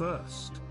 first.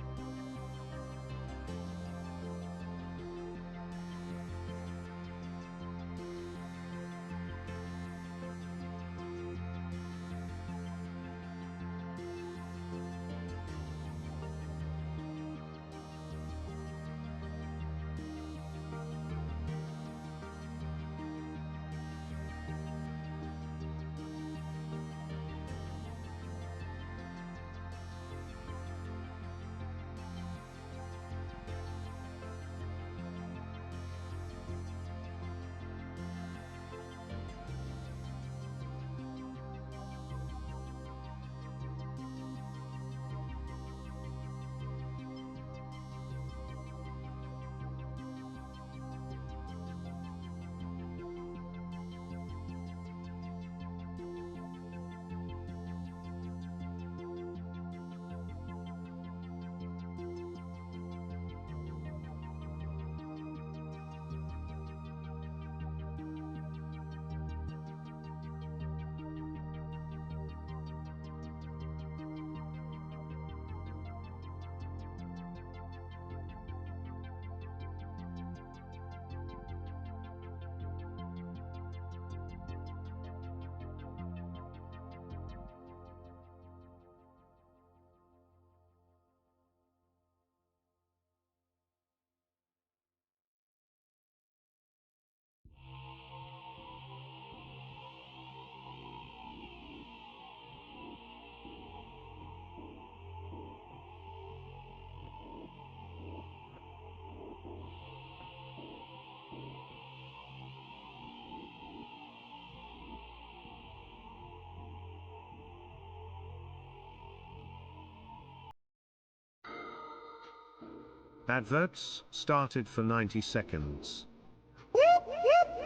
Adverts started for 90 seconds.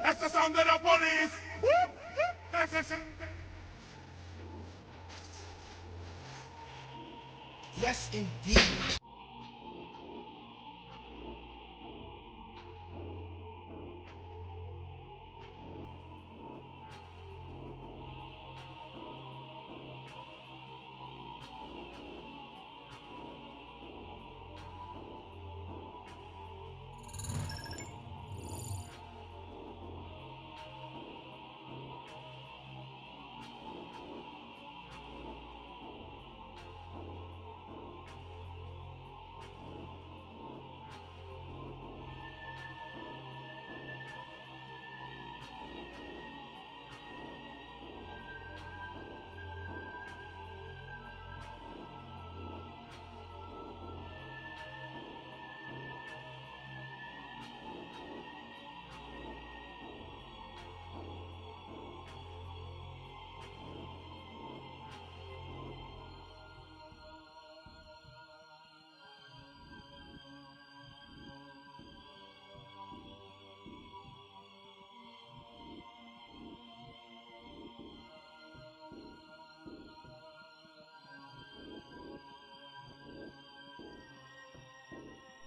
That's the sound of the police! That's the sound. Yes, indeed.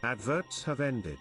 Adverts have ended.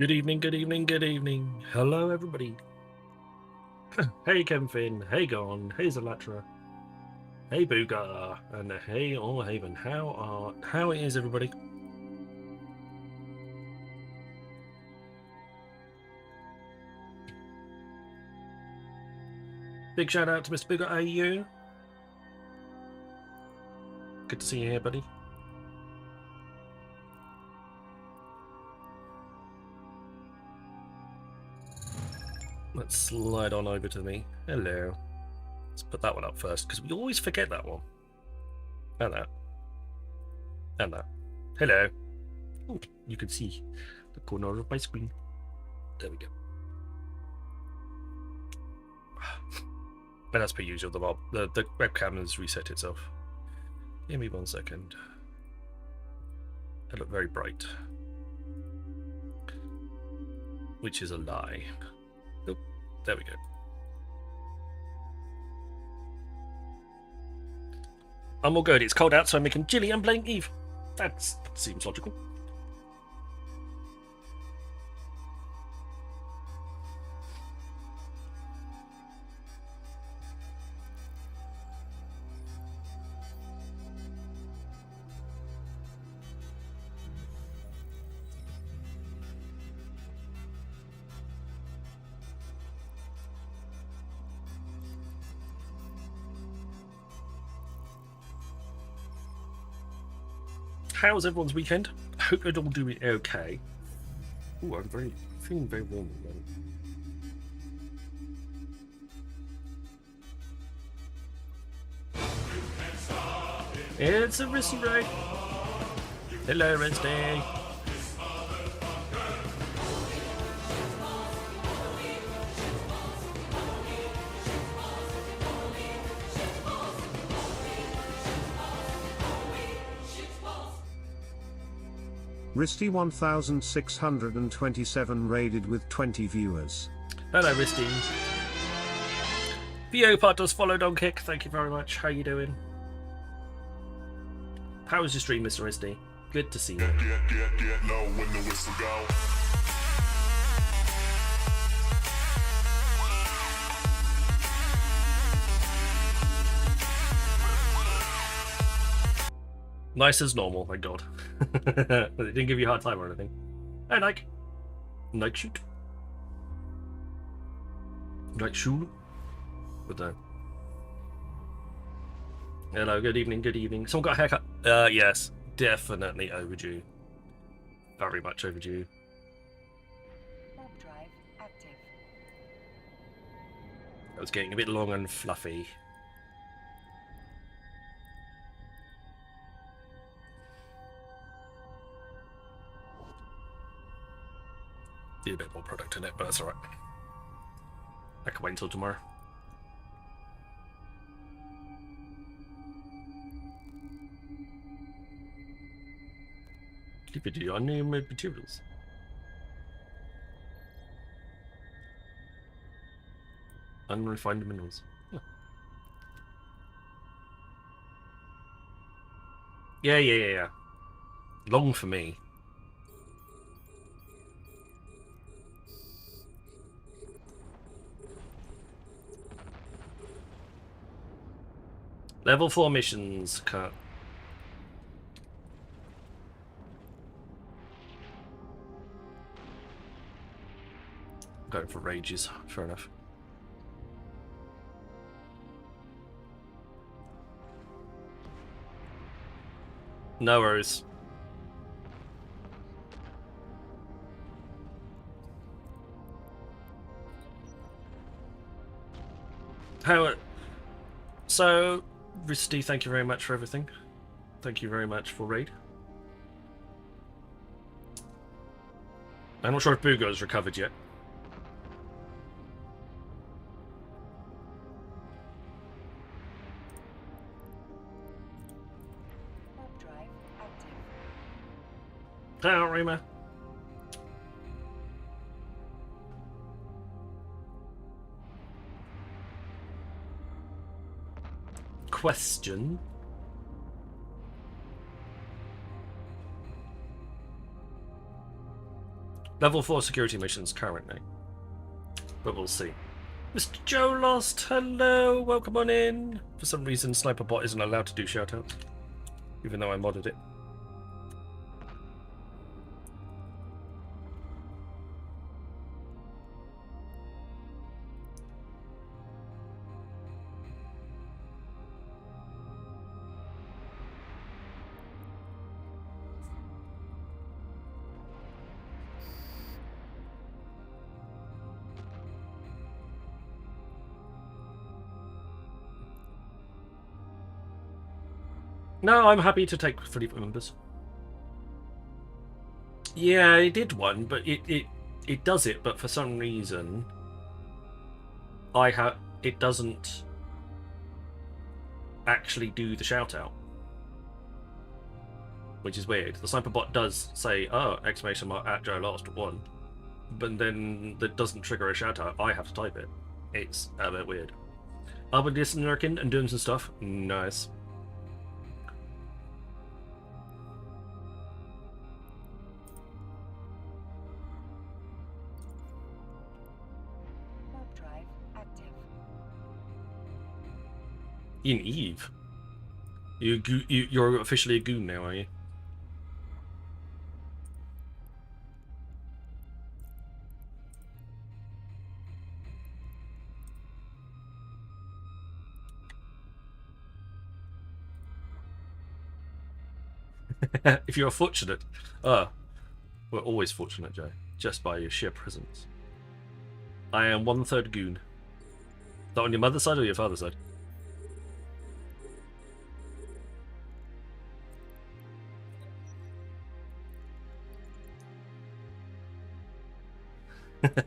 Good evening, good evening, good evening. Hello, everybody. Hey, Kemfin. Hey, Gon. Hey, Zalatra. Hey, Boogar. And hey, All Haven. How is everybody? Big shout out to Mr. Boogar. How are you? Good to see you here, buddy. Let's slide on over to me. Hello. Let's put that one up first, because we always forget that one. And that. And that. Hello. Ooh, you can see the corner of my screen. There we go. And as per usual, the webcam has reset itself. Give me 1 second. I look very bright. Which is a lie. Oh, there we go. I'm all good. It's cold out, so I'm making Jilly and playing Eve. That seems logical. How's everyone's weekend? I hope you're all doing okay. Ooh, I'm feeling very warm again. It's a Risty Ray. Hello, Wednesday. Risty 1627 raided with 20 viewers. Hello, Risty. Part does follow Don Kick. Thank you very much. How you doing? How was your stream, Mr. Risty? Good to see you. Get low when the whistle go. Nice as normal, thank God. They didn't give you a hard time or anything. Hey, Nike. Nike shoot. Nike shoot. Good time. Hello, good evening, good evening. Someone got a haircut? Yes. Definitely overdue. Very much overdue. Warp drive active. It was getting a bit long and fluffy. Need a bit more product in it, but that's alright. I can wait until tomorrow. Video unnamed materials. Unrefined minerals. Huh. Yeah. Long for me. Level 4 missions cut. Going for rages, fair enough. No worries. How? So, Risty, thank you very much for everything. Thank you very much for raid. I'm not sure if Boogo's recovered yet. Hello, Rima. Question. Level 4 security missions currently. But we'll see. Mr. Joe Lost, hello, welcome on in. For some reason, SniperBot isn't allowed to do shoutouts, even though I modded it. No, I'm happy to take fleet members. Yeah, it did one, but it does it, but for some reason it doesn't actually do the shout out. Which is weird. The SniperBot does say, oh, exclamation mark at Joe Lost 1, but then that doesn't trigger a shout out. I have to type it. It's a bit weird. I'll be listening and doing some stuff. Nice. In Eve? You're officially a goon now, are you? If you're fortunate. We're always fortunate, Joe. Just by your sheer presence. I am 1/3 goon. Is that on your mother's side or your father's side?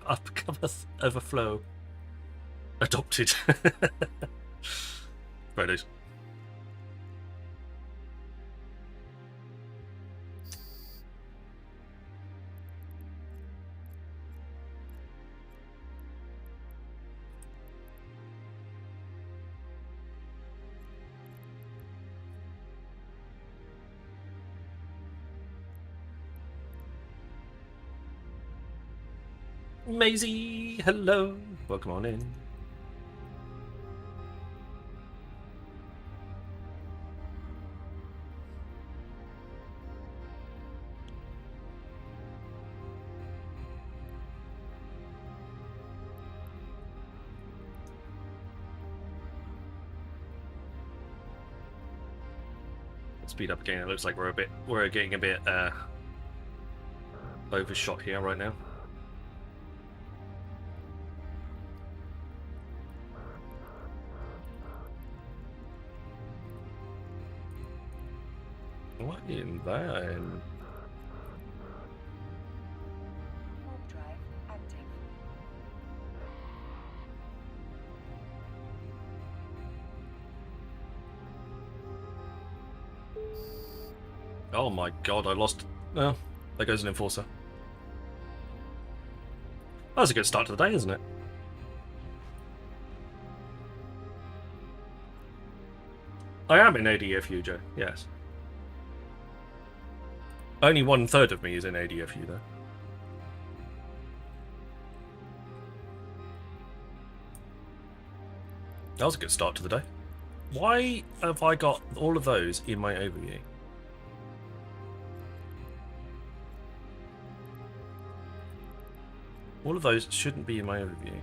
I've become overflow. Adopted. Right, dude. Maisie, hello. Welcome on in. Speed up again. It looks like we're getting a bit overshot here right now. What in that? Drive active. Oh my god, I lost. Oh, there goes an enforcer. That was a good start to the day, isn't it? I am in ADFU, Joe. Yes. Only 1/3 of me is in ADFU, though. That was a good start to the day. Why have I got all of those in my overview? All of those shouldn't be in my overview.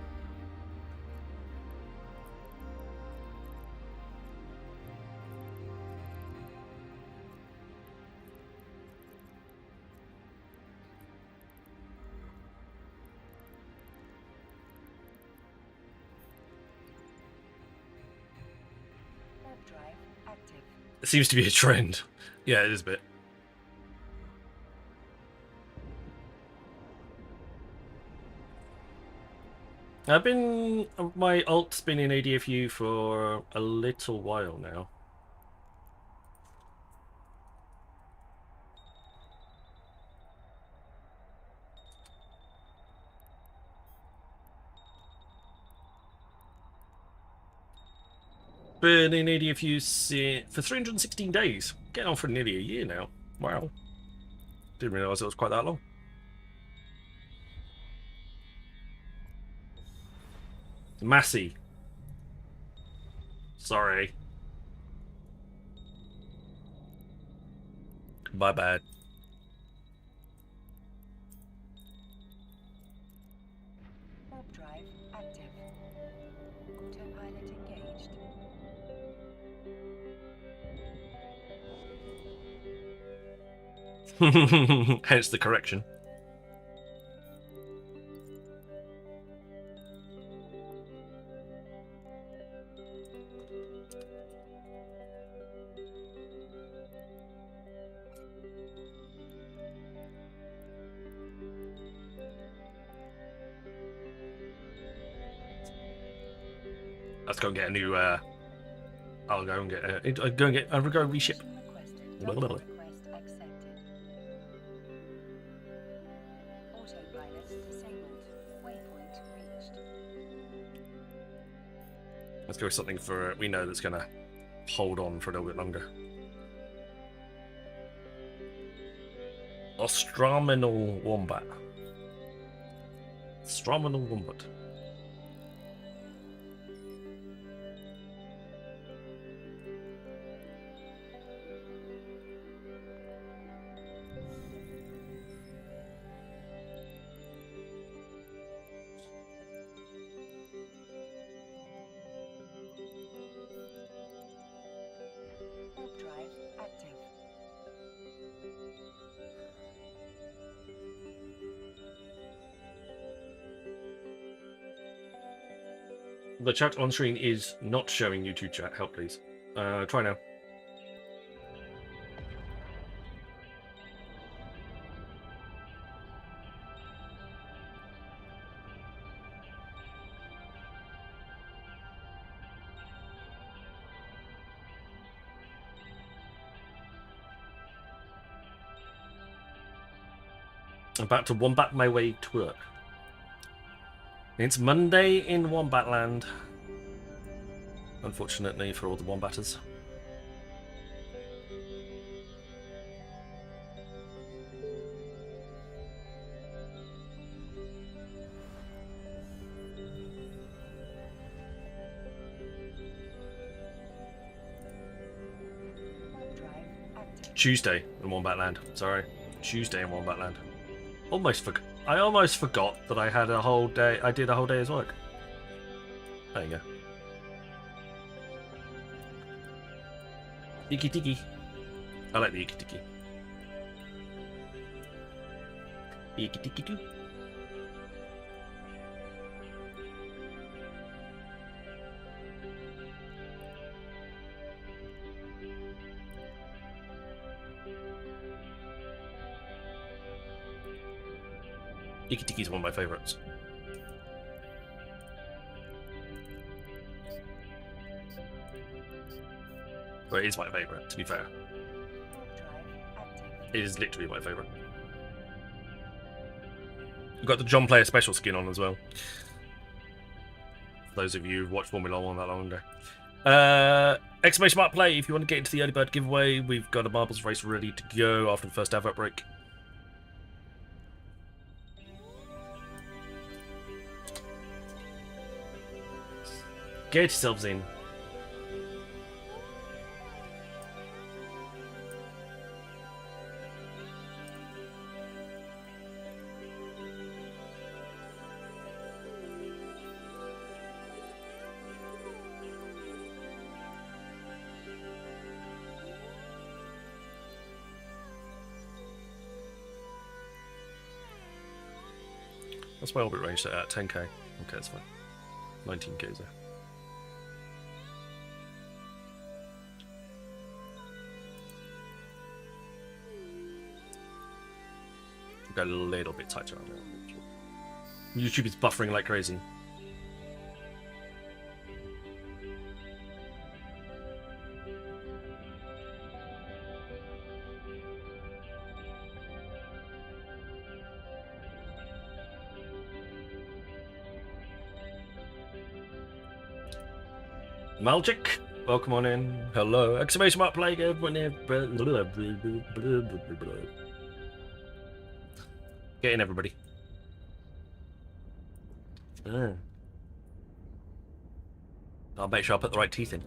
Drive active. It seems to be a trend. Yeah, it is a bit. My alt's been in ADFU for a little while now. Been in ADFU for 316 days. Getting on for nearly a year now. Wow. Didn't realise it was quite that long. Massey. Sorry. My bad. Warp drive active. Autopilot engaged. Hence the correction. Let's go and get a new. I'll go and get. I'll go and reship. Mission requested. Blah, blah, blah. Request accepted. Autopilot disabled. Waypoint reached. Let's go with something for we know that's gonna hold on for a little bit longer. Astrominal Wombat. Astrominal Wombat. Warp drive active. The chat on screen is not showing YouTube chat. Help, please. Try now. I'm about to wombat my way to work. It's Monday in Wombatland. Unfortunately for all the Wombatters. Warp drive active. Tuesday in Wombatland. Sorry. Tuesday in Wombatland. I almost forgot that I had a whole day. I did a whole day's work. There you go. Iki tiki. I like the iki tiki. Iki tiki too. Iki tiki is one of my favorites. Well, it is my favorite, to be fair. Warp drive active. It is literally my favorite. We've got the John Player special skin on as well. For those of you who've watched Formula 1 that long ago. Exclamation mark play if you want to get into the early bird giveaway. We've got a marbles race ready to go after the first advert break. Get yourselves in. That's my orbit range set at 10k. Okay, that's fine. 19k there. Go a little bit tighter on it. YouTube is buffering like crazy. Maljic, welcome on in. Hello. Exclamation mark play everyone here. Get in, everybody. I'll make sure I put the right teeth in.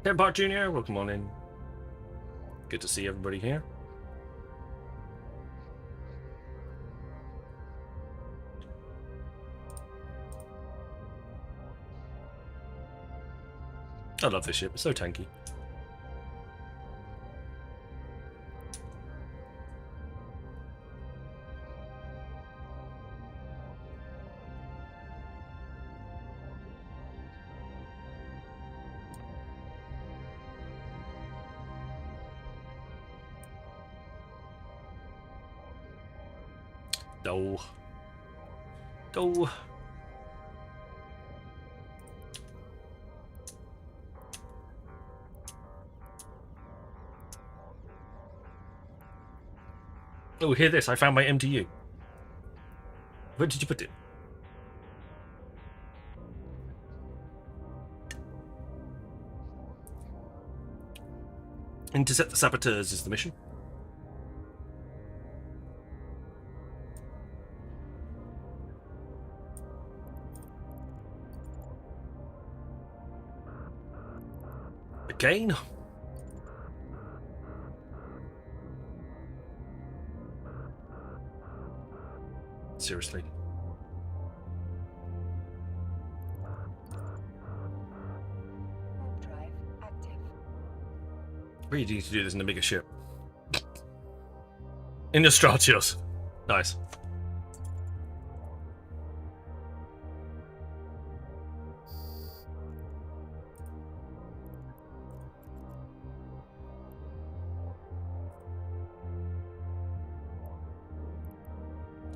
Carebear Junior, welcome on in. Good to see everybody here. I love this ship, it's so tanky. No. Go. Oh, hear this. I found my MTU. Where did you put it? Intercept the saboteurs is the mission. Again? Seriously. Warp drive active. Really need to do this in a bigger ship. In the Stratios. Nice.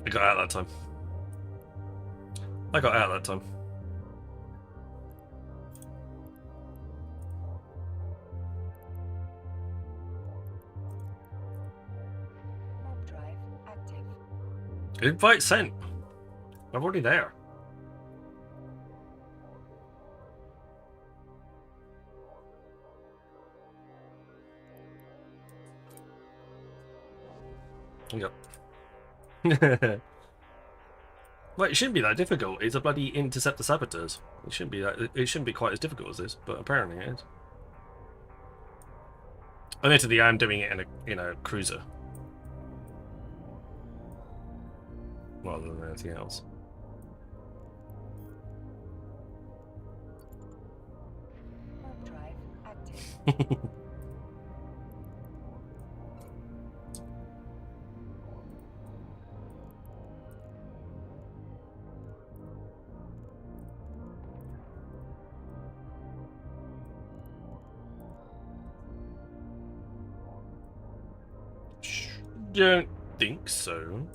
I got out that time. I got out that time. Warp drive active. Invite sent. I'm already there. Yep. Well, it shouldn't be that difficult. It's a bloody intercept the saboteurs. It shouldn't be that. It shouldn't be quite as difficult as this, but apparently it is. Admittedly, I am doing it in a cruiser rather than anything else. Warp drive active. Don't think so.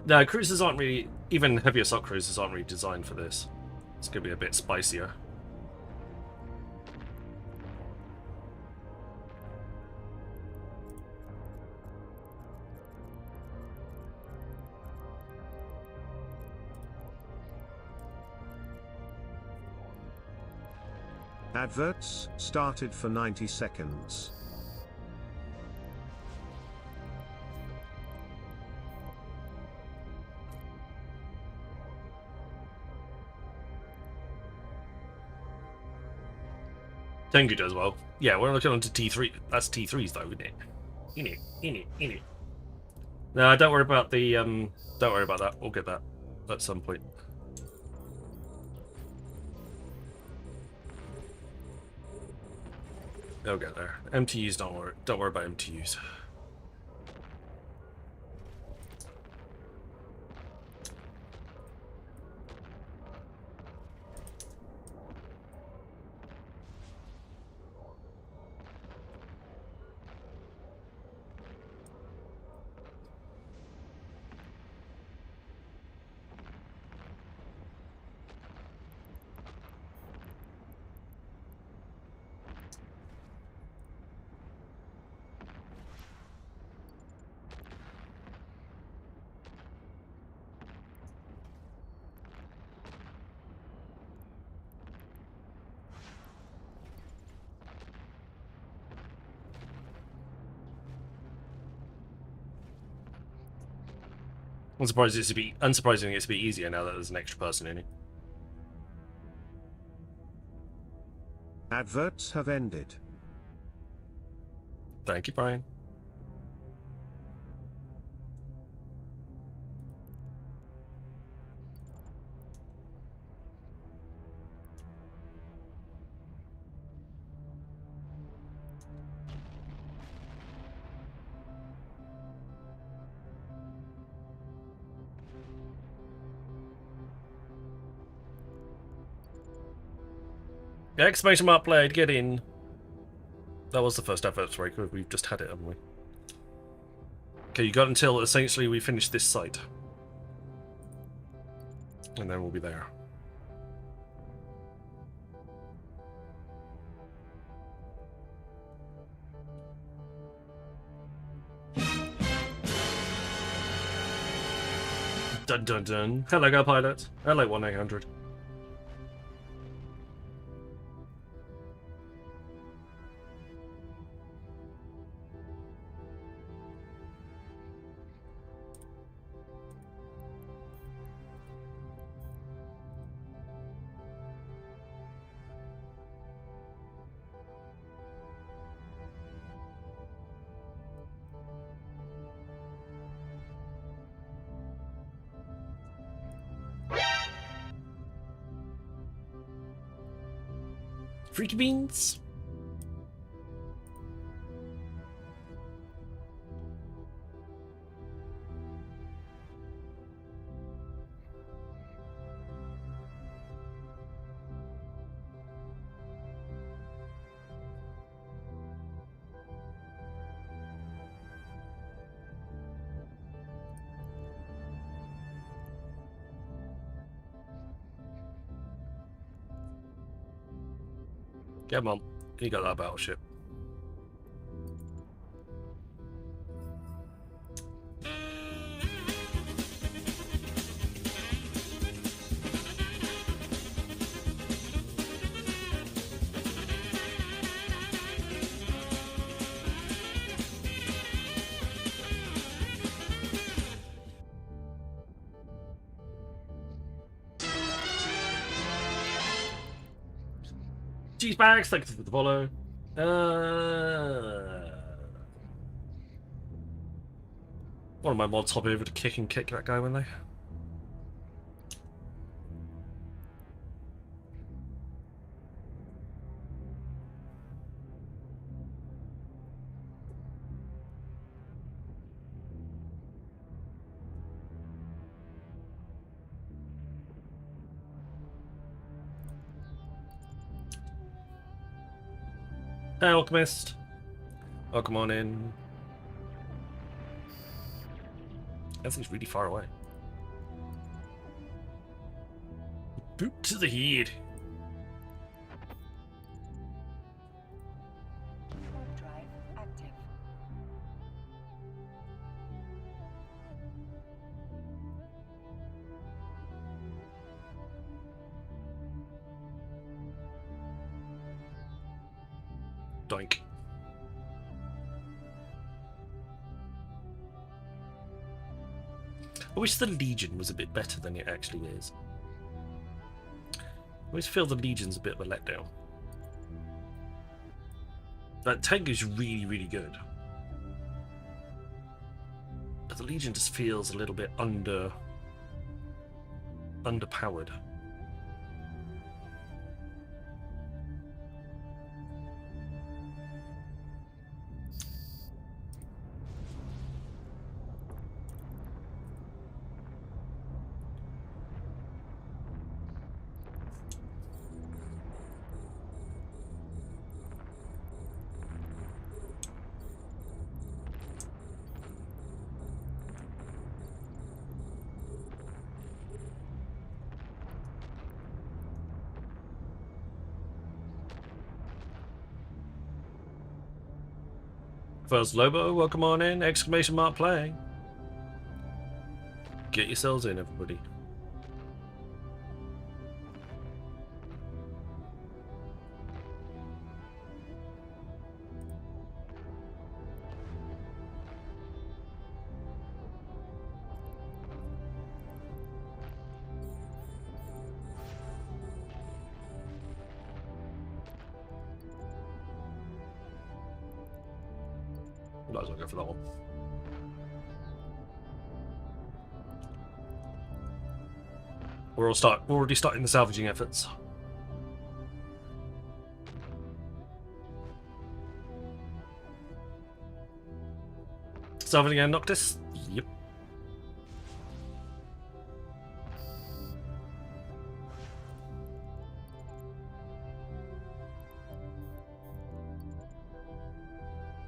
No, cruisers aren't really, even heavy assault cruisers aren't really designed for this. It's going to be a bit spicier. Adverts started for 90 seconds. Tengu does well. Yeah, we're looking on to T3. That's T3s though, isn't it? In it. No, don't worry about the don't worry about that. We'll get that at some point. They'll get there. MTUs, don't worry about MTUs. Unsurprisingly, it's a bit easier now that there's an extra person in it. Adverts have ended. Thank you, Brian. Exclamation mark played, get in. That was the first advert break. We've just had it, haven't we? Okay, you got until essentially we finish this site. And then we'll be there. Dun dun dun. Hello, Go Pilot. Hello, 1-800. Freaky beans. Come on, you got that battleship. Cheese bags, thanks for the follow. One of my mods hop over to kick that guy, when they. Hey, Alchemist. Welcome on in. Everything's really far away. Boot to the head. Warp drive active. Doink. I wish the Legion was a bit better than it actually is. I always feel the Legion's a bit of a letdown. That tank is really, really good. But the Legion just feels a little bit underpowered. First Lobo, welcome on in! Exclamation mark playing. Get yourselves in, everybody. Might as well go for that one. We're already starting the salvaging efforts. Salvaging and Noctis? Yep.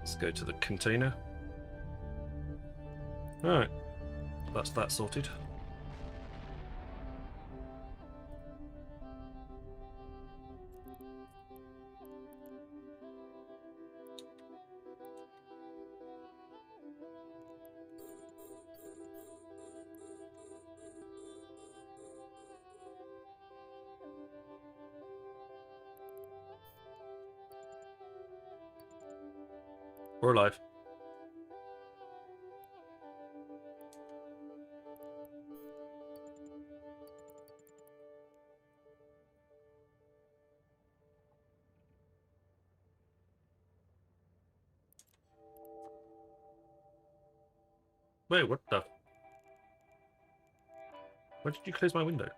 Let's go to the container. Alright. That's that sorted. We're alive. Wait, what the? Why did you close my window?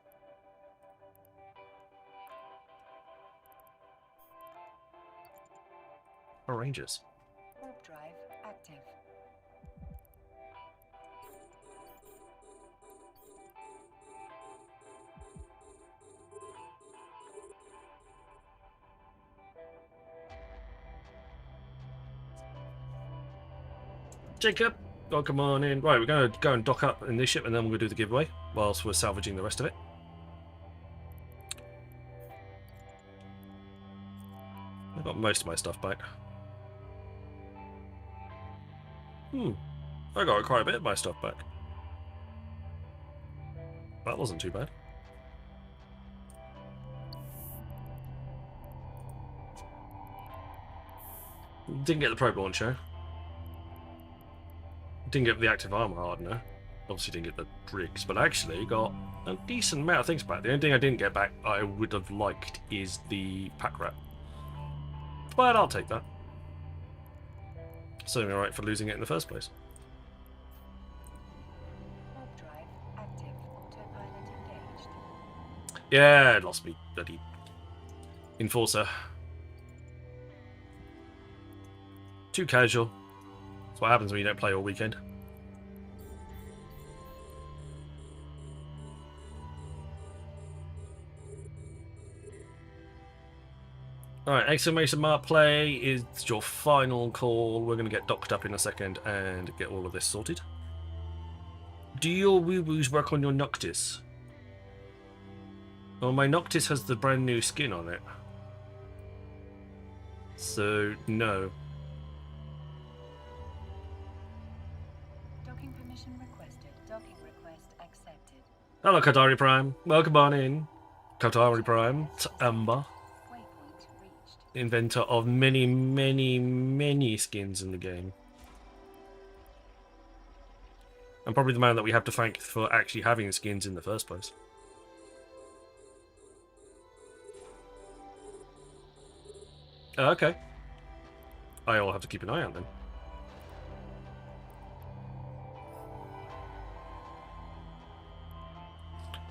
Oh, Rangers. Warp drive active. Jacob! Oh, come on in. Right, we're going to go and dock up in this ship and then we're going to do the giveaway whilst we're salvaging the rest of it. I've got most of my stuff back. I got quite a bit of my stuff back. That wasn't too bad. Didn't get the probe launcher. Didn't get the active armor hardener. Obviously didn't get the rigs, but I actually got a decent amount of things back. The only thing I didn't get back I would have liked is the pack rat. But I'll take that. Certainly alright for losing it in the first place. Warp drive active. Autopilot engaged. Yeah, it lost me bloody enforcer. Too casual. That's what happens when you don't play all weekend. Alright, exclamation mark play is your final call. We're going to get docked up in a second and get all of this sorted. Do your woo-woos work on your Noctis? Well, my Noctis has the brand new skin on it. So, no. Docking permission requested. Docking request accepted. Hello, Katari Prime. Welcome on in. Katari Prime. It's Amber. Waypoint reached. Inventor of many, many, many skins in the game. And probably the man that we have to thank for actually having skins in the first place. Okay. I'll have to keep an eye out then.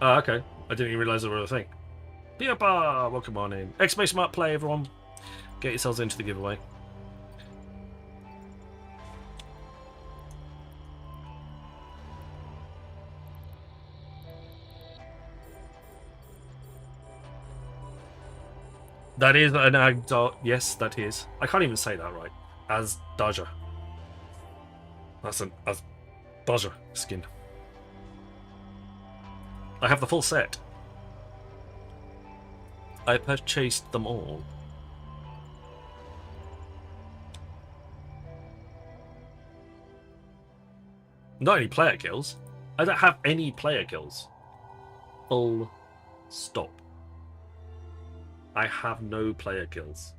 Okay. I didn't even realise there were a thing. Beerpa! Welcome on in. Exclamation mark play, everyone. Get yourselves into the giveaway. That is an Agdar. Yes, that is. I can't even say that right. As Daja. That's an As Daja skin. I have the full set. I purchased them all. Not any player kills. I don't have any player kills. Full stop. I have no player kills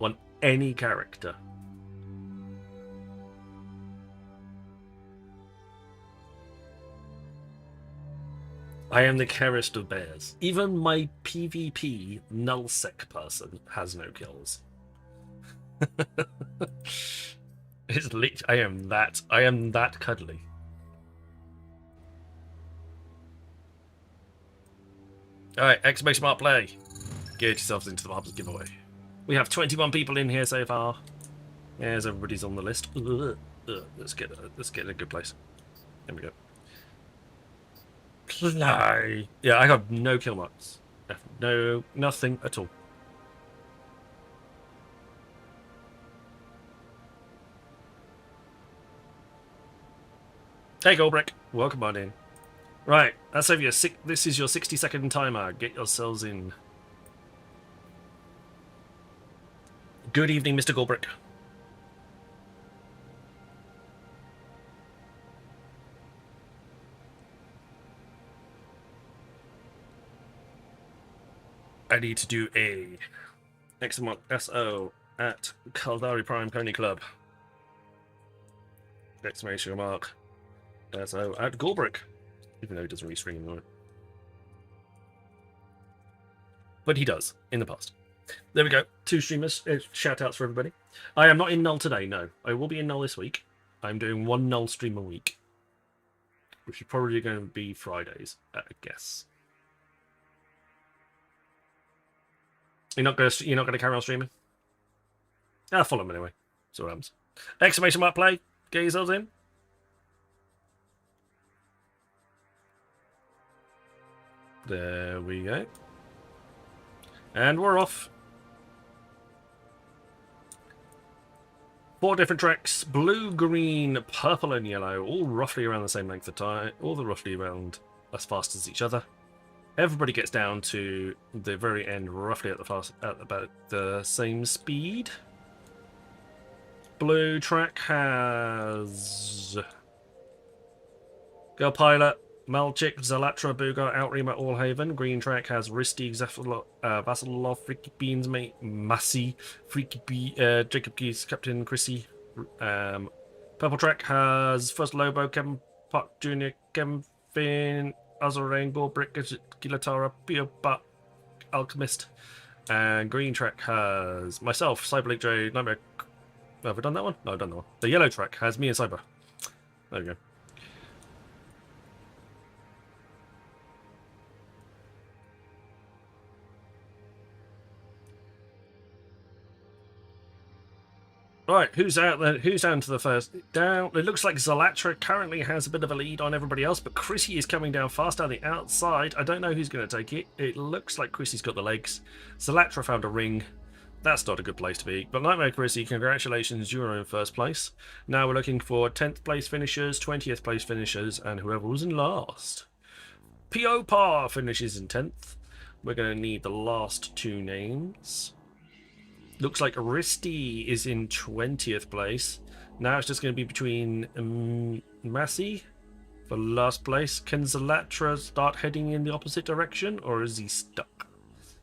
on any character. I am the carest of bears. Even my PvP nullsec person has no kills. It's lit. I am that cuddly. Alright, exclamation mark play. Get yourselves into the Marbles giveaway. We have 21 people in here so far. Yes, everybody's on the list. Let's get in a good place. There we go. Play. Yeah, I have no kill marks. No, nothing at all. Hey Goldbrick, welcome on in. Right, that's over your this is your 60-second timer. Get yourselves in. Good evening, Mr. Goldbrick. I need to do a exclamation SO at Caldari Prime Pony Club. Exclamation mark SO at Goldbrick. Even though he doesn't restring anymore. But he does, in the past. There we go. 2 streamers. Shout outs for everybody. I am not in Null today, no. I will be in Null this week. I'm doing 1 Null stream a week. Which is probably going to be Fridays, I guess. You're not going to carry on streaming? Ah, follow him anyway. So what happens. Exclamation mark play. Get yourselves in. There we go. And we're off. 4 different tracks. Blue, green, purple and yellow. All roughly around the same length of time. All roughly around as fast as each other. Everybody gets down to the very end roughly at about the same speed. Blue track has Girl Pilot, Malchik, Zalatra, Bugar, Outrima, Allhaven. Green track has Risty, Vasilov, Freaky Beans, Mate, Massey, Freaky Bee, Jacob Geese, Captain Chrissy. Purple track has First Lobo, Kevin Park Jr., Kevin Finn, Azarain, Goldbrick, Gilatara, Buck, Alchemist. And green track has myself, Cyberlink J, Nightmare. Have I done that one? No, I've done that one. The yellow track has me and Cyber. There we go. Right, who's out there? Who's down to the first? Down. It looks like Zalatra currently has a bit of a lead on everybody else, but Chrissy is coming down fast down the outside. I don't know who's going to take it. It looks like Chrissy's got the legs. Zalatra found a ring. That's not a good place to be. But Nightmare Chrissy, congratulations, you're in first place. Now we're looking for 10th place finishers, 20th place finishers, and whoever was in last. P.O. Par finishes in 10th. We're going to need the last 2 names. Looks like Risty is in 20th place. Now it's just going to be between Massey for last place. Can Zalatra start heading in the opposite direction, or is he stuck?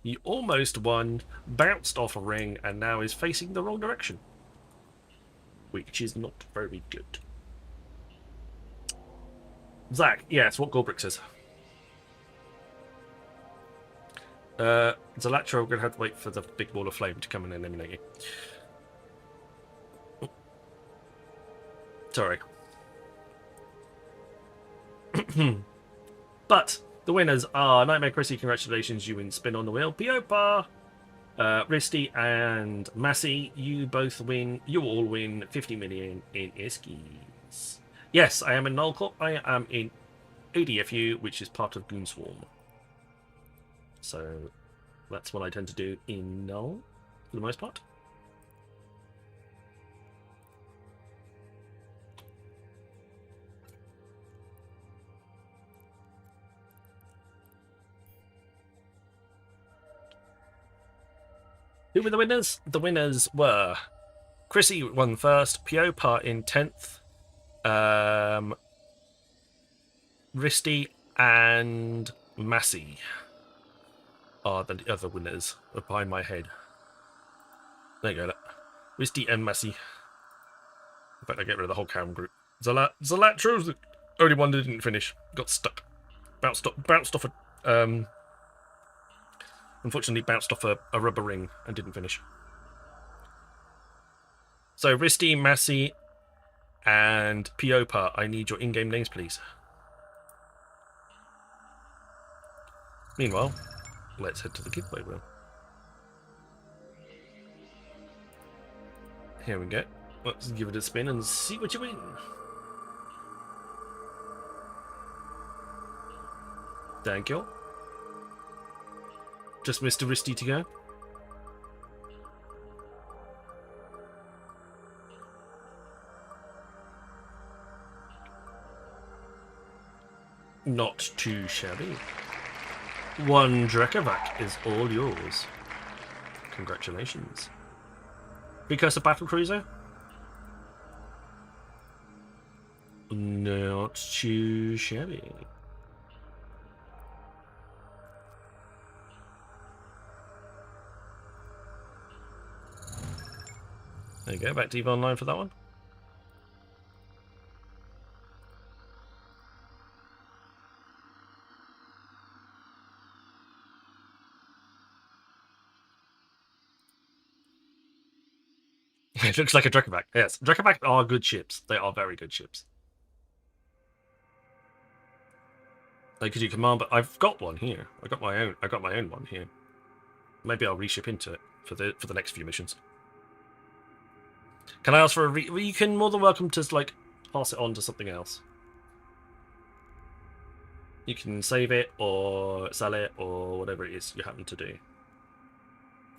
He almost won, bounced off a ring, and now is facing the wrong direction. Which is not very good. Zach, yeah, it's what Goldbrick says. Zalatra, we're going to have to wait for the big ball of flame to come and eliminate you. Sorry. But the winners are Nightmare Chrissy, congratulations, you win Spin on the Wheel. P.O. Par, Risty and Massey, you all win 50 million in Iskies. Yes, I am in Null Corp. I am in ADFU, which is part of Goonswarm. So that's what I tend to do in Null, for the most part. Who were the winners? The winners were Chrissy won first, P.O. Par in 10th, Risty and Massey are the other winners behind my head. There you go. Risty and Massey. In fact, I get rid of the whole cam group. Zalatra's the only one that didn't finish. Got stuck. Bounced off a unfortunately bounced off a rubber ring and didn't finish. So Risty, Massey, And Piopa, I need your in-game names, please. Meanwhile, let's head to the giveaway room. Here we go. Let's give it a spin and see what you win. Thank you. Just Mr. Risty to go. Not too shabby. One Drekovac is all yours. Congratulations. Because a battle cruiser? Not too shabby. There you go, back to EVE Online for that one. It looks like a Drekovac. Yes, Drekovac are good ships. They are very good ships. They could do command, but I've got one here. I got my own one here. Maybe I'll reship into it for the next few missions. Can I ask for a you can more than welcome to like pass it on to something else. You can save it or sell it or whatever it is you happen to do.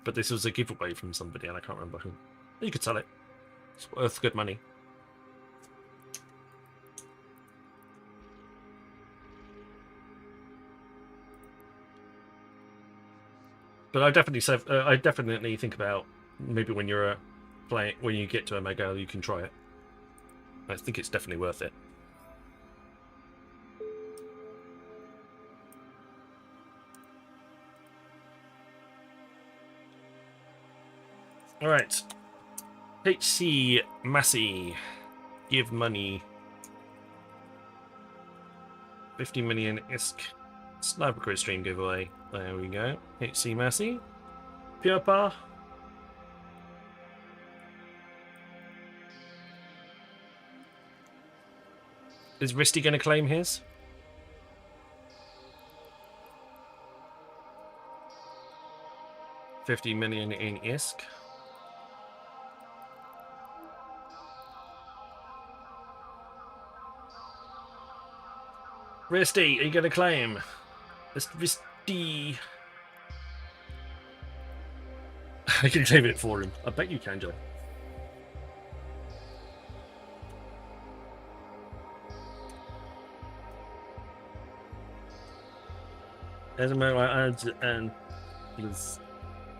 But this was a giveaway from somebody and I can't remember who. You could sell it. It's worth good money. But I definitely think about maybe when you're when you get to Omega, you can try it. I think it's definitely worth it. All right. HC Massey, give money. 50 million ISK Sniper Crew stream giveaway. There we go. HC Massey. Piopa. Is Risty going to claim his? $50 million in ISK. Risty, are you going to claim? Risty. I can claim it for him. I bet you can, Joe. There's a matter of ads and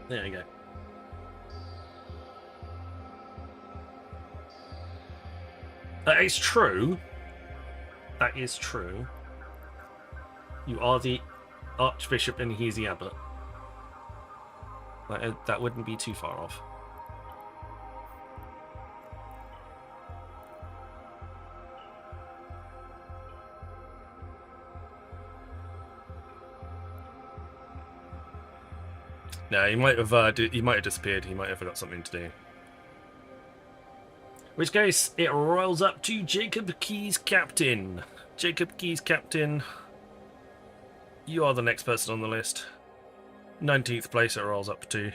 there you go. That is true. That is true. You are the Archbishop and he's the Abbot. That wouldn't be too far off. No, he might have disappeared. He might have got something to do. In which case, it rolls up to Jacob Keys Captain. Jacob Keys Captain. You are the next person on the list. 19th place it rolls up to.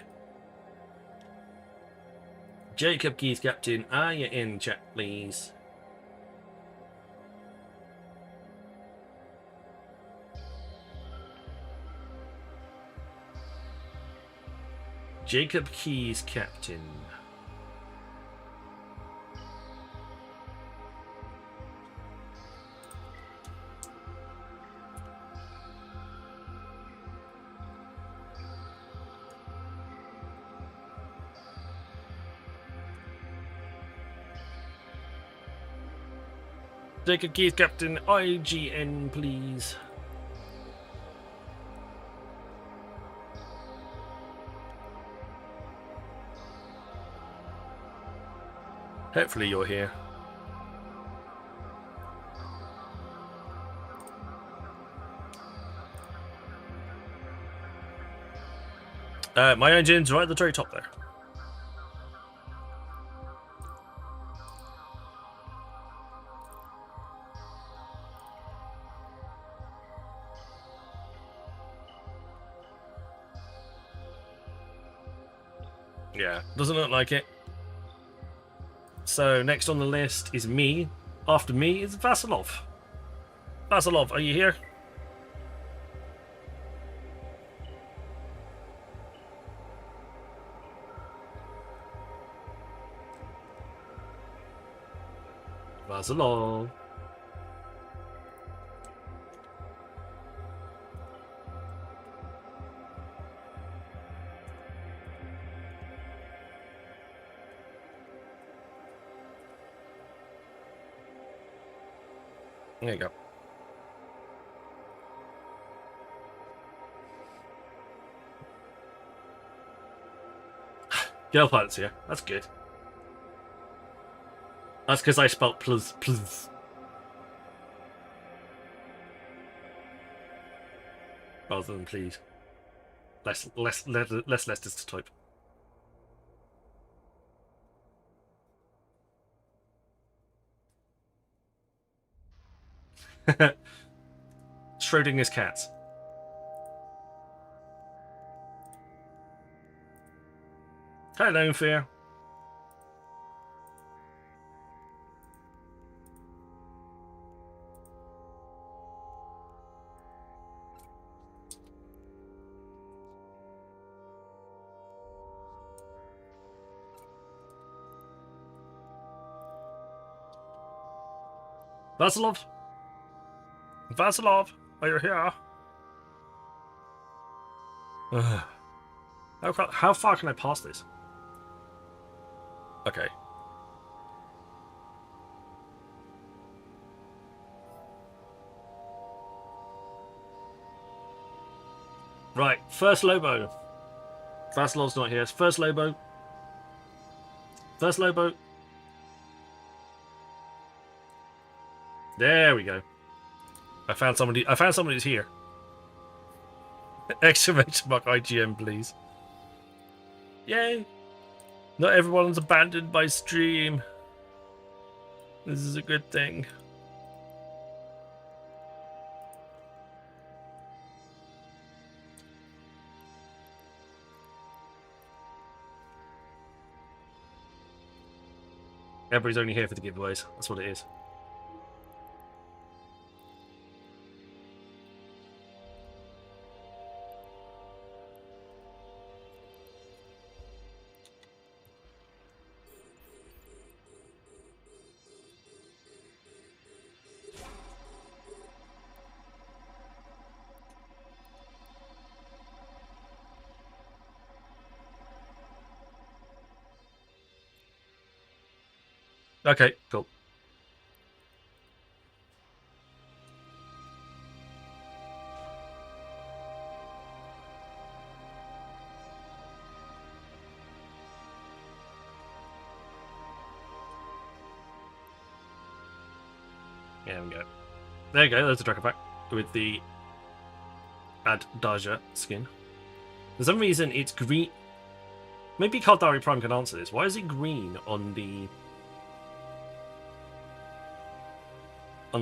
Jacob Keys Captain, are you in chat, please? Jacob Keys Captain. Jacob Keys Captain, IGN, please. Hopefully you're here. My engine's right at the very top there. Yeah, doesn't look like it. So next on the list is me. After me is Vasilov. Vasilov, are you here? Vasilov. There you go. Girl pilot's here. That's good. That's because I spelt plus. Rather than please. Less letters to type. Schrodinger's cats. Hello, Fear. Vasilov? Vasilov, are you here? How far can I pass this? Okay. Right, first Lobo. Vasilov's not here. First Lobo. First Lobo. There we go. I found somebody who's here. Exclamation mark IGM, please. Yay! Not everyone's abandoned by stream. This is a good thing. Everybody's only here for the giveaways. That's what it is. Okay, cool. There we go. There you go, there's the tracker pack with the Daja skin. For some reason it's green. Maybe Kaldari Prime can answer this. Why is it green on the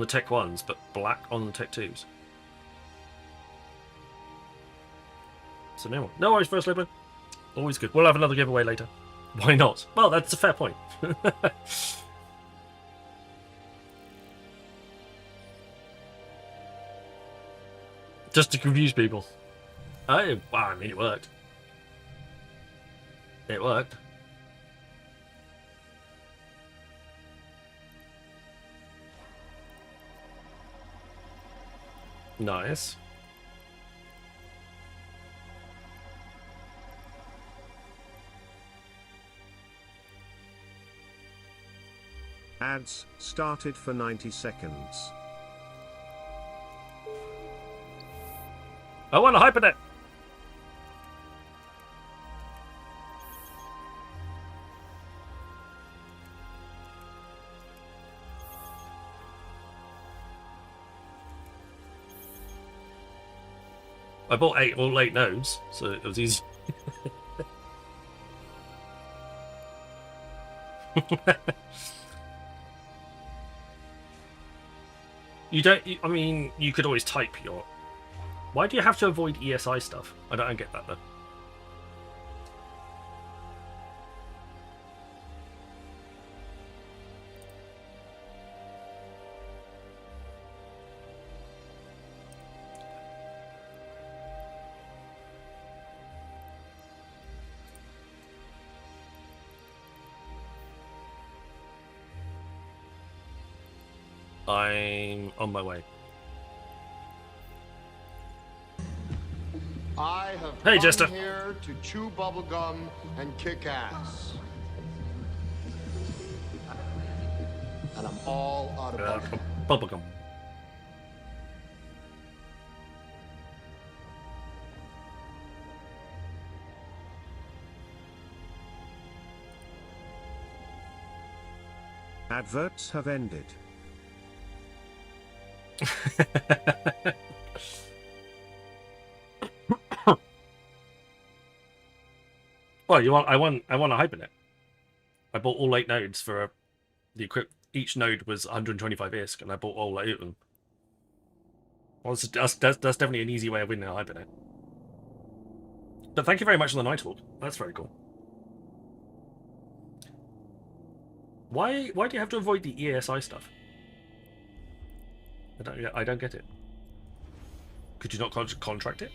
Tech 1s, but black on the Tech 2s? So no worries, First Lobo. Always good. We'll have another giveaway later. Why not? Well, that's a fair point. Just to confuse people. Oh, wow, I mean, it worked. It worked. Nice. Ads started for 90 seconds. I want a hypernet. I bought all eight nodes, so it was easy. I mean, you could always type your... Why do you have to avoid ESI stuff? I don't get that, though. I'm on my way. I have Hey, come Jester. here to chew bubblegum and kick ass. And I'm all out of bubblegum. Bubblegum. Adverts have ended. Well, you want? I want a hibernate. I bought all 8 nodes for the equip. Each node was 125 ISK, and I bought all 8 of them. Well, that's definitely an easy way of winning a hibernate. But thank you very much for the Nighthawk. That's very cool. Why do you have to avoid the ESI stuff? I don't get it. Could you not contract it?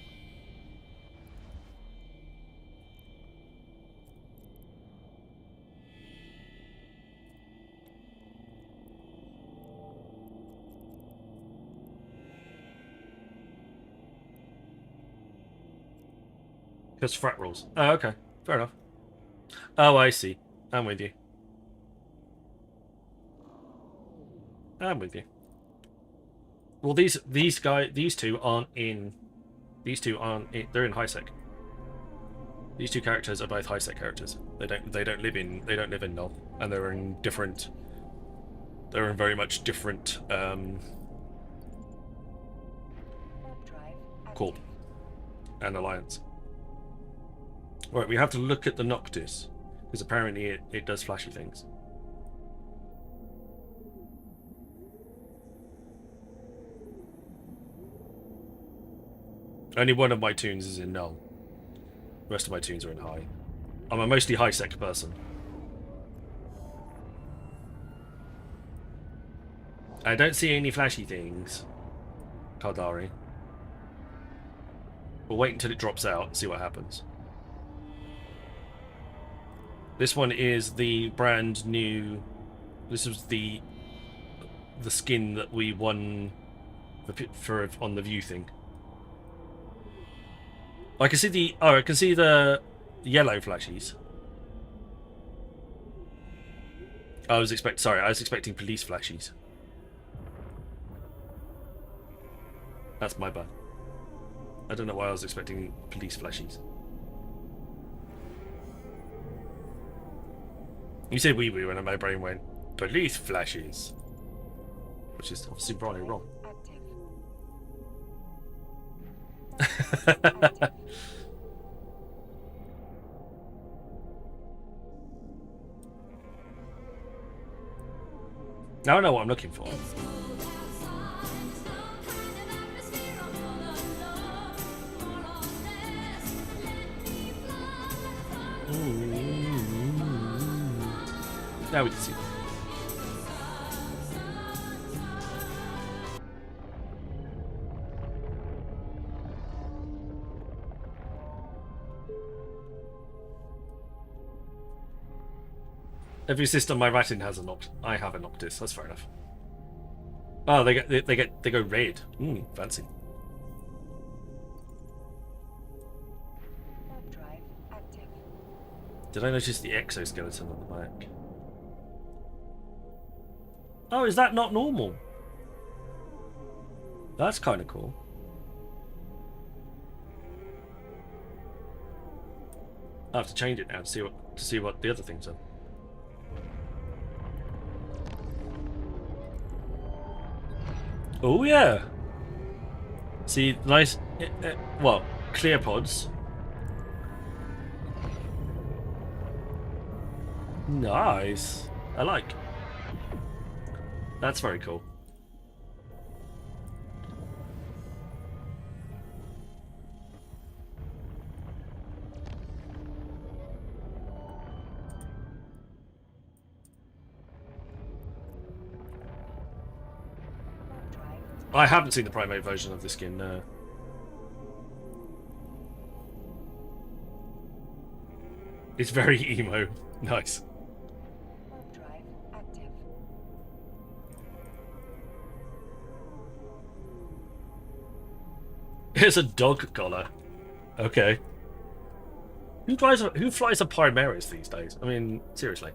Because frat rules. Oh, okay. Fair enough. Oh, I see. I'm with you. I'm with you. Well, these two aren't in. These two aren't. They're in high sec. These two characters are both high sec characters. They don't live in Null, and they're in different. They're in very much different. Corp and Alliance. Right, we have to look at the Noctis because apparently it does flashy things. Only one of my tunes is in Null. The rest of my tunes are in high. I'm a mostly high sec person. I don't see any flashy things, Kaldari. We'll wait until it drops out and see what happens. This one is the brand new. This was the skin that we won for on the view thing. I can see the I can see the yellow flashies. I was expecting police flashies. That's my bad. I don't know why I was expecting police flashies. You said wee wee when my brain went police flashes, which is obviously probably wrong. Now I know what I'm looking for. Now we can see. Every system my Ratin has I have a Noctis. That's fair enough. Oh, they go red. Fancy. Did I notice the exoskeleton on the back? Oh, is that not normal? That's kind of cool. I have to change it now to see what the other things are. Oh yeah. See, nice. Well, clear pods. Nice. I like. That's very cool. I haven't seen the primate version of this skin, no. It's very emo. Nice. It's a dog collar. Okay. Who flies a Primaris these days? I mean, seriously.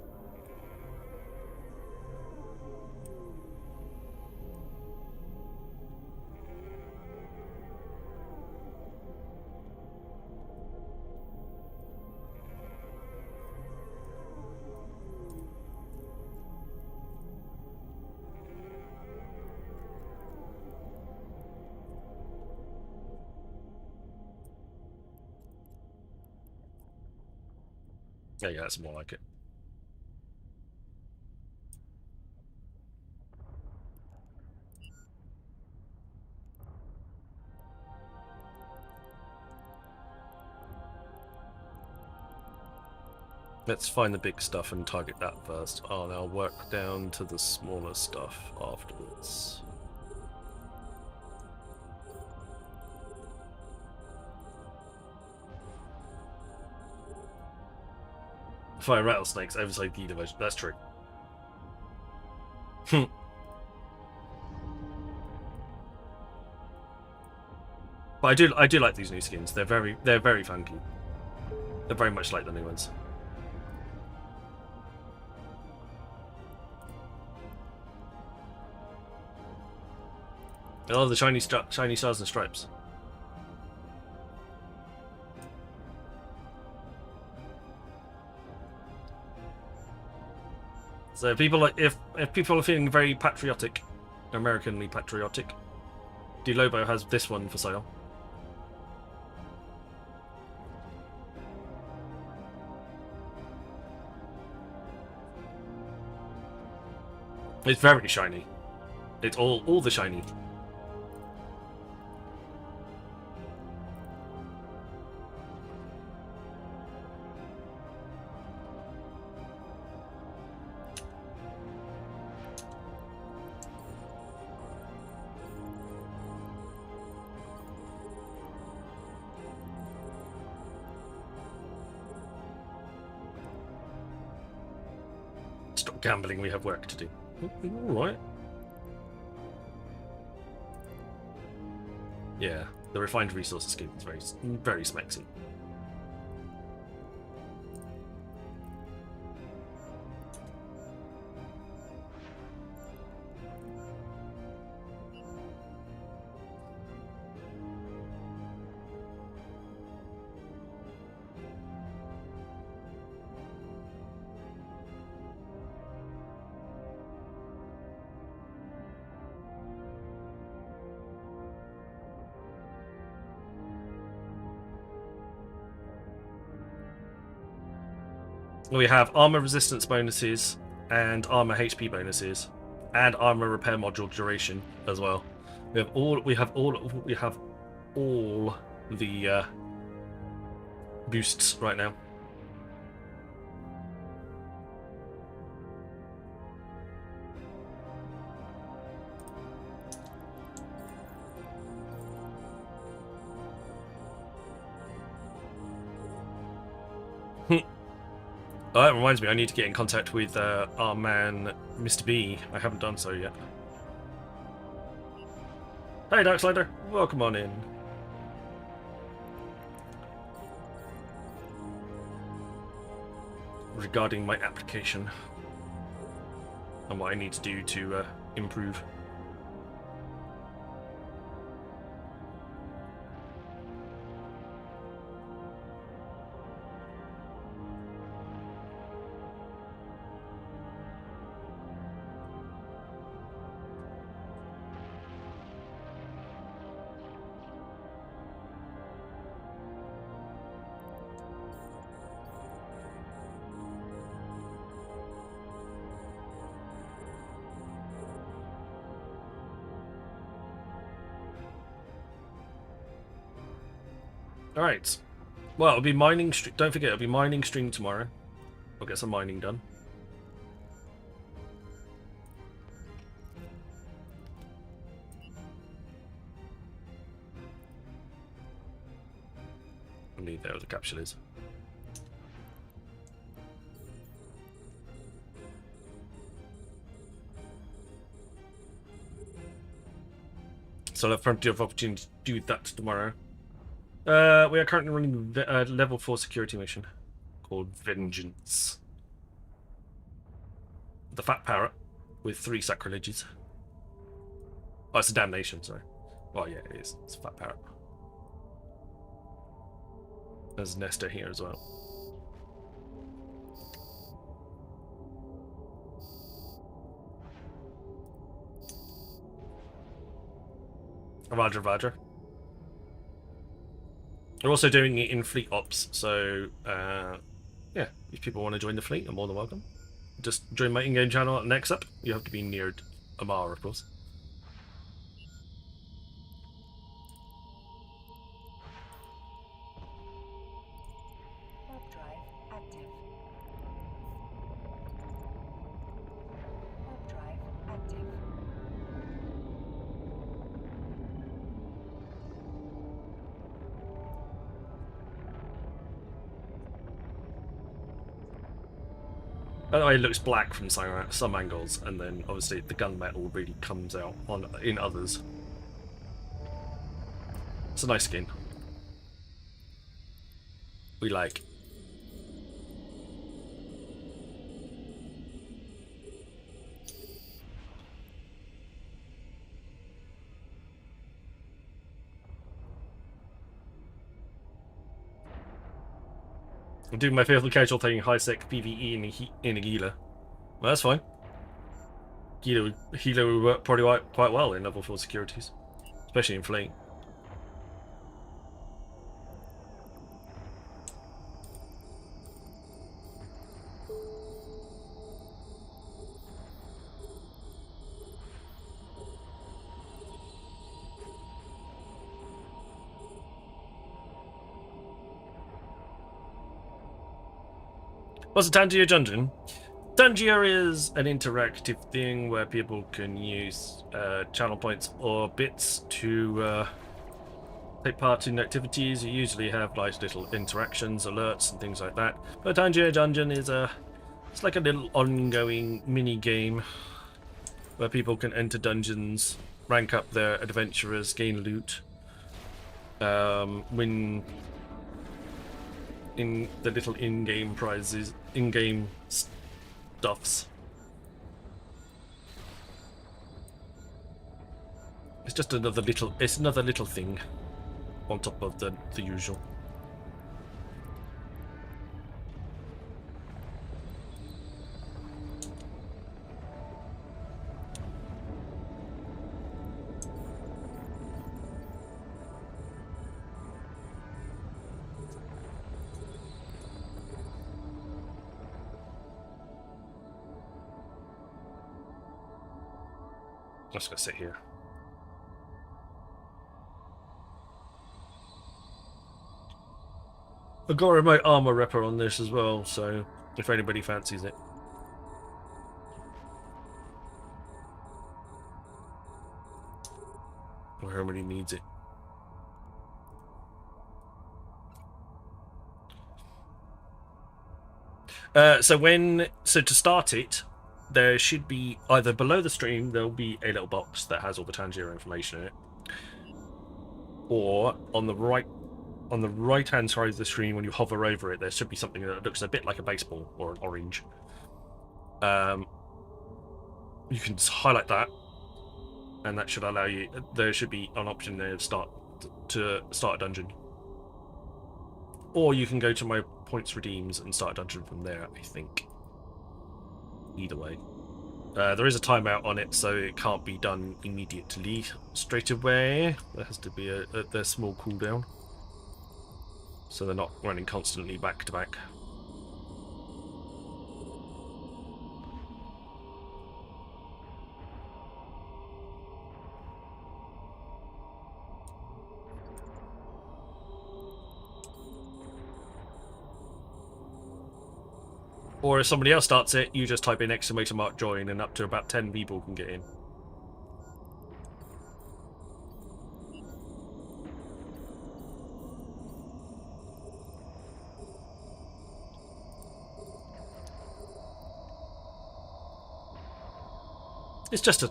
Yeah, that's more like it. Let's find the big stuff and target that first. I'll now work down to the smaller stuff afterwards. Fire rattlesnakes overside the diversion. That's true. But I do like these new skins. They're very funky. They're very much like the new ones. I love the shiny stars and stripes. So people like if people are feeling very patriotic, Americanly patriotic, DeLobo has this one for sale. It's very shiny. It's all the shiny. Stop gambling, we have work to do. Alright. Yeah, the refined resources scheme is very smexy. We have armor resistance bonuses and armor HP bonuses and armor repair module duration as well. We have all the boosts right now. Oh, that reminds me, I need to get in contact with our man, Mr. B. I haven't done so yet. Hey, Darkslider, welcome on in. Regarding my application and what I need to do to improve. Alright. Well, it'll be mining stream. Don't forget, it'll be mining stream tomorrow. We'll get some mining done. I need there where the capsule is. So I'll have plenty of opportunity to do that tomorrow. We are currently running a level 4 security mission called Vengeance. The Fat Parrot with 3 sacrileges. Oh, it's a damnation, sorry. Well, yeah, it is. It's a Fat Parrot. There's Nesta here as well. Roger, Roger. We're also doing it in fleet ops, so yeah, if people want to join the fleet, you're more than welcome. Just join my in-game channel next up. You have to be near Amara, of course. Warp drive active. Warp drive active. By the way, it looks black from some angles, and then obviously the gunmetal really comes out in others. It's a nice skin. We like. I'm doing my favorite casual thing, high-sec PvE in a healer. Well, that's fine. Healer would work probably quite well in level 4 securities. Especially in fleet. What's a Tangier dungeon? Tangier is an interactive thing where people can use channel points or bits to take part in activities. You usually have like little interactions, alerts, and things like that. But Tangier dungeon is it's like a little ongoing mini game where people can enter dungeons, rank up their adventurers, gain loot, win in the little in-game prizes, in-game stuffs. It's just another little thing on top of the usual. I'm just gonna sit here. I've got a remote armor repper on this as well, so if anybody fancies it. Or somebody needs it. So to start it, there should be either below the stream there'll be a little box that has all the Tangier information in it, or on the right hand side of the screen when you hover over it there should be something that looks a bit like a baseball or an orange. You can just highlight that, and that should allow you. There should be an option there to start a dungeon, or you can go to my points redeems and start a dungeon from there, I think. Either way. There is a timeout on it, so it can't be done immediately straight away. There has to be a small cooldown, so they're not running constantly back to back. Or if somebody else starts it, you just type in !mark join and up to about 10 people can get in. It's just a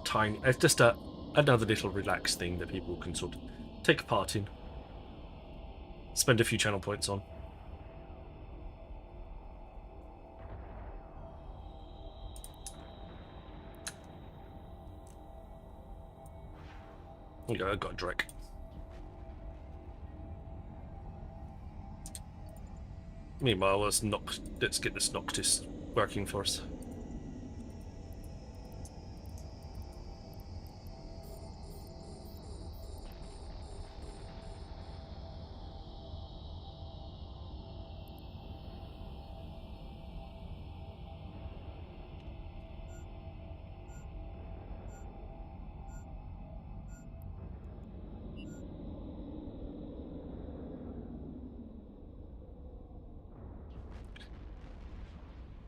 another little relaxed thing that people can sort of take part in. Spend a few channel points on. There you go, I got a Drek. Meanwhile, let's get this Noctis working for us.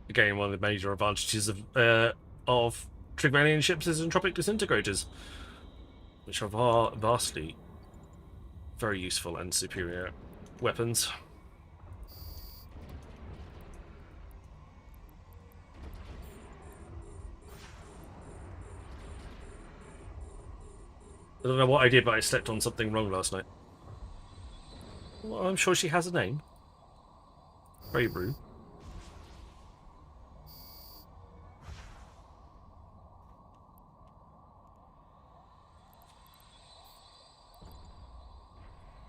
Again, one of the major advantages of Trigvanian ships is entropic disintegrators, which are vastly very useful and superior weapons. I don't know what I did, but I slept on something wrong last night. Well, I'm sure she has a name. Very rude.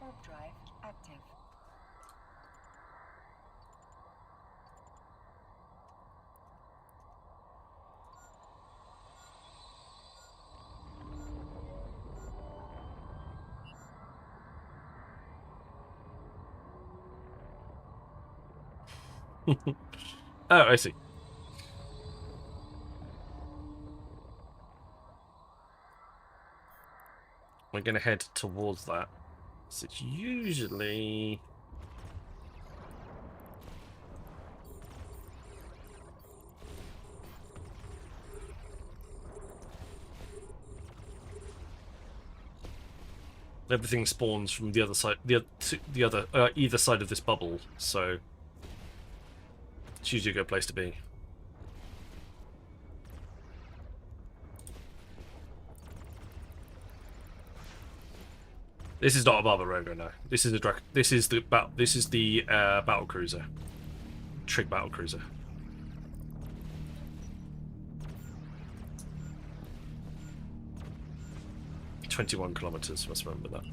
Warp drive active. Oh, I see. We're going to head towards that. So it's usually... everything spawns from the other side, either side of this bubble, so it's usually a good place to be. This is not a Barbaroga, no. This is the battle cruiser, Trig battle cruiser. "21 kilometers, must remember that.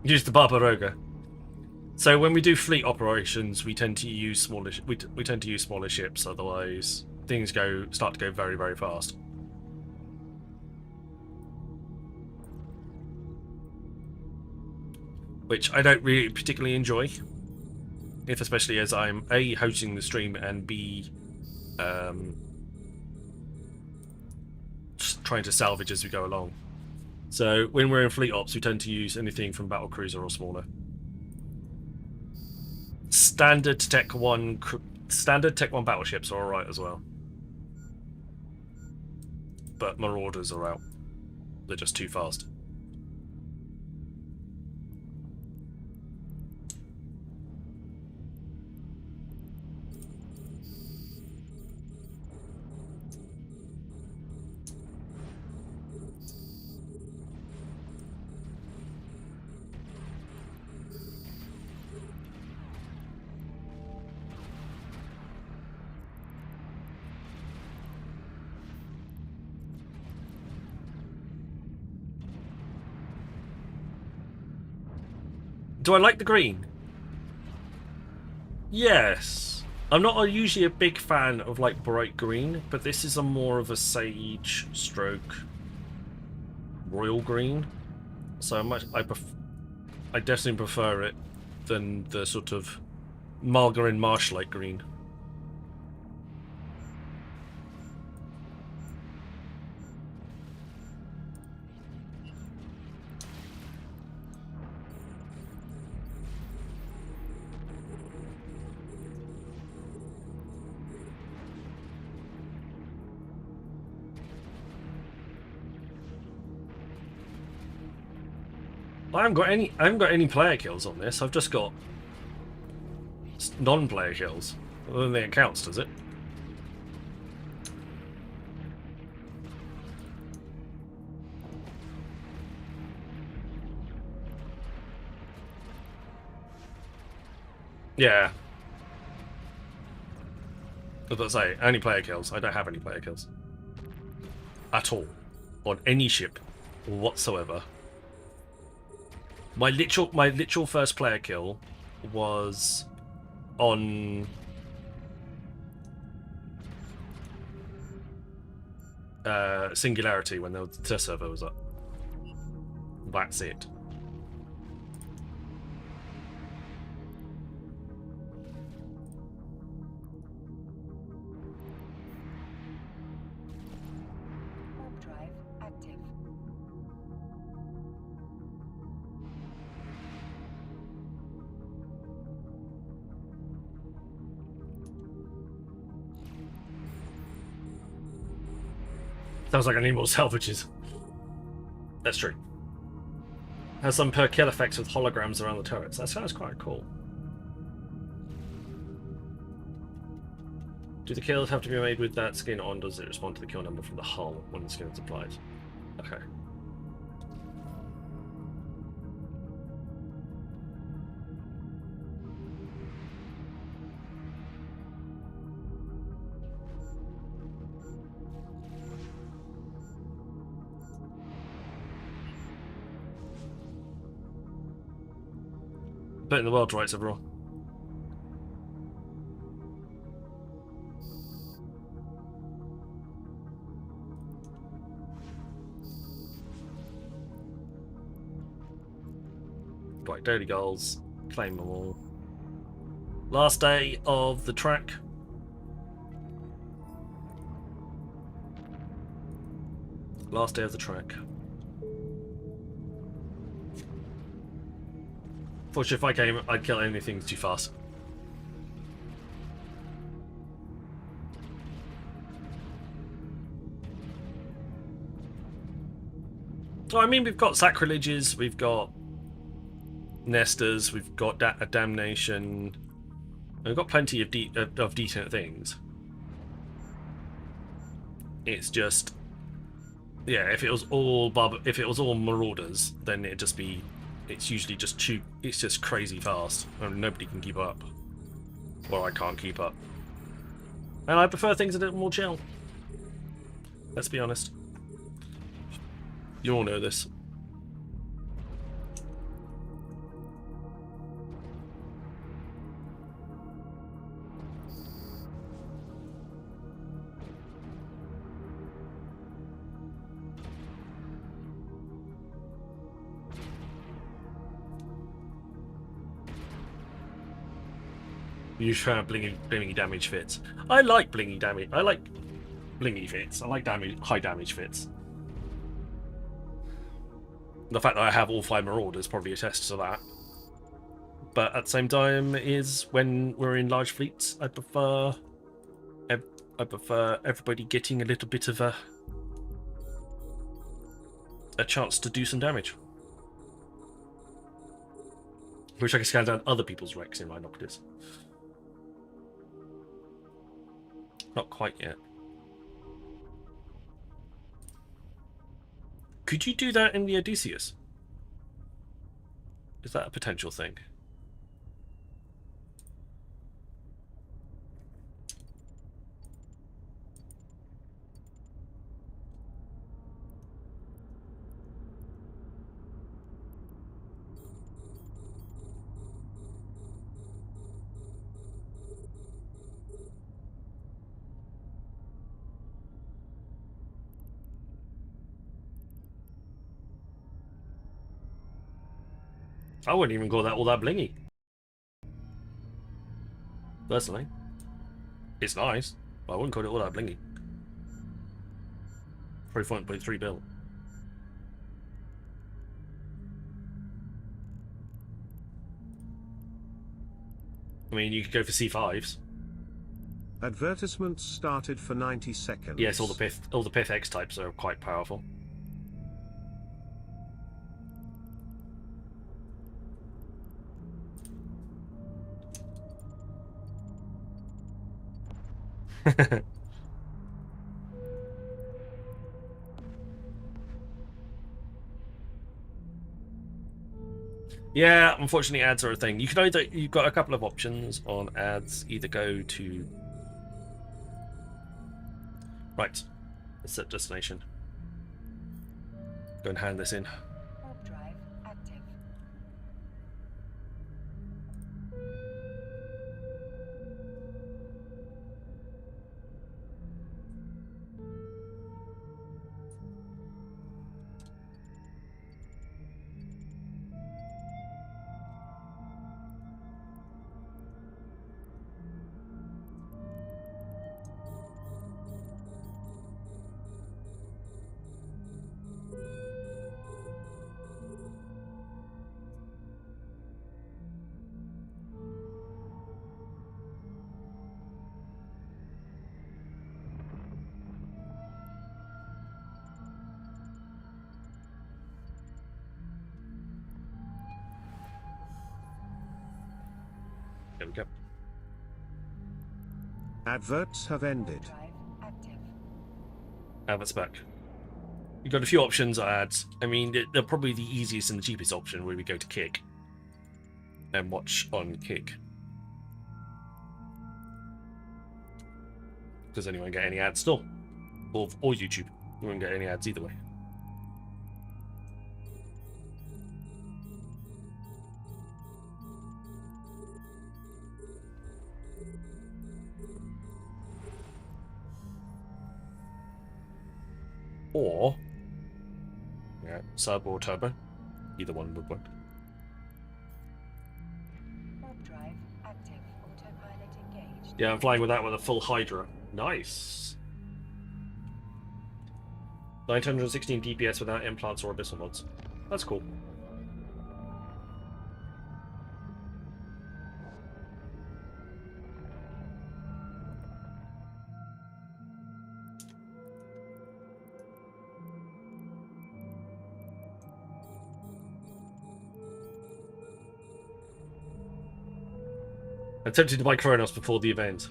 Use the Barbaroga. So when we do fleet operations, we tend to use smaller. We tend to use smaller ships. Otherwise, things start to go very, very fast. Which I don't really particularly enjoy, especially as I'm A, hosting the stream, and B, just trying to salvage as we go along. So when we're in fleet ops, we tend to use anything from battle cruiser or smaller. Standard Tech 1 battleships are alright as well, but Marauders are out. They're just too fast. Do I like the green? Yes. I'm not usually a big fan of like bright green, but this is a more of a sage stroke royal green. So I definitely prefer it than the sort of margarine marsh-like green. I haven't got any. I haven't got any player kills on this. I've just got non-player kills. I don't think it counts, does it? Yeah. I was about to say, only player kills. I don't have any player kills. At all. On any ship whatsoever. My literal first player kill was on Singularity when the test server was up. That's it. Warp drive active. Sounds like I need more salvages. That's true. Has some per kill effects with holograms around the turrets. That sounds quite cool. Do the kills have to be made with that skin on? Does it respond to the kill number from the hull when the skin is applied? Okay. Putting the world rights overall. Right, daily goals. Claim them all. Last day of the track. Last day of the track. Fortunately, if I came, I'd kill anything too fast. So, I mean, we've got sacrileges, we've got nesters, we've got a damnation. We've got plenty of decent things. It's just, yeah. If it was all marauders, then it'd just be. It's usually just cheap. It's just crazy fast, and nobody can keep up. Well, I can't keep up. And I prefer things a little more chill. Let's be honest. You all know this. You try blingy damage fits. I like blingy damage. I like blingy fits. I like high damage fits. The fact that I have all 5 marauders probably attests to that. But at the same time, is when we're in large fleets, I prefer everybody getting a little bit of a chance to do some damage. Wish I could scan down other people's wrecks in Rhinoculus. Not quite yet. Could you do that in the Odysseus? Is that a potential thing? I wouldn't even call that all that blingy. Personally. It's nice, but I wouldn't call it all that blingy. 3.3 bill. I mean, you could go for C5s. Advertisements started for 90 seconds. Yes, all the Pith X types are quite powerful. Yeah, unfortunately ads are a thing. You can either, you've got a couple of options on ads. Either go to right, set destination. Go and hand this in. Warp drive active. There we go. Adverts have ended. Drive active. Adverts back. You've got a few options on ads. I mean, they're probably the easiest and the cheapest option where we go to Kick and watch on Kick. Does anyone get any ads still? Or YouTube. You won't get any ads either way. Or, yeah, sub or turbo. Either one would work. Warp drive active. Autopilot engaged. Yeah, I'm flying with that with a full Hydra. Nice. 916 DPS without implants or abyssal mods. That's cool. I'm tempted to buy Kronos before the event.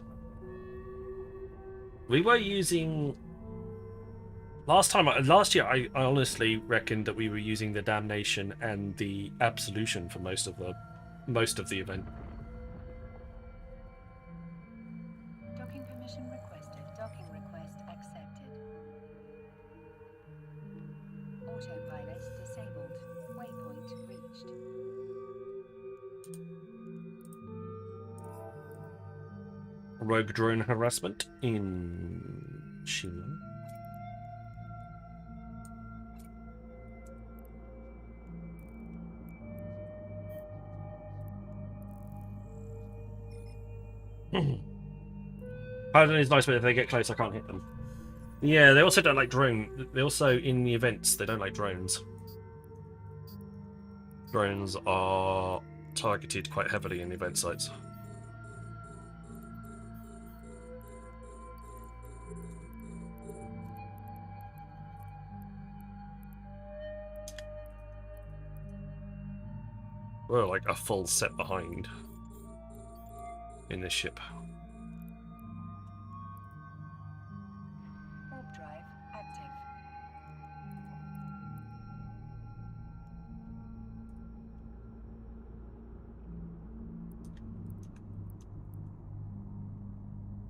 We were using... Last year, I honestly reckoned that we were using the Damnation and the Absolution for most of the event. Docking permission requested. Docking request accepted. Autopilot disabled. Waypoint reached. Rogue drone harassment in Shima. Paladin is nice, but if they get close, I can't hit them. Yeah, they also don't like drone. They also, in the events, they don't like drones. Drones are targeted quite heavily in the event sites. We're like a full set behind in this ship. Warp drive active.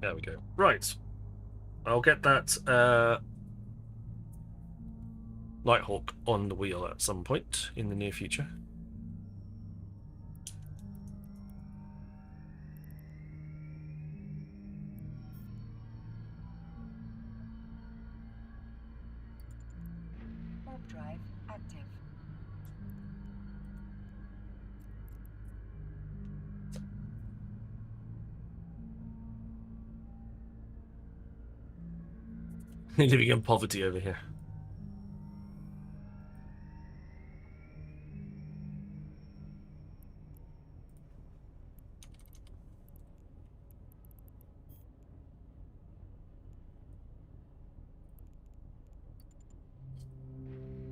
There we go. Right. I'll get that Nighthawk on the wheel at some point in the near future. Warp drive active. Living in poverty over here.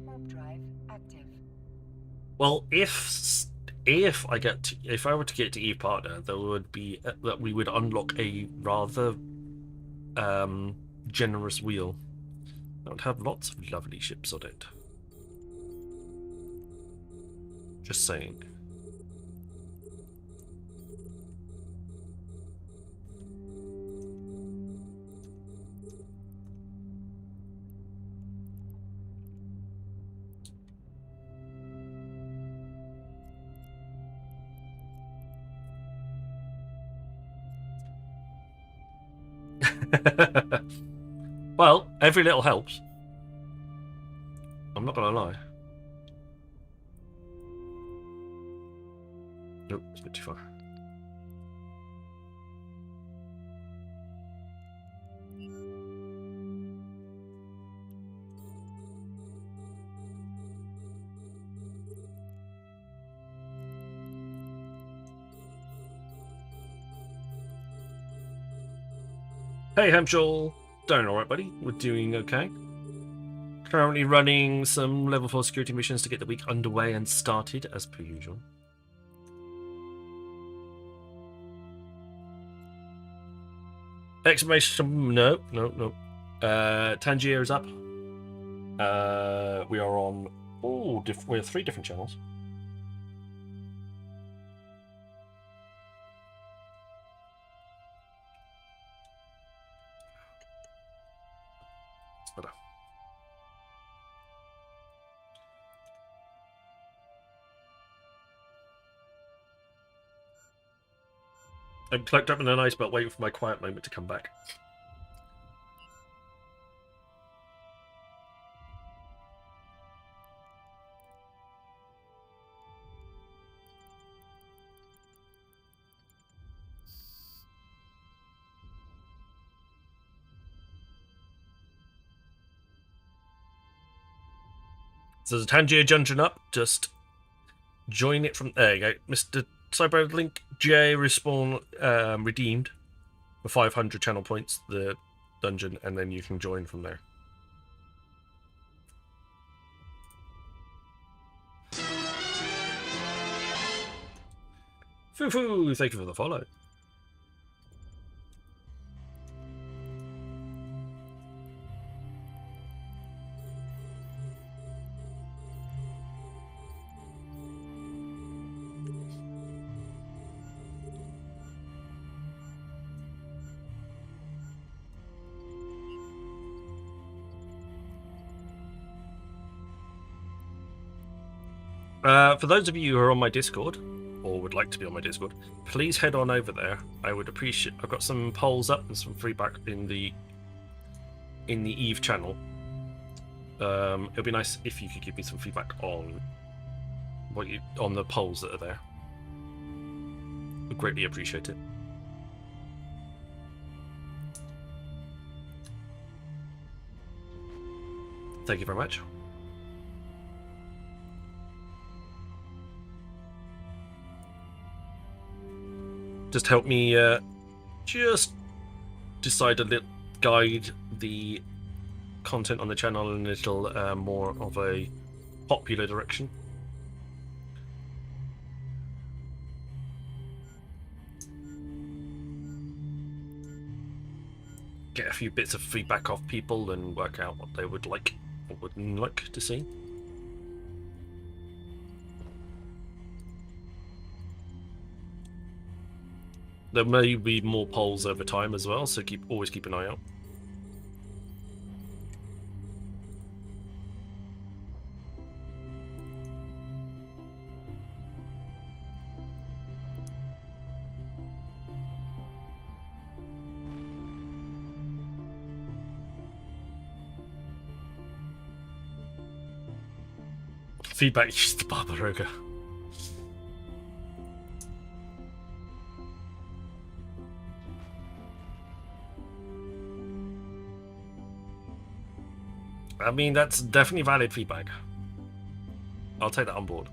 Warp drive active. Well, if I were to get to Eve Partner, there would be that we would unlock a rather generous wheel. That would have lots of lovely ships on it. Just saying. Well, every little helps. I'm not gonna lie. Nope, it's a bit too far. Hey, Hamshall. Doing alright, buddy. We're doing okay. Currently running some level 4 security missions to get the week underway and started, as per usual. Exclamation... No. Tangier is up. We are on... we're 3 different channels. I'm cloaked up in an ice belt waiting for my quiet moment to come back. So there's a Tangier dungeon up, just join it from... There you go. Mr. Cyberlink J respawn redeemed for 500 channel points, the dungeon, and then you can join from there. Foo-foo, thank you for the follow. For those of you who are on my Discord, or would like to be on my Discord, please head on over there. I would appreciate... I've got some polls up and some feedback in the Eve channel. It'd be nice if you could give me some feedback on on the polls that are there. Would greatly appreciate it. Thank you very much. Just help me just decide a little, guide the content on the channel in a little more of a popular direction. Get a few bits of feedback off people and work out what they would like or wouldn't like to see. There may be more polls over time as well, so always keep an eye out. Feedback is the Barbaroga. I mean, that's definitely valid feedback. I'll take that on board.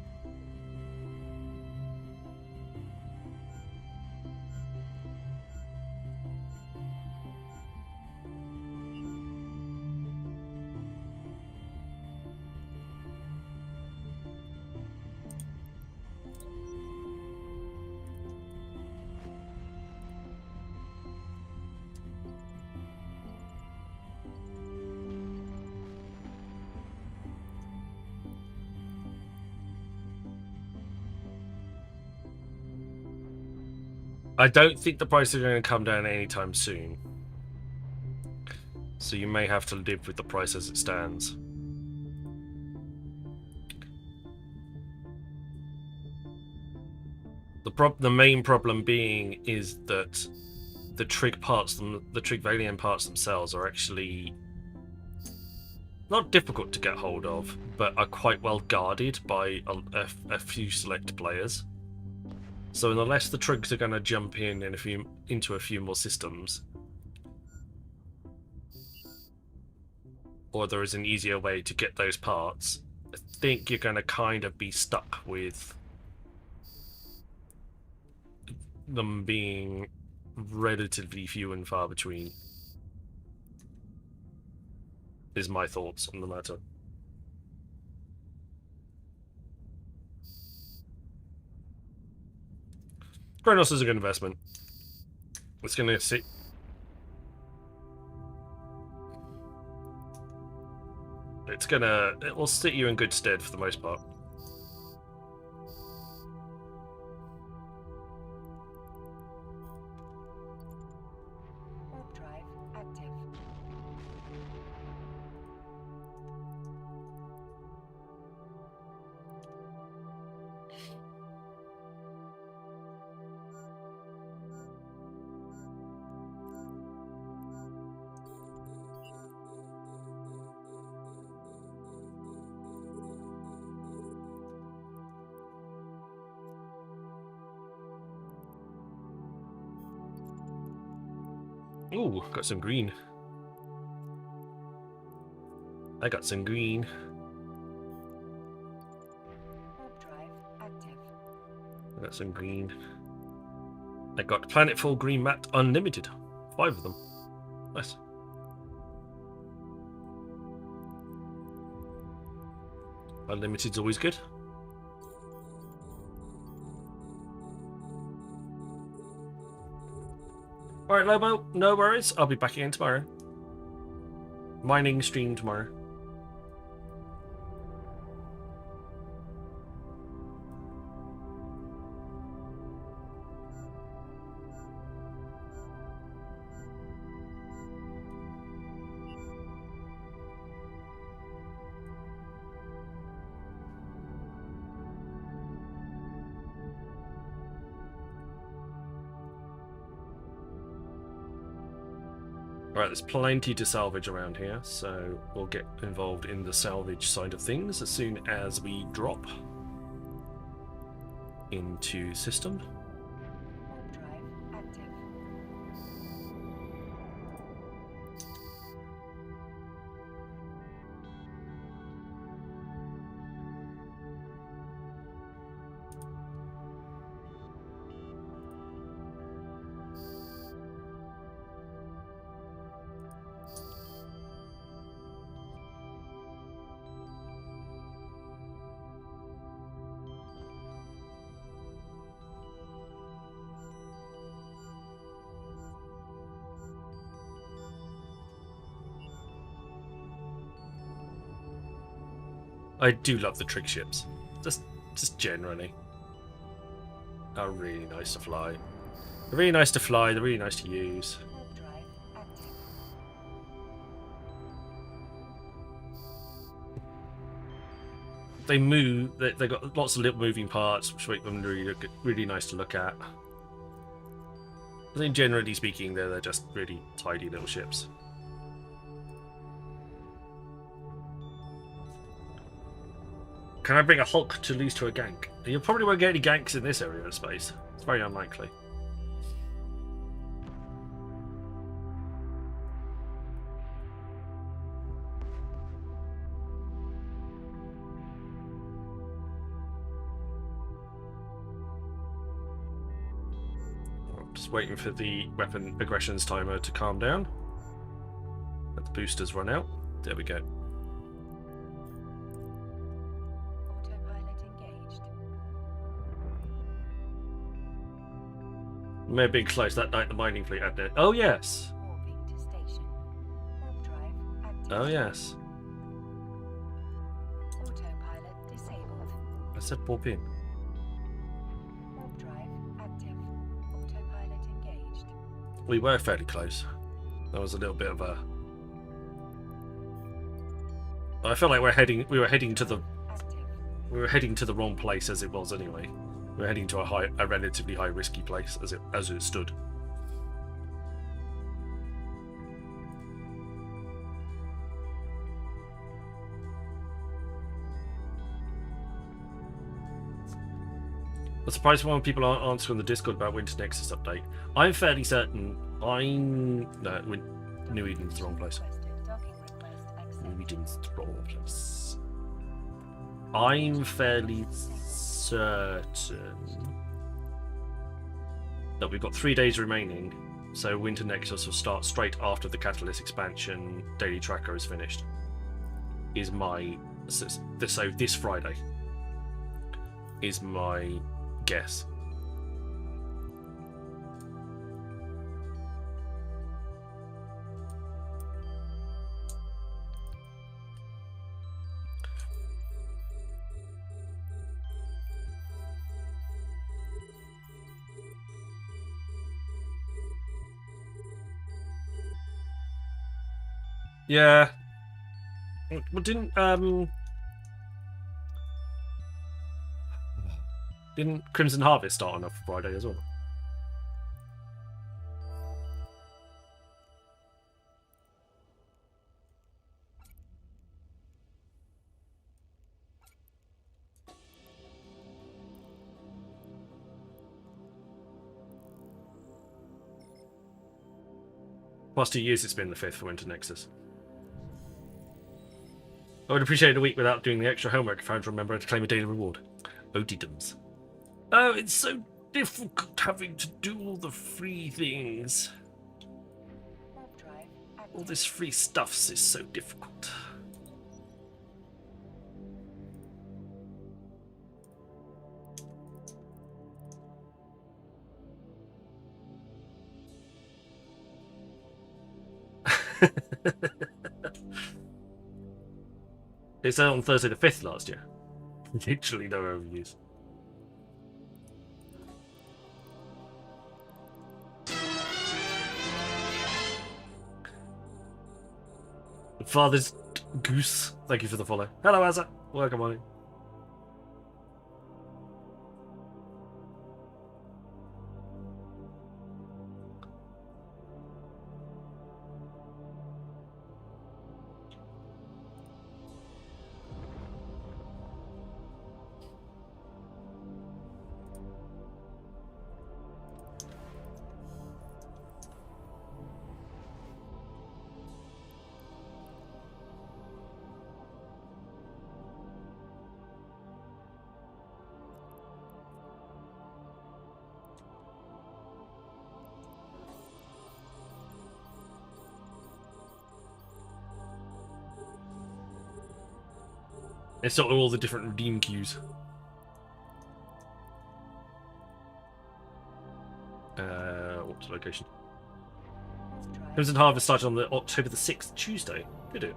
I don't think the prices are going to come down anytime soon. So you may have to live with the price as it stands. The main problem being is that the trig Valiant parts themselves are actually not difficult to get hold of, but are quite well guarded by a few select players. So unless the trigs are going to jump into a few more systems, or there is an easier way to get those parts, I think you're going to kind of be stuck with them being relatively few and far between, is my thoughts on the matter. Kronos is a good investment. It's going to sit. It will sit you in good stead for the most part. Warp drive active. Ooh, got some green. I got some green. Warp drive active. I got some green. I got Planetfall Green Mat Unlimited. 5 of them. Nice. Unlimited's always good. Alright, Lobo, no worries. I'll be back again tomorrow. Mining stream tomorrow. Right, there's plenty to salvage around here, so we'll get involved in the salvage side of things as soon as we drop into system. Warp drive active. I do love the trig ships, just generally. They're really nice to fly. They're really nice to fly. They're really nice to use. Warp drive active. They move. They got lots of little moving parts, which make them really nice to look at. I think generally speaking, they're just really tidy little ships. Can I bring a Hulk to lose to a gank? You probably won't get any ganks in this area of space. It's very unlikely. Just waiting for the weapon aggressions timer to calm down. Let the boosters run out. There we go. Autopilot engaged. May have been close that night the mining fleet had it. Oh yes. Warping to station. Warp drive active. Oh yes. Autopilot disabled. I said warp in. Warp drive active. Autopilot We were fairly close. That was a little bit of a... I feel like we were heading to the wrong place as it was anyway. We were heading to a relatively high risky place as it stood. I'm surprised when people aren't answering the Discord about Winter Nexus update. I'm fairly certain New Eden's the wrong place. New Eden's the wrong place. I'm fairly certain that we've got 3 days remaining, so Winter Nexus will start straight after the Catalyst expansion daily tracker is finished. So this Friday is my guess. Yeah. Well, didn't Crimson Harvest start on a Friday as well? Past 2 years it's been the 5th for Winter Nexus. I would appreciate a week without doing the extra homework if I had to remember to claim a daily reward. Odidums. Oh, it's so difficult having to do all the free things. All this free stuffs is so difficult. It's out on Thursday the 5th last year. Literally no overviews. Father's Goose, thank you for the follow. Hello, Azza. Welcome on in. It's sort of all the different redeem queues. What's the location? Crimson Harvest started on the October the 6th, Tuesday. Did it?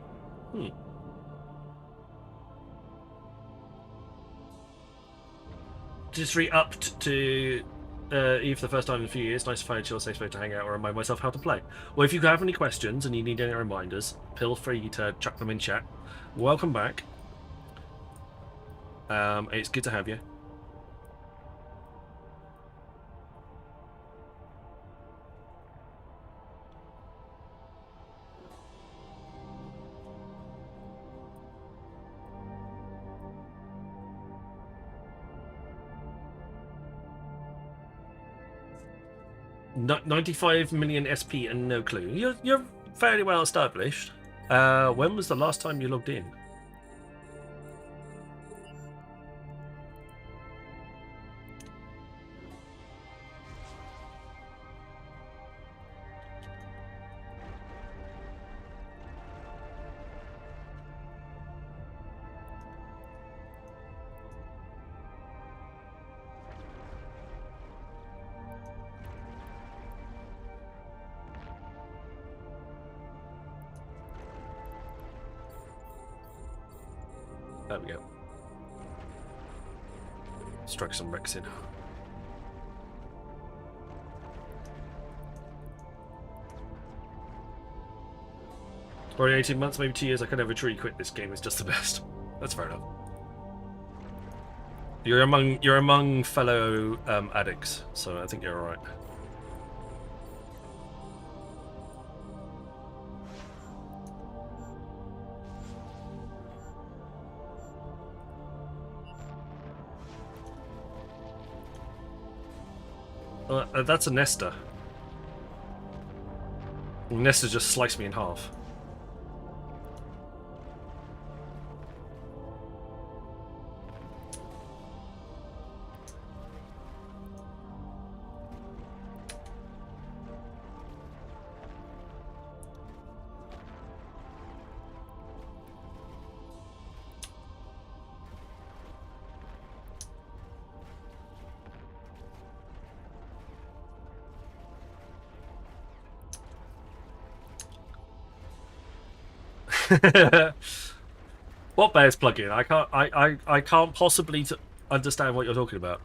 Just re-upped to Eve for the first time in a few years. Nice to find a chill, safe space to hang out or remind myself how to play. Well, if you have any questions and you need any reminders, feel free to chuck them in chat. Welcome back. It's good to have you. No, 95 million SP and no clue. You're fairly well established. When was the last time you logged in? There we go. Strike some Rex in. Probably 18 months, maybe 2 years. I could never truly quit this game. It's just the best. That's fair enough. You're among fellow addicts, so I think you're alright. That's a Nesta. Nesta just sliced me in half. What bears plugin? I can't possibly understand what you're talking about.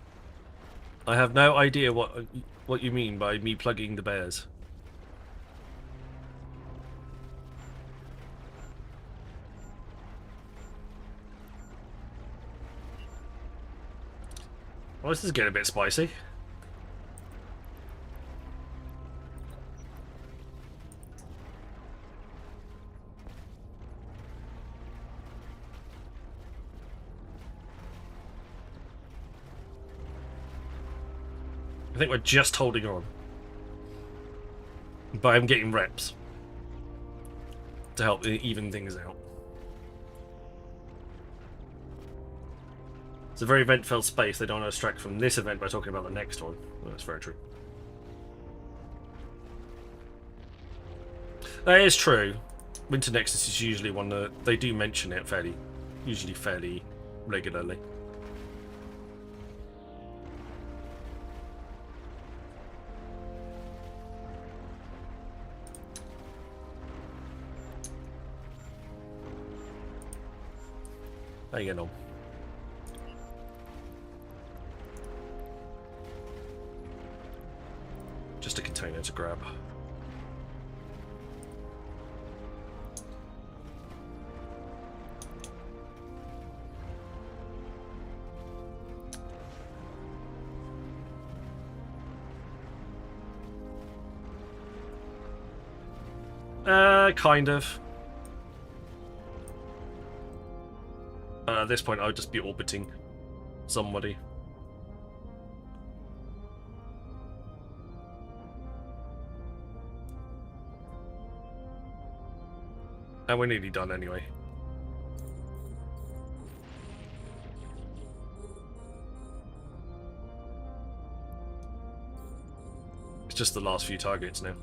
I have no idea what you mean by me plugging the bears. Well, this is getting a bit spicy. I think we're just holding on. But I'm getting reps to help even things out. It's a very event-filled space. They don't want to distract from this event by talking about the next one. Well, that's very true. That is true. Winter Nexus is usually one that they do mention it usually fairly regularly. How you getting on? Just a container to grab. Kind of. At this point, I would just be orbiting somebody. And we're nearly done anyway. It's just the last few targets now.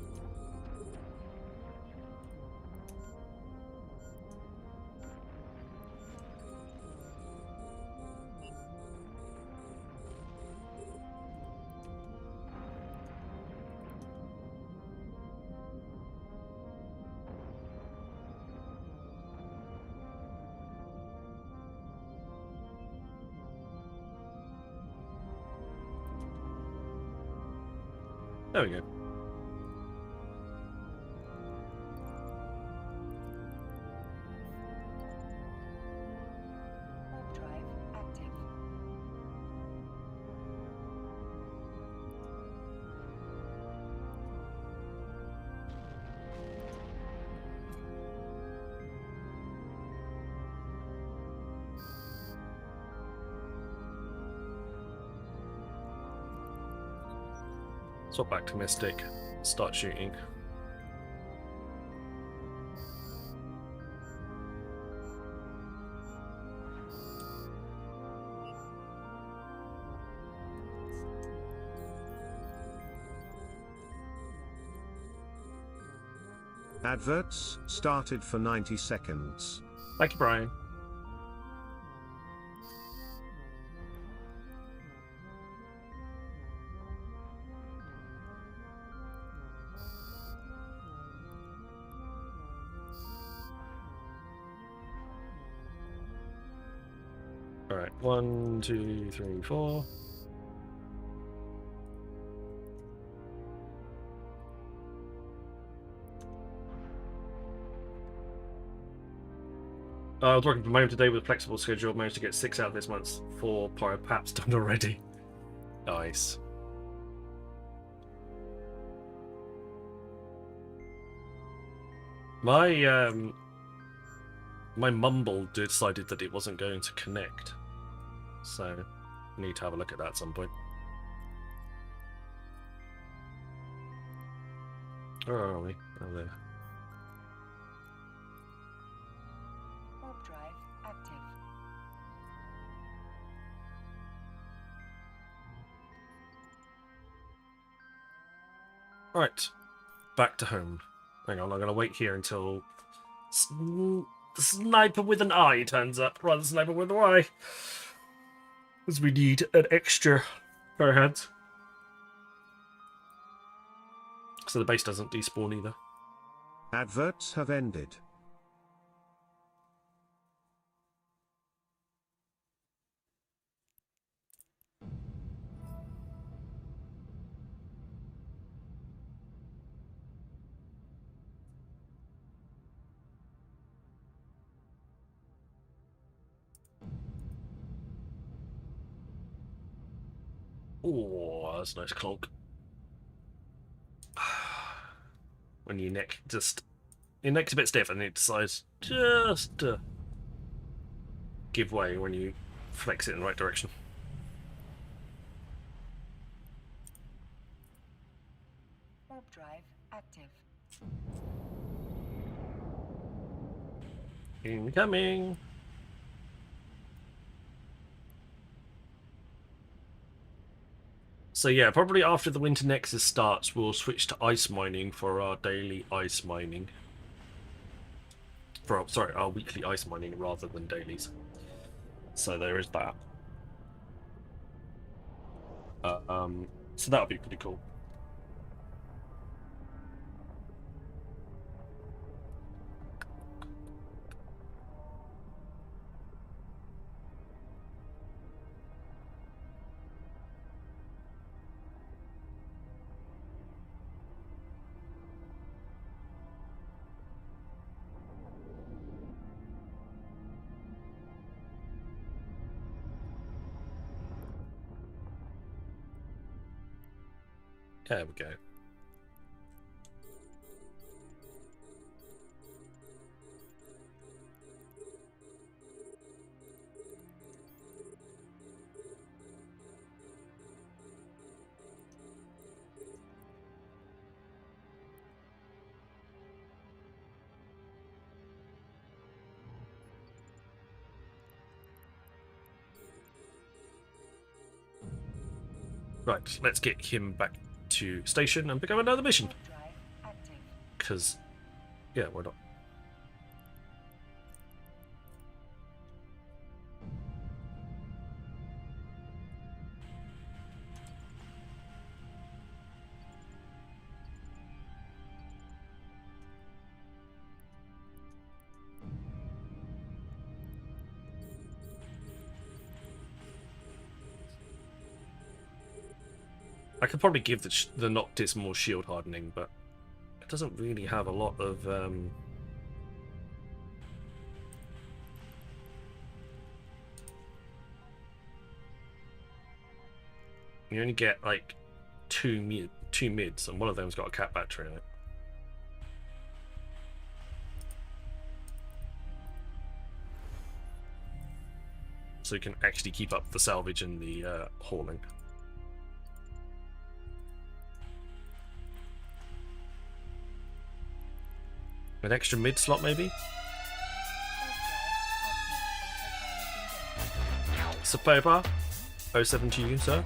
There we go. Warp drive active. Swap back to Mystic. Start shooting. Adverts started for 90 seconds. Thank you, Brian. Alright, 1, 2, 3, 4. I was working from home today with a flexible schedule. Managed to get 6 out this month. 4 paps done already. Nice. My mumble decided that it wasn't going to connect, so I need to have a look at that at some point. Where are we? Oh, there. Warp drive active. Right, back to home. Hang on, I'm going to wait here until the sniper with an eye turns up, rather than sniper with an eye. Because we need an extra pair of hands. So the base doesn't despawn either. Adverts have ended. Oh, that's a nice clonk. When your neck's a bit stiff and it decides just to give way when you flex it in the right direction. Warp drive active. Incoming! So yeah, probably after the Winter Nexus starts, we'll switch to ice mining for our daily ice mining. Sorry, our weekly ice mining rather than dailies. So there is that. So that'll be pretty cool. There we go. Right, let's get him back to station and pick up another mission. Warp drive active. Because, yeah, why not? I could probably give the Noctis more shield hardening, but it doesn't really have a lot of you only get like two mids, and one of them's got a cat battery in it. So you can actually keep up the salvage and the hauling. An extra mid slot, maybe? Support 07 to you, sir.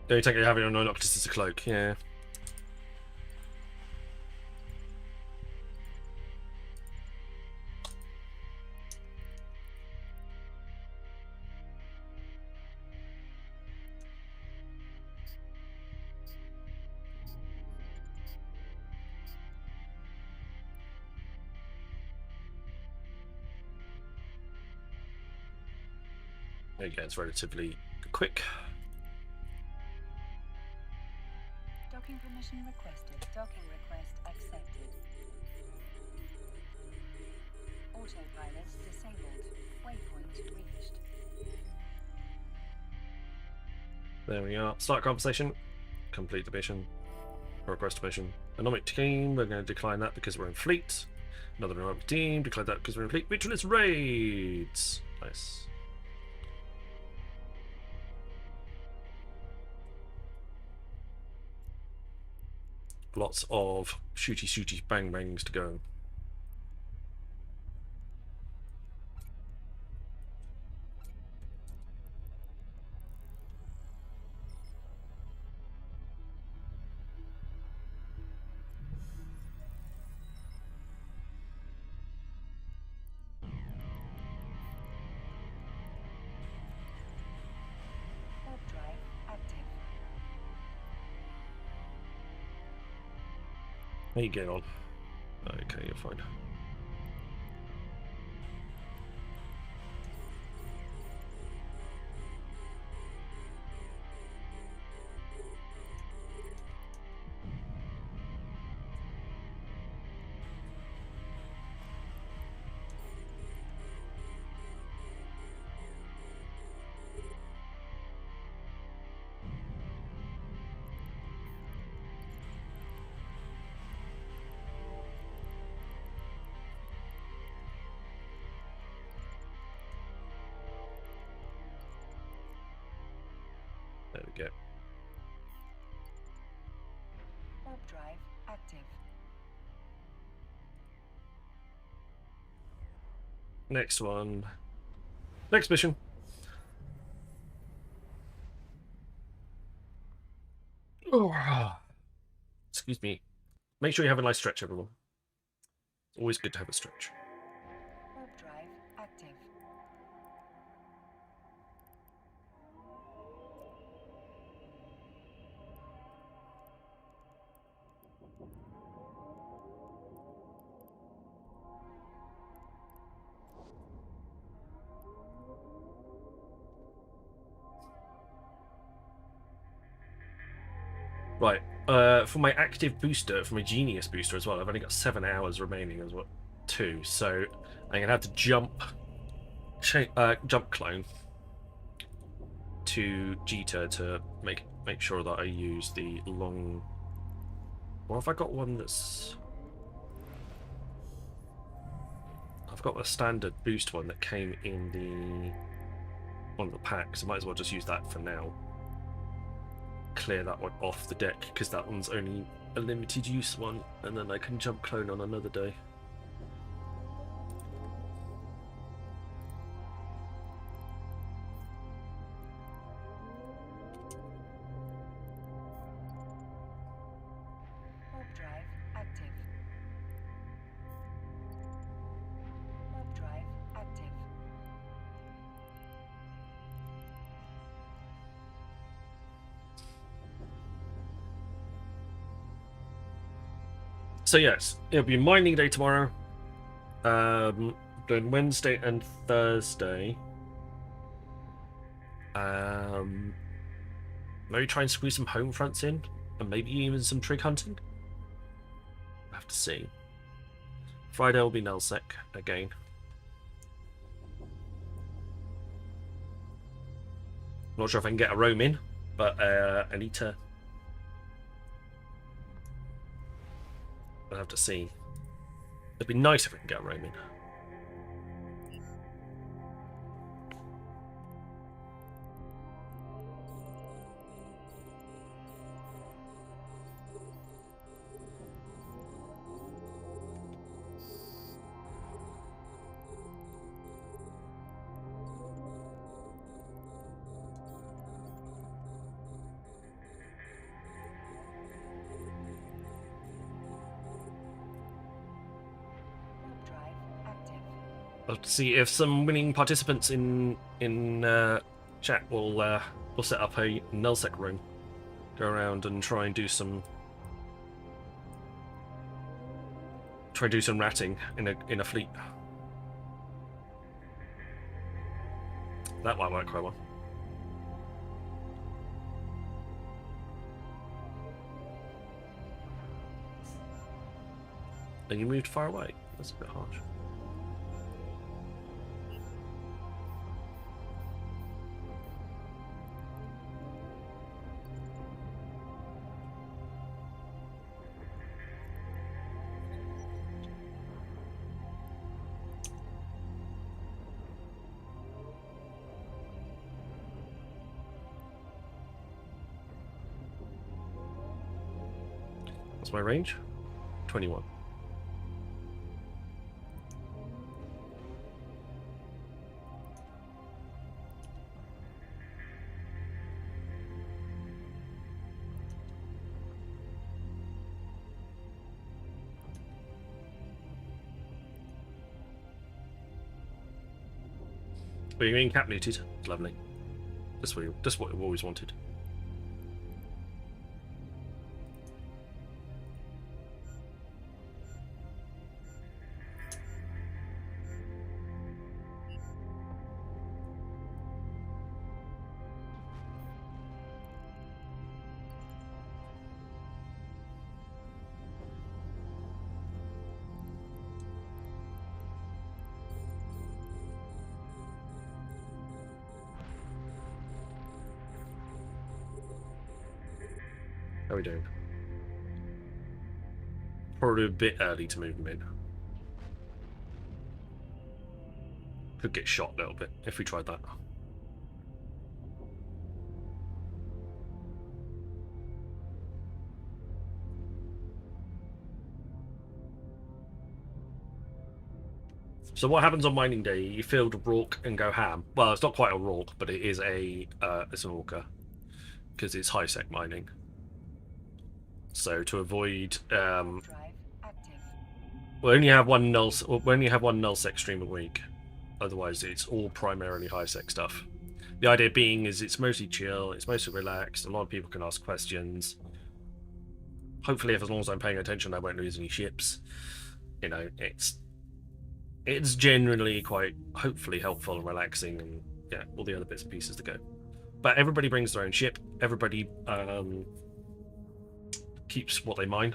Yeah, you take it having a Noctis as a cloak, yeah. Again, it's relatively quick. Docking permission requested. Docking request accepted. Autopilot disabled. Waypoint reached. There we are. Start conversation. Complete the mission. Request a mission. Anomic team, we're going to decline that because we're in fleet. Another anomic team, decline that because we're in fleet. Ritualist raids! Nice. Lots of shooty bang bangs to go. Warp drive active. How you getting on? Okay, you're fine. There we go. Warp drive active. Next one. Next mission. Oh. Excuse me. Make sure you have a nice stretch, everyone. Always good to have a stretch. Warp drive active. Right. For my active booster, for my genius booster as well, I've only got 7 hours remaining as well, too. So I'm gonna have to jump clone to Jita to make sure that I use the long. Or have I got one that's? I've got a standard boost one that came in the one of the packs. I might as well just use that for now. Clear that one off the deck because that one's only a limited use one, and then I can jump clone on another day. Warp drive active. Warp drive active. So yes, it'll be mining day tomorrow. Doing Wednesday and Thursday. Maybe try and squeeze some home fronts in, and maybe even some trig hunting. We'll have to see. Friday will be nullsec again. Not sure if I can get a roam in, but I need to. I'll have to see. It'd be nice if we can get a roam in. Warp drive active. I'll have to see if some winning participants in chat will set up a nullsec room. Go around and try and do some ratting in a fleet. That might work quite well. And you moved far away. That's a bit harsh. What's my range? 21. But you're being cap looted. Lovely. That's what we've always wanted. How are we doing? Probably a bit early to move them in. Could get shot a little bit if we tried that. So what happens on mining day? You field a Rork and go ham. Well, it's not quite a Rork, but it is it's an Orca because it's high sec mining. So to avoid, we'll only have one null sec stream a week. Otherwise, it's all primarily high sec stuff. The idea being is it's mostly chill, it's mostly relaxed. A lot of people can ask questions. Hopefully, as long as I'm paying attention, I won't lose any ships. You know, it's generally quite hopefully helpful and relaxing, and yeah, all the other bits and pieces to go. But everybody brings their own ship. Everybody keeps what they mine.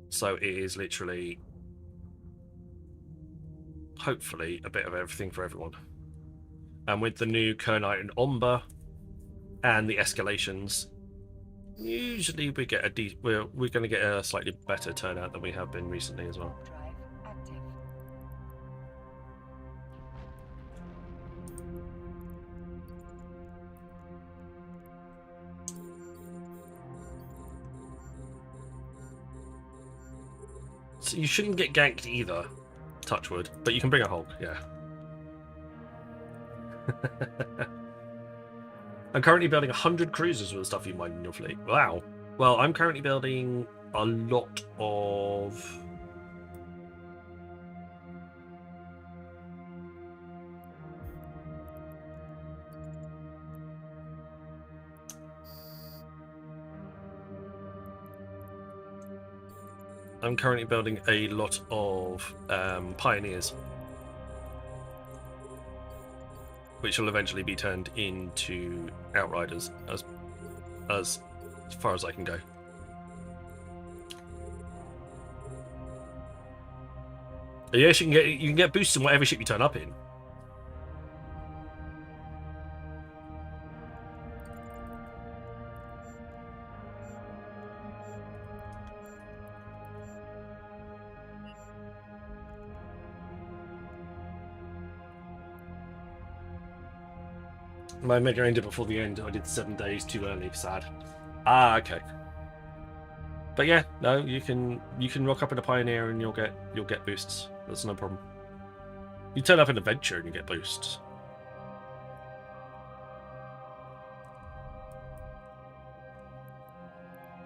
So it is literally, hopefully, a bit of everything for everyone. And with the new Kernite and Omba and the escalations, usually we get we're going to get a slightly better turnout than we have been recently as well. So you shouldn't get ganked either, touchwood, but you can bring a Hulk, yeah. I'm currently building 100 cruisers with the stuff you mine in your fleet. Wow. Well, I'm currently building a lot of... I'm currently building a lot of pioneers, which will eventually be turned into outriders as far as I can go. Yes, you can get boosts in whatever ship you turn up in. My mega ended before the end. I did 7 days too early. Sad. Ah, okay. But yeah, no, you can rock up in a pioneer and you'll get boosts. That's no problem. You turn up in a venture and you get boosts.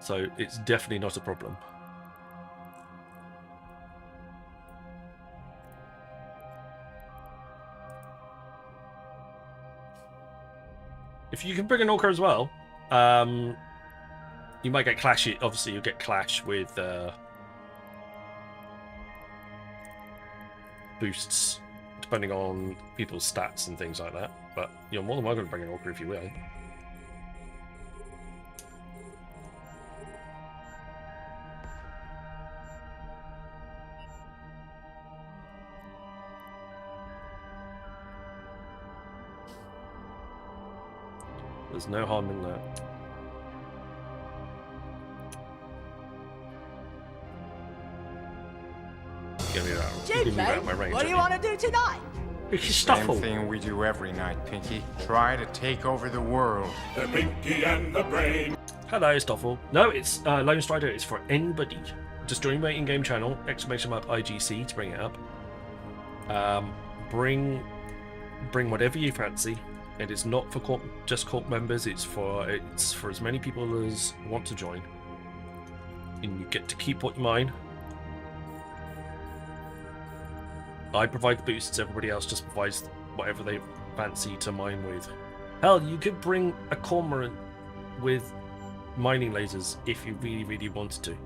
So it's definitely not a problem. If you can bring an Orca as well, you might get clash. Obviously, you'll get clash with boosts, depending on people's stats and things like that. But you're more than welcome to bring an Orca if you will. There's no harm in that. Get me out of my range. What do you want to do tonight? It's Same Stoffel. thing we do every night, Pinky. Try to take over the world. The Pinky and the Brain. Hello, Stoffel. No, it's Lone Strider. It's for anybody. Just join my in-game channel, !IGC to bring it up. Bring whatever you fancy. It is not for just corp members. It's for as many people as want to join. And you get to keep what you mine. I provide the boosts. Everybody else just provides whatever they fancy to mine with. Hell, you could bring a cormorant with mining lasers if you really, really wanted to.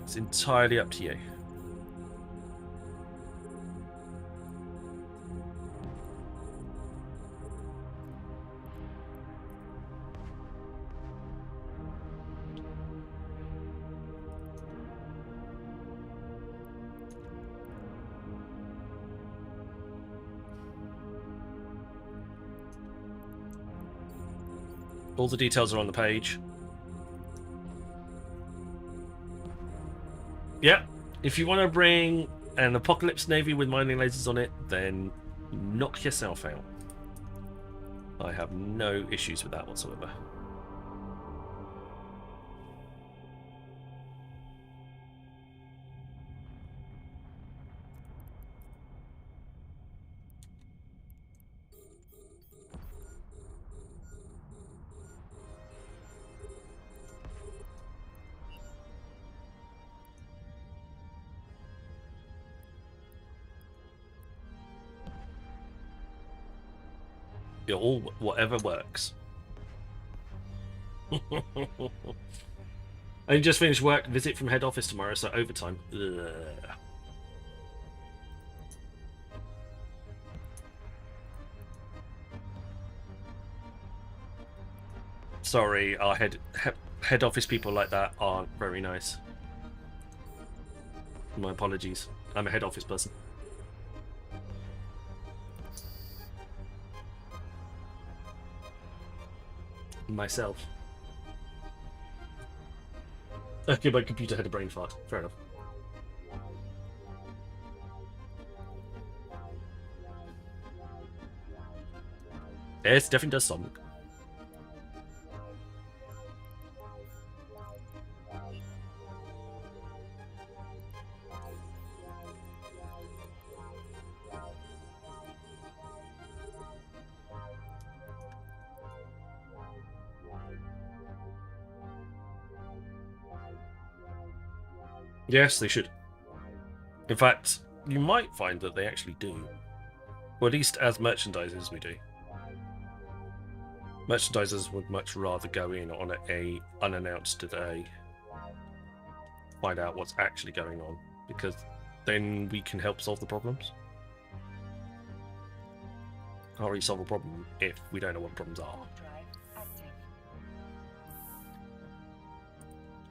It's entirely up to you. All the details are on the page. Yeah, if you want to bring an Apocalypse Navy with mining lasers on it, then knock yourself out. I have no issues with that whatsoever. All whatever works. I just finished work. Visit from head office tomorrow, so overtime. Ugh. Sorry, our head office people like that aren't very nice. My apologies. I'm a head office person. Myself. Okay, my computer had a brain fart. Fair enough. Yes, definitely does something. Yes, they should. In fact, you might find that they actually do. Or at least as merchandisers we do. Merchandisers would much rather go in on a unannounced day. Find out what's actually going on. Because then we can help solve the problems. Can't really solve a problem if we don't know what the problems are.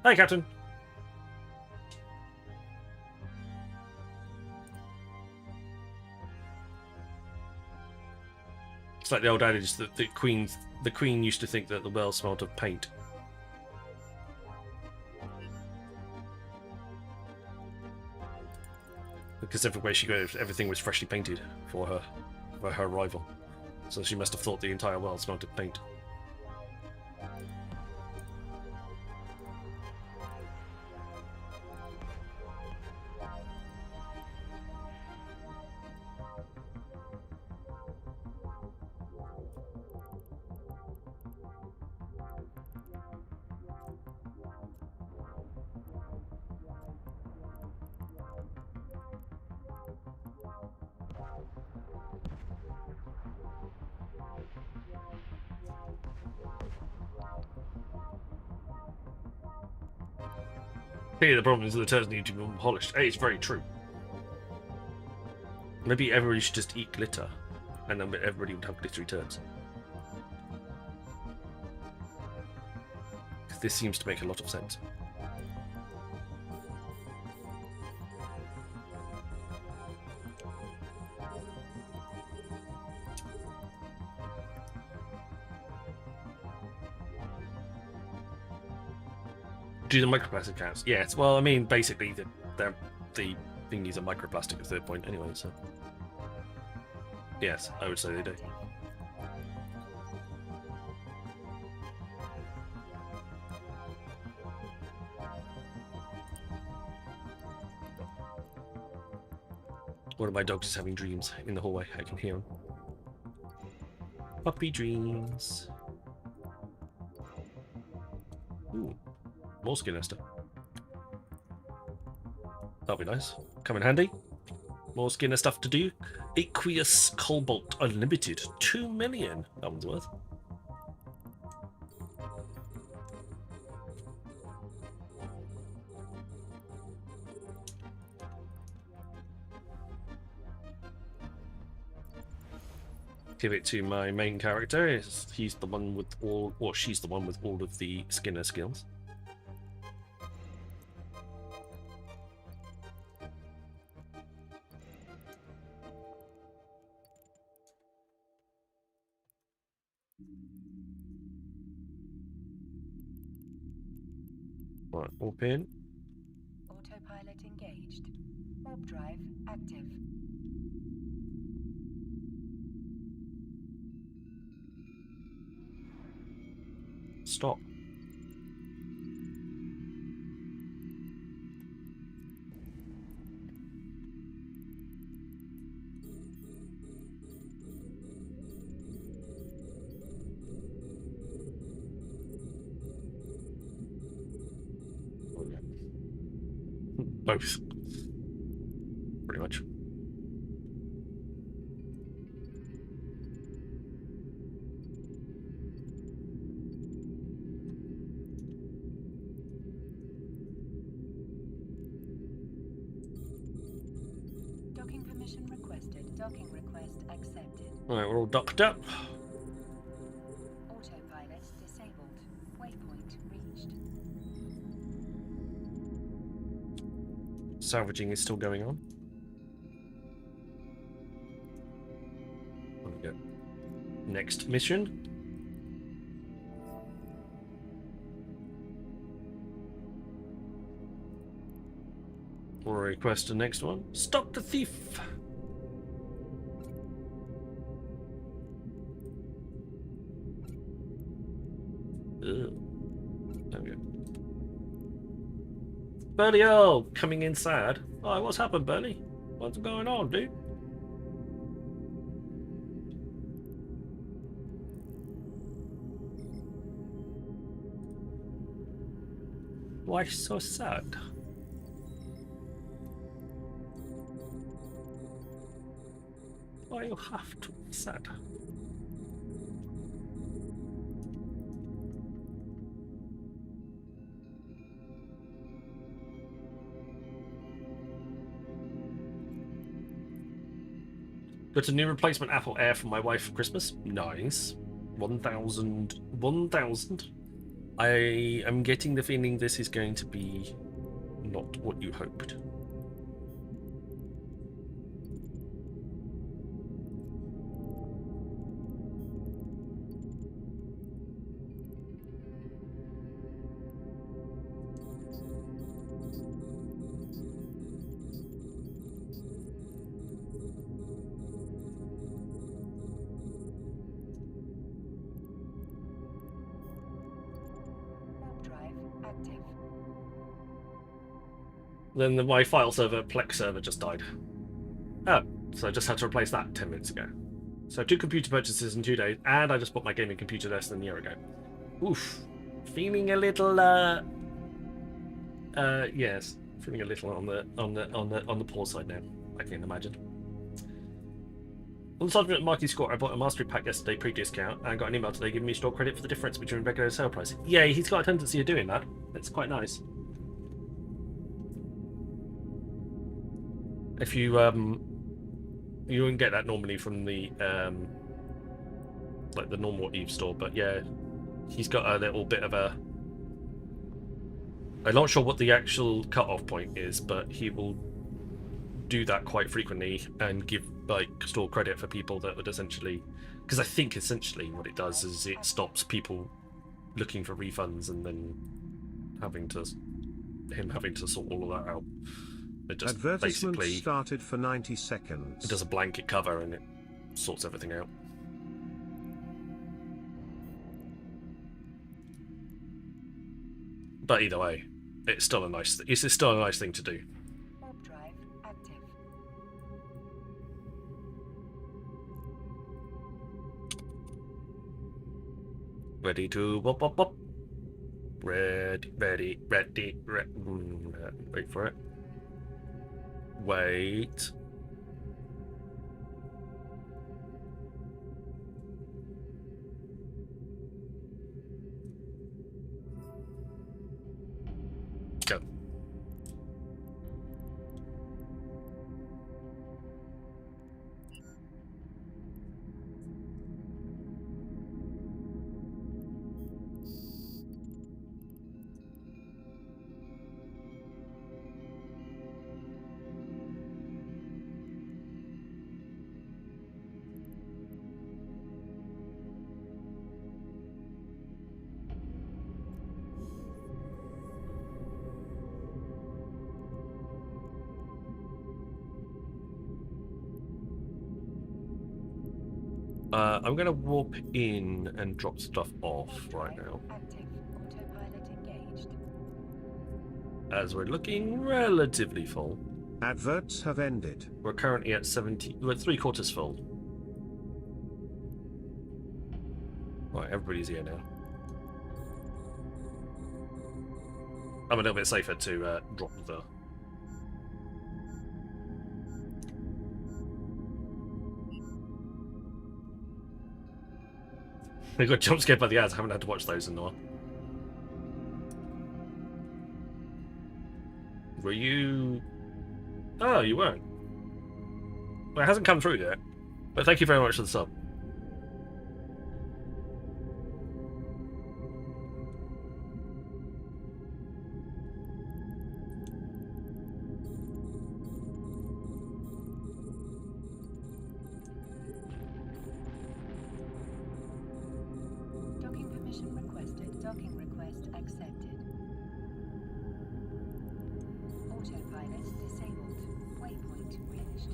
Hey, Captain! It's like the old adage that the queen used to think that the world smelled of paint. Because everywhere she goes, everything was freshly painted for her arrival. So she must have thought the entire world smelled of paint. Here, the problem is that the turds need to be polished. Hey, it's very true. Maybe everybody should just eat glitter, and then everybody would have glittery turds. This seems to make a lot of sense. Do the microplastic counts? Yes. Well, I mean, basically, the thingies are microplastic at third point anyway, so. Yes, I would say they do. One of my dogs is having dreams in the hallway. I can hear him. Puppy dreams. Ooh, more skin nester. That'll be nice. Come in handy. More skinner stuff to do. Aqueous Cobalt Unlimited. 2 million. That one's worth. Give it to my main character. He's the one with all, or she's the one with all of the Skinner skills. Right, open. Autopilot engaged. Warp drive active. Stop. Both. Pretty much. Docking permission requested. Docking request accepted. Alright, we're all docked up. Autopilot disabled. Waypoint reached. Salvaging is still going on. There we go. Next mission. We'll request the next one. Stop the thief! Ugh. There we go. Bernie O coming in sad. Oh, what's happened, Bernie? What's going on, dude? Why so sad? Why you have to be sad? Got a new replacement Apple Air for my wife for Christmas. Nice. 1,000. 1,000. I am getting the feeling this is going to be not what you hoped. Active. Then my file server, Plex server, just died. Oh, so I just had to replace that 10 minutes ago. So 2 computer purchases in 2 days, and I just bought my gaming computer less than a year ago. Oof. Feeling a little, yes, feeling a little on the poor side now. I can imagine. On the subject of Marky's score, I bought a mastery pack yesterday pre-discount and got an email today giving me store credit for the difference between regular sale price. Yeah, he's got a tendency of doing that. It's quite nice. If you you wouldn't get that normally from the like the normal Eve store, but yeah, he's got a little bit of a. I'm not sure what the actual cut-off point is, but he will do that quite frequently and give like store credit for people that would essentially, because I think essentially what it does is it stops people looking for refunds and then having to sort all of that out. It just Advertisement basically started for 90 seconds. it does a blanket cover and it sorts everything out. But either way, it's still a nice thing to do. Warp drive active. Ready to wop wop wop. Ready. Wait for it. Wait. Go. I'm gonna warp in and drop stuff off right now, Active. Autopilot engaged. as we're looking relatively full. Adverts have ended. We're currently at 70. We're 3/4 full. Right, everybody's here now. I'm a little bit safer to drop the. I got jump scared by the ads. I haven't had to watch those in a while. Were you? Oh, you weren't. Well, it hasn't come through yet. But thank you very much for the sub. Docking permission requested. Docking request accepted. Autopilot disabled. Waypoint reached.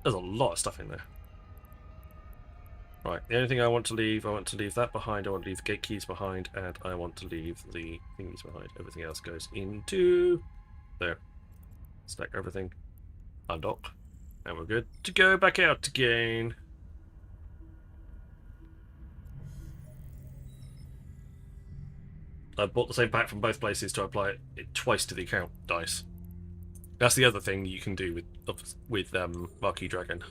There's a lot of stuff in there. Right, the only thing I want to leave that behind, I want to leave the gate keys behind, and I want to leave the thingies behind. Everything else goes into there. Stack everything, undock, and we're good to go back out again. I bought the same pack from both places to apply it twice to the account dice. That's the other thing you can do with Marquee Dragon.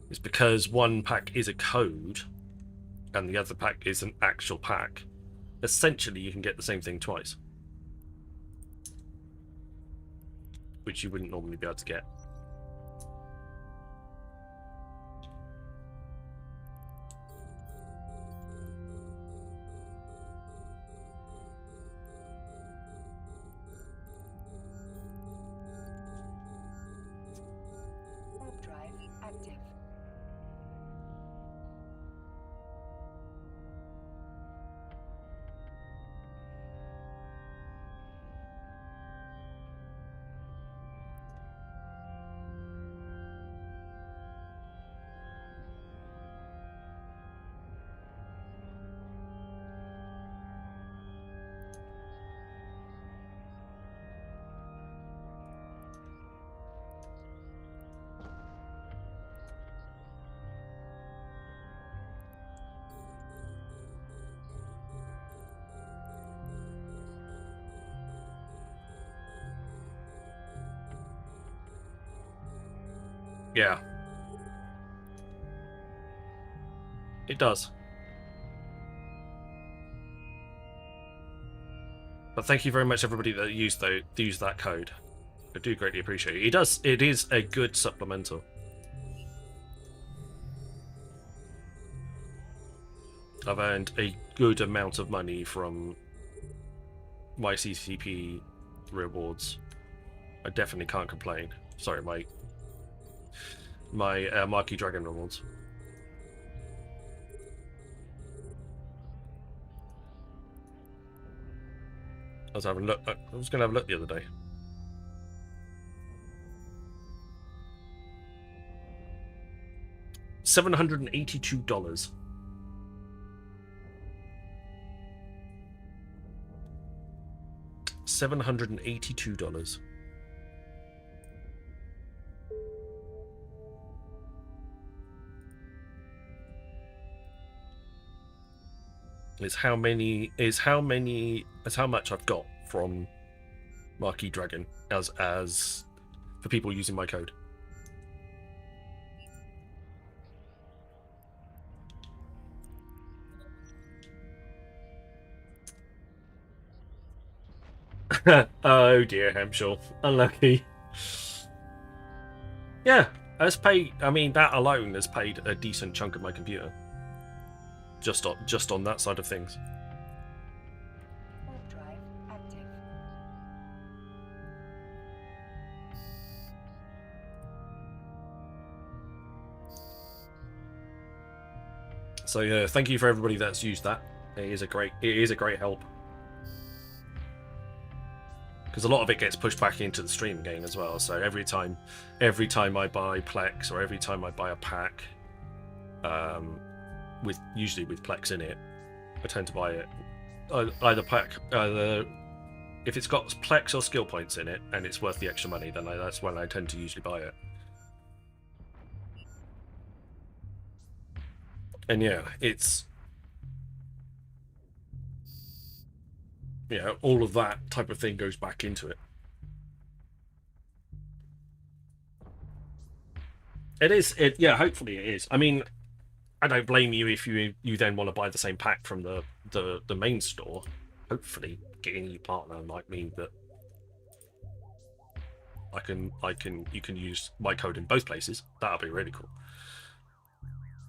It's because one pack is a code and the other pack is an actual pack. Essentially, you can get the same thing twice, which you wouldn't normally be able to get. Warp drive active. Yeah. It does. But thank you very much, everybody that used that code. I do greatly appreciate it. It is a good supplemental. I've earned a good amount of money from my CCP rewards. I definitely can't complain. Sorry, my Marquee Dragon rewards. I was having a look. I was going to have a look the other day. $782. $782. Is how much I've got from Marquee Dragon as for people using my code. Oh dear, Hemshall. Unlucky. Yeah, has paid. I mean, that alone has paid a decent chunk of my computer. Just on that side of things. Warp drive active. So yeah, thank you for everybody that's used that. It is a great help. Because a lot of it gets pushed back into the stream game as well. So every time I buy Plex or every time I buy a pack, usually with Plex in it, I tend to buy it either if it's got Plex or skill points in it and it's worth the extra money, then that's when I tend to usually buy it. And yeah, it's all of that type of thing goes back into it. Yeah, hopefully it is. I mean, I don't blame you if you then want to buy the same pack from the main store. Hopefully, getting a new partner might mean that you can use my code in both places. That'll be really cool.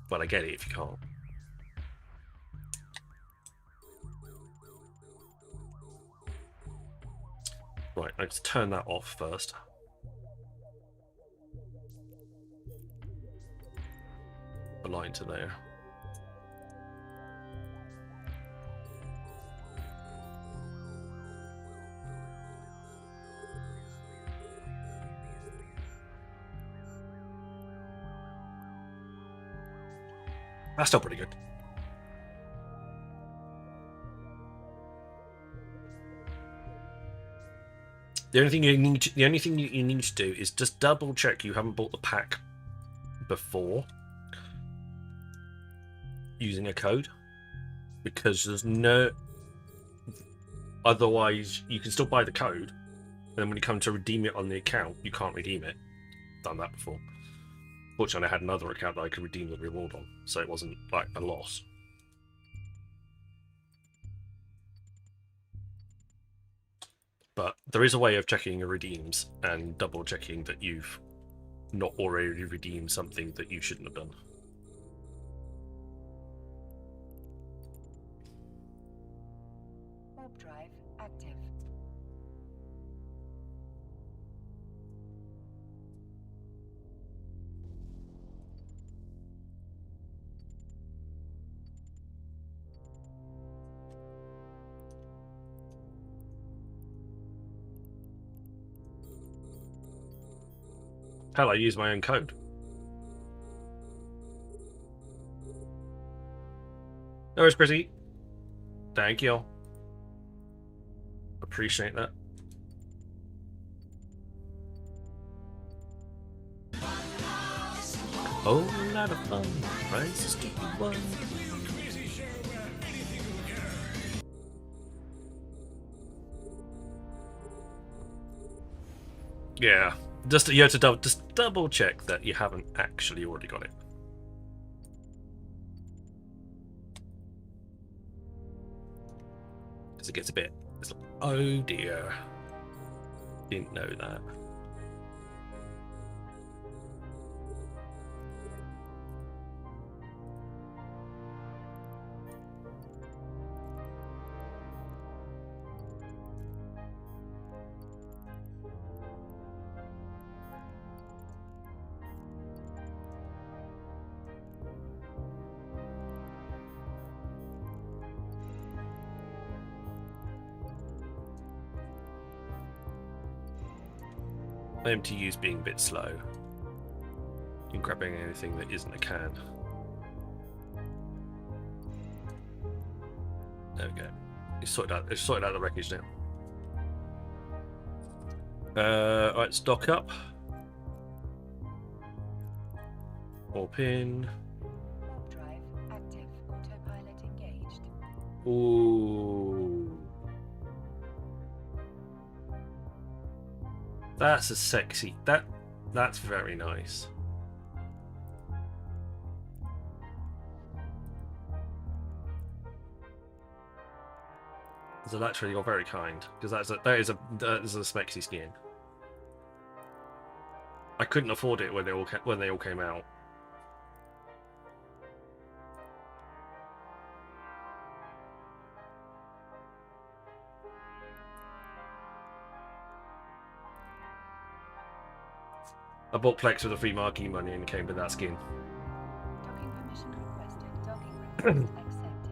But I get it if you can't. Right, let's turn that off first. Align to there. That's still pretty good. The only thing you need to do is just double check you haven't bought the pack before using a code, because there's no. Otherwise, you can still buy the code, and then when you come to redeem it on the account, you can't redeem it. Done that before. Fortunately, I had another account that I could redeem the reward on, so it wasn't like a loss. But there is a way of checking your redeems and double checking that you've not already redeemed something that you shouldn't have done. Warp drive active. Hell, I use my own code. No worries, Chrissy. Thank you. Appreciate that. Oh, lot of fun. Prices to be won. Yeah. You have to double check that you haven't actually already got it. Because it gets a bit. It's like, oh dear. Didn't know that. MTU's being a bit slow in grabbing anything that isn't a can. There we go. It's sorted out the wreckage now. Right, stock up. Warp in. Warp drive active. Autopilot engaged. Ooh. That's a sexy. That's very nice. So actually, you're very kind, because that is a sexy skin. I couldn't afford it when they all came out. I bought Plex with the free marquee money and it came with that skin. Docking permission requested. Docking request accepted.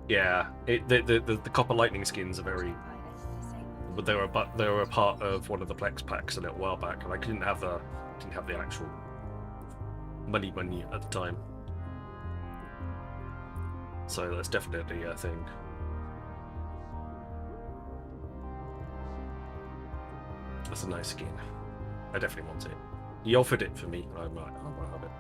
Yeah, the copper lightning skins are very. Autopilot disabled. But they were a part of one of the Plex packs a little while back, and I didn't have the actual money at the time. So that's definitely a thing. That's a nice skin. I definitely want it. He offered it for me. I might have it.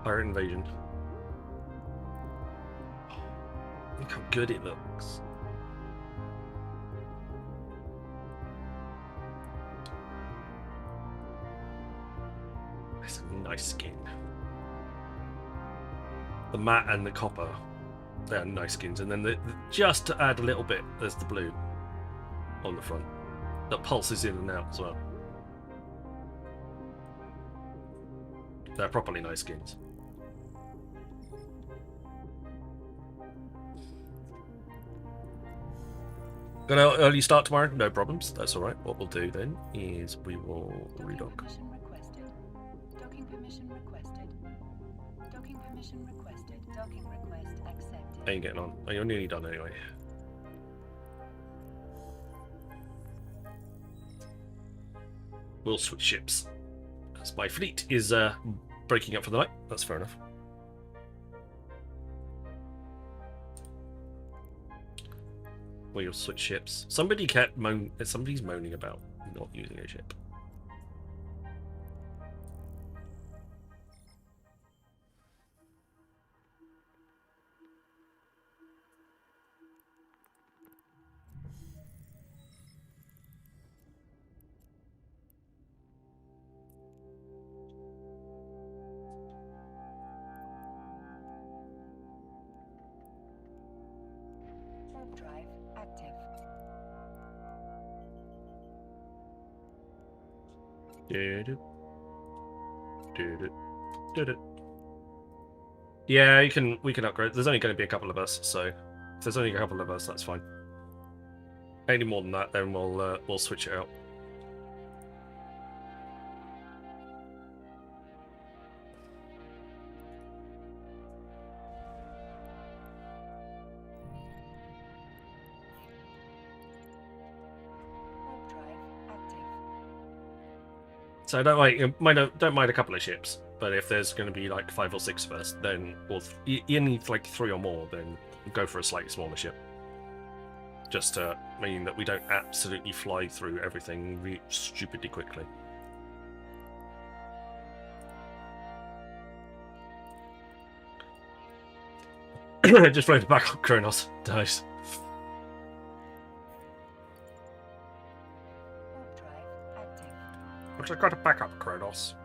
Pirate Invasion. Look how good it looks. It's a nice skin. The matte and the copper, they are nice skins. And then just to add a little bit, there's the blue on the front that pulses in and out as well. They're properly nice skins. Got an early start tomorrow? No problems. That's all right. What we'll do then is we will redock. Permission requested. Docking permission requested. Docking permission requested. Docking request accepted. How you getting on? Oh, you're nearly done anyway. We'll switch ships. As my fleet is breaking up for the night. That's fair enough. We'll switch ships. Somebody's moaning about not using a ship. Warp drive active. Yeah, we can upgrade. There's only going to be a couple of us, so if there's only a couple of us, that's fine. Any more than that, then we'll switch it out. Warp drive active. So don't mind a couple of ships, but if there's going to be like 5 or 6 of us, then you need like 3 or more, then go for a slightly smaller ship. Just to mean that we don't absolutely fly through everything stupidly quickly. Just floated back on Kronos. Nice. Warp drive active. Looks like I got a backup, Kronos.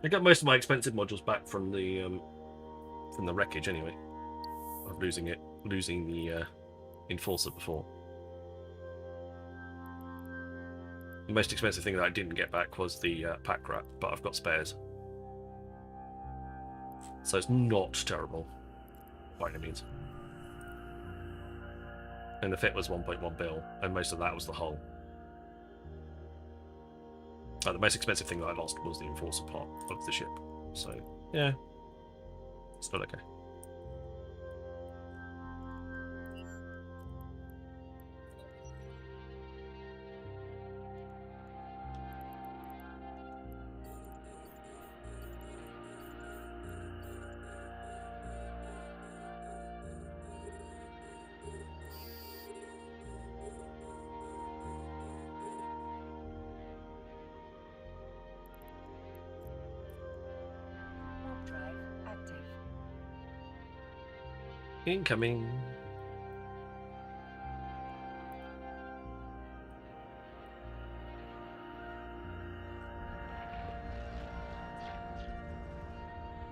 I got most of my expensive modules back from the wreckage anyway. Of losing the Enforcer before. The most expensive thing that I didn't get back was the pack rat, but I've got spares. So it's not terrible, by any means. And the fit was 1.1 bill, and most of that was the hull. The most expensive thing that I lost was the enforcer part of the ship. So, yeah. Still okay. Warp drive active. Incoming.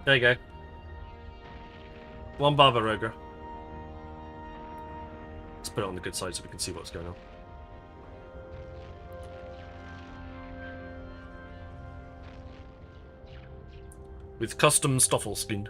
There you go. One Barbaroga. Let's put it on the good side so we can see what's going on. With custom Stoffel skin.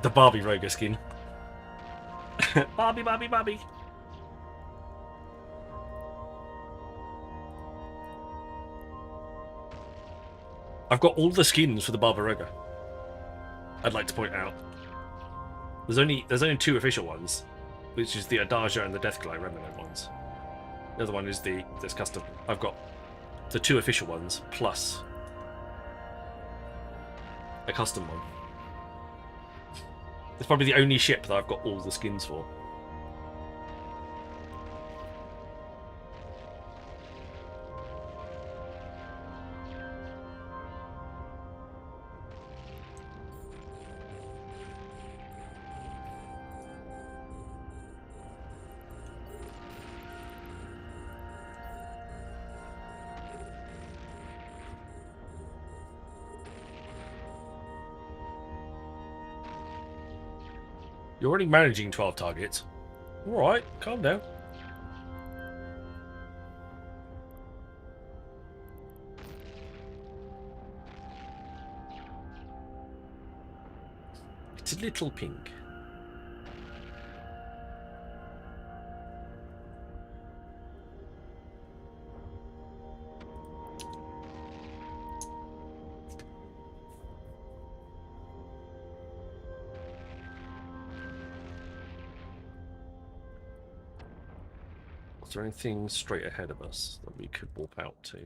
The Barbie Roger skin. Barbie, Barbie, Barbie. I've got all the skins for the Barbaroga. I'd like to point out. There's only 2 official ones, which is the Adagio and the Deathglow Remnant ones. The other one is this custom. I've got the 2 official ones plus a custom one. It's probably the only ship that I've got all the skins for. You're already managing 12 targets. Alright, calm down. It's a little pink. Is there anything straight ahead of us that we could warp out to?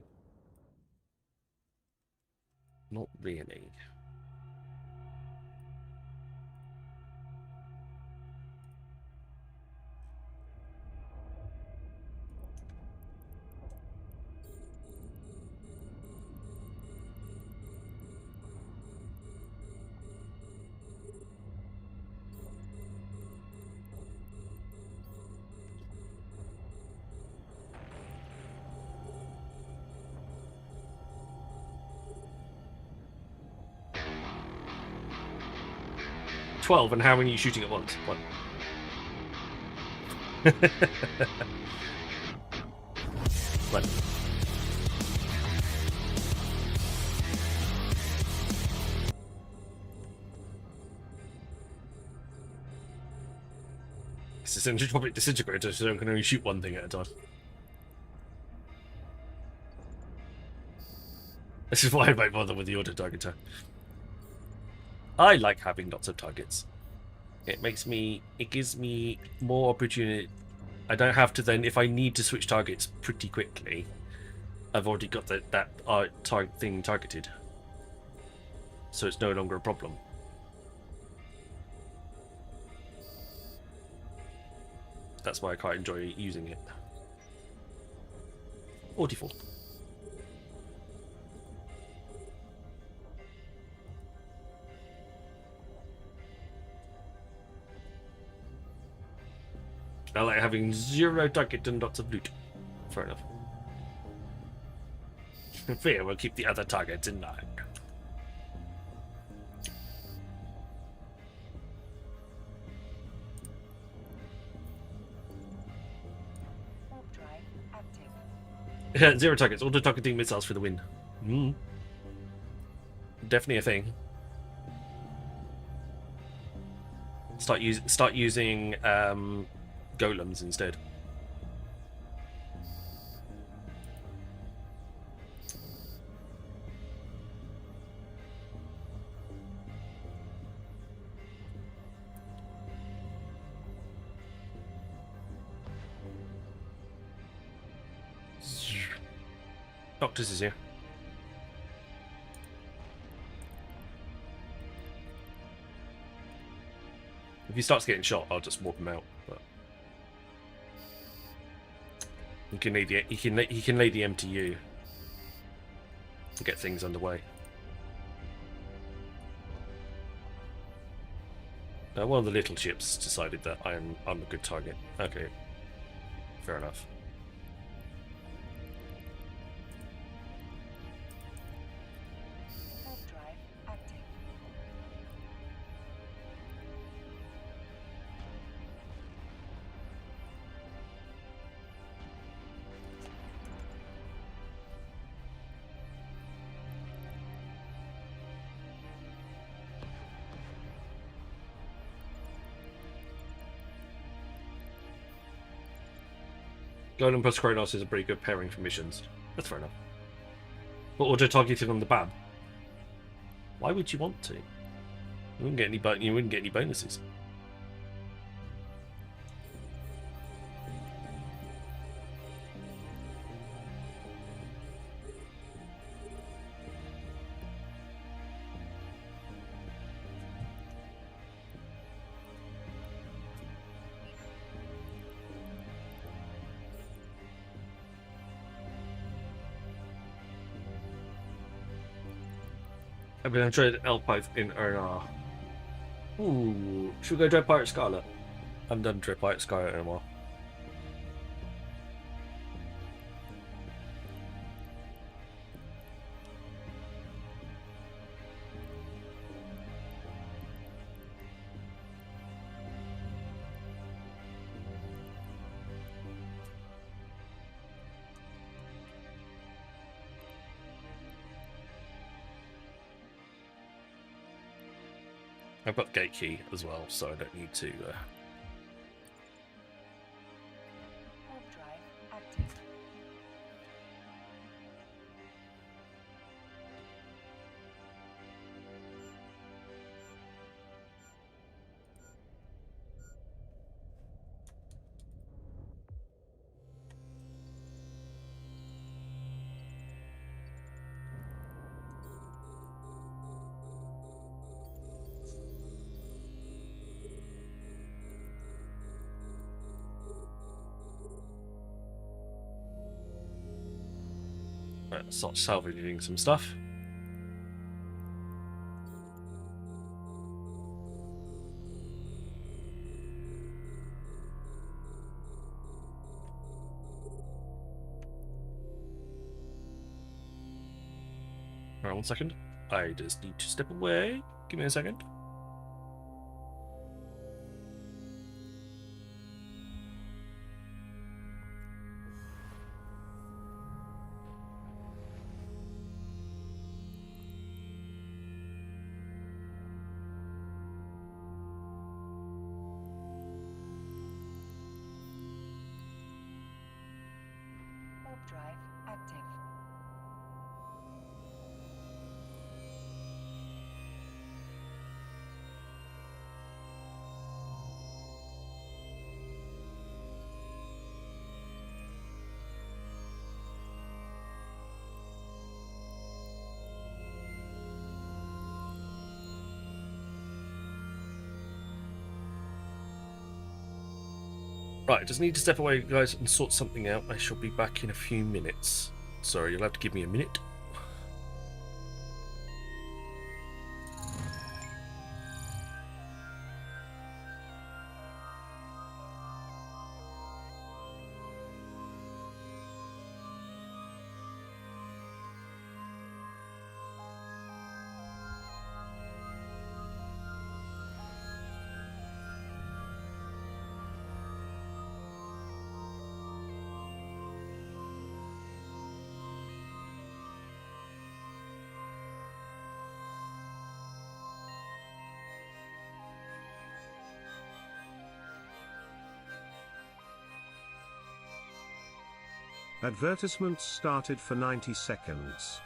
Not really. "12, and how many are you shooting at once?" One. One. It's a centrifugal disintegrator, so I can only shoot one thing at a time. This is why I might bother with the auto targeter. I like having lots of targets. It gives me more opportunity. I don't have to then, if I need to switch targets pretty quickly, I've already got that thing targeted. So it's no longer a problem. That's why I quite enjoy using it. Or default. I like having 0 target and lots of loot. Fair enough. Fear will keep the other targets in line. Warp drive active. 0 targets. Auto-targeting missiles for the win. Definitely a thing. Start using golems instead. Doctors is here. If he starts getting shot, I'll just walk him out. But he can lay the MTU to get things underway. One of the little ships decided that I'm a good target. Okay, fair enough. Warp drive active. Golem plus Kronos is a pretty good pairing for missions. That's fair enough. But auto-targeting on the BAB. Why would you want to? You wouldn't get any bonuses. I've been enjoying Elpith in Ernar. Ooh, should we go Dread Pirate Scarlet? I haven't done Dread Pirate Scarlet in a while. I've got Gate Key as well, so I don't need to. Warp drive active. Right, start salvaging some stuff. Right, 1 second. I just need to step away. Give me a second. Warp drive active. Right, just need to step away, guys, and sort something out. I shall be back in a few minutes. Sorry, you'll have to give me a minute. Advertisements started for 90 seconds.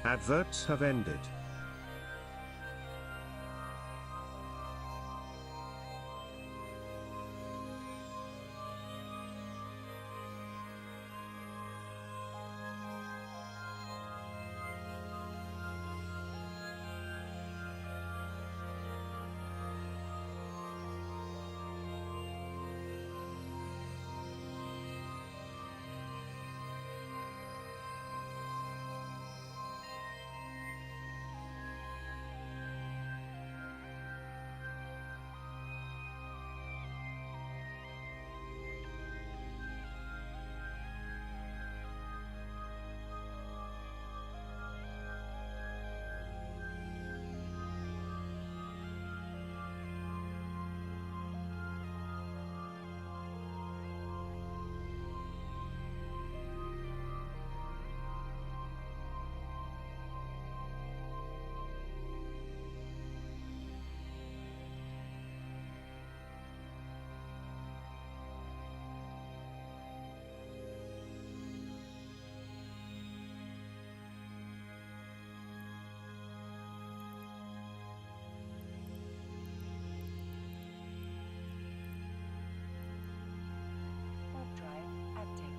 Adverts have ended. Warp drive active.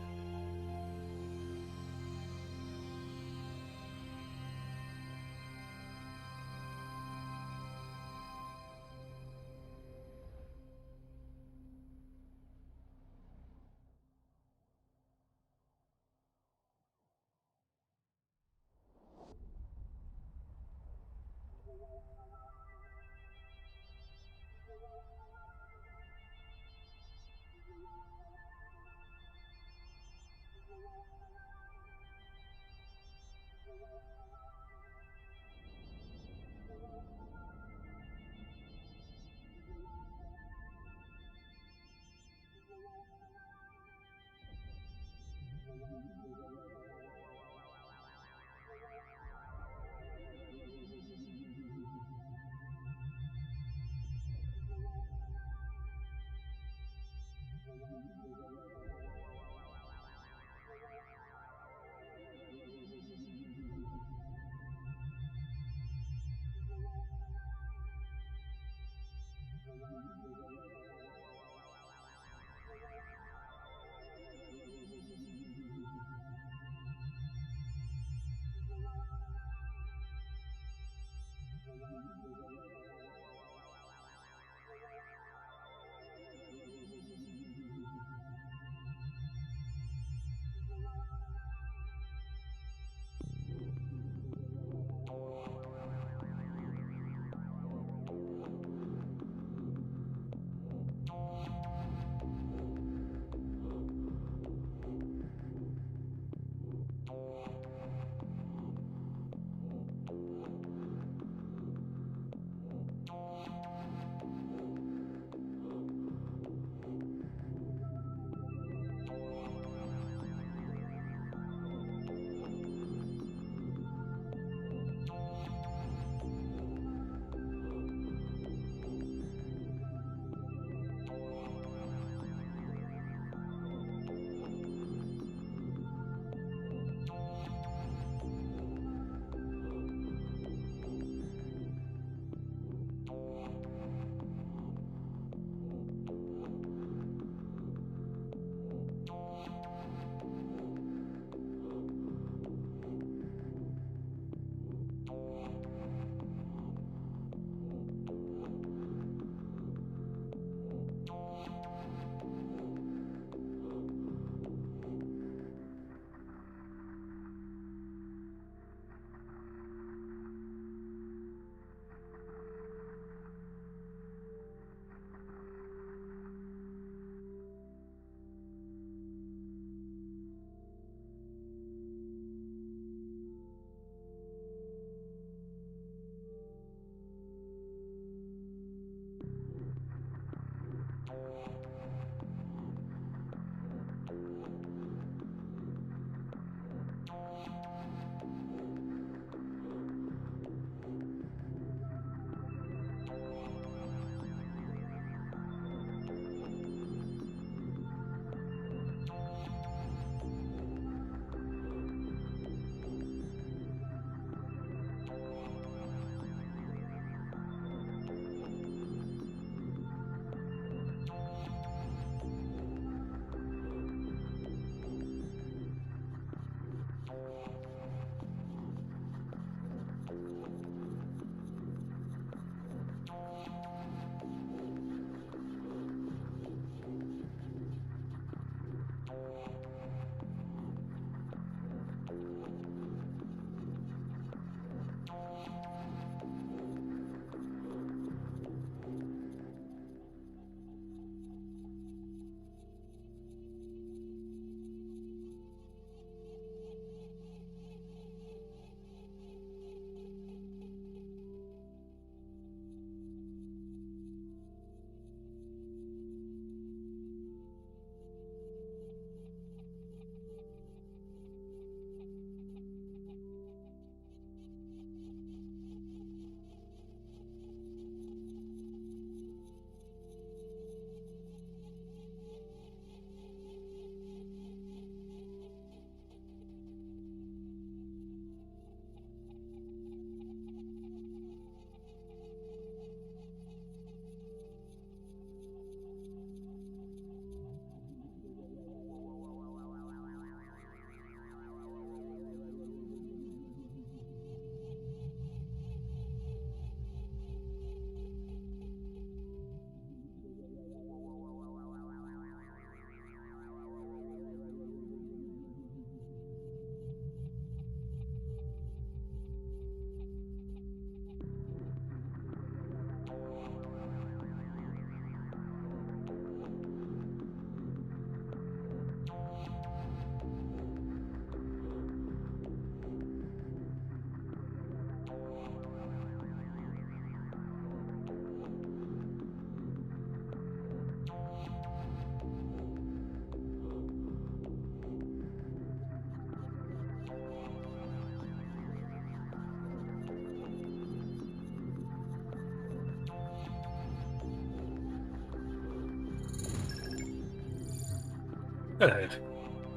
Hello.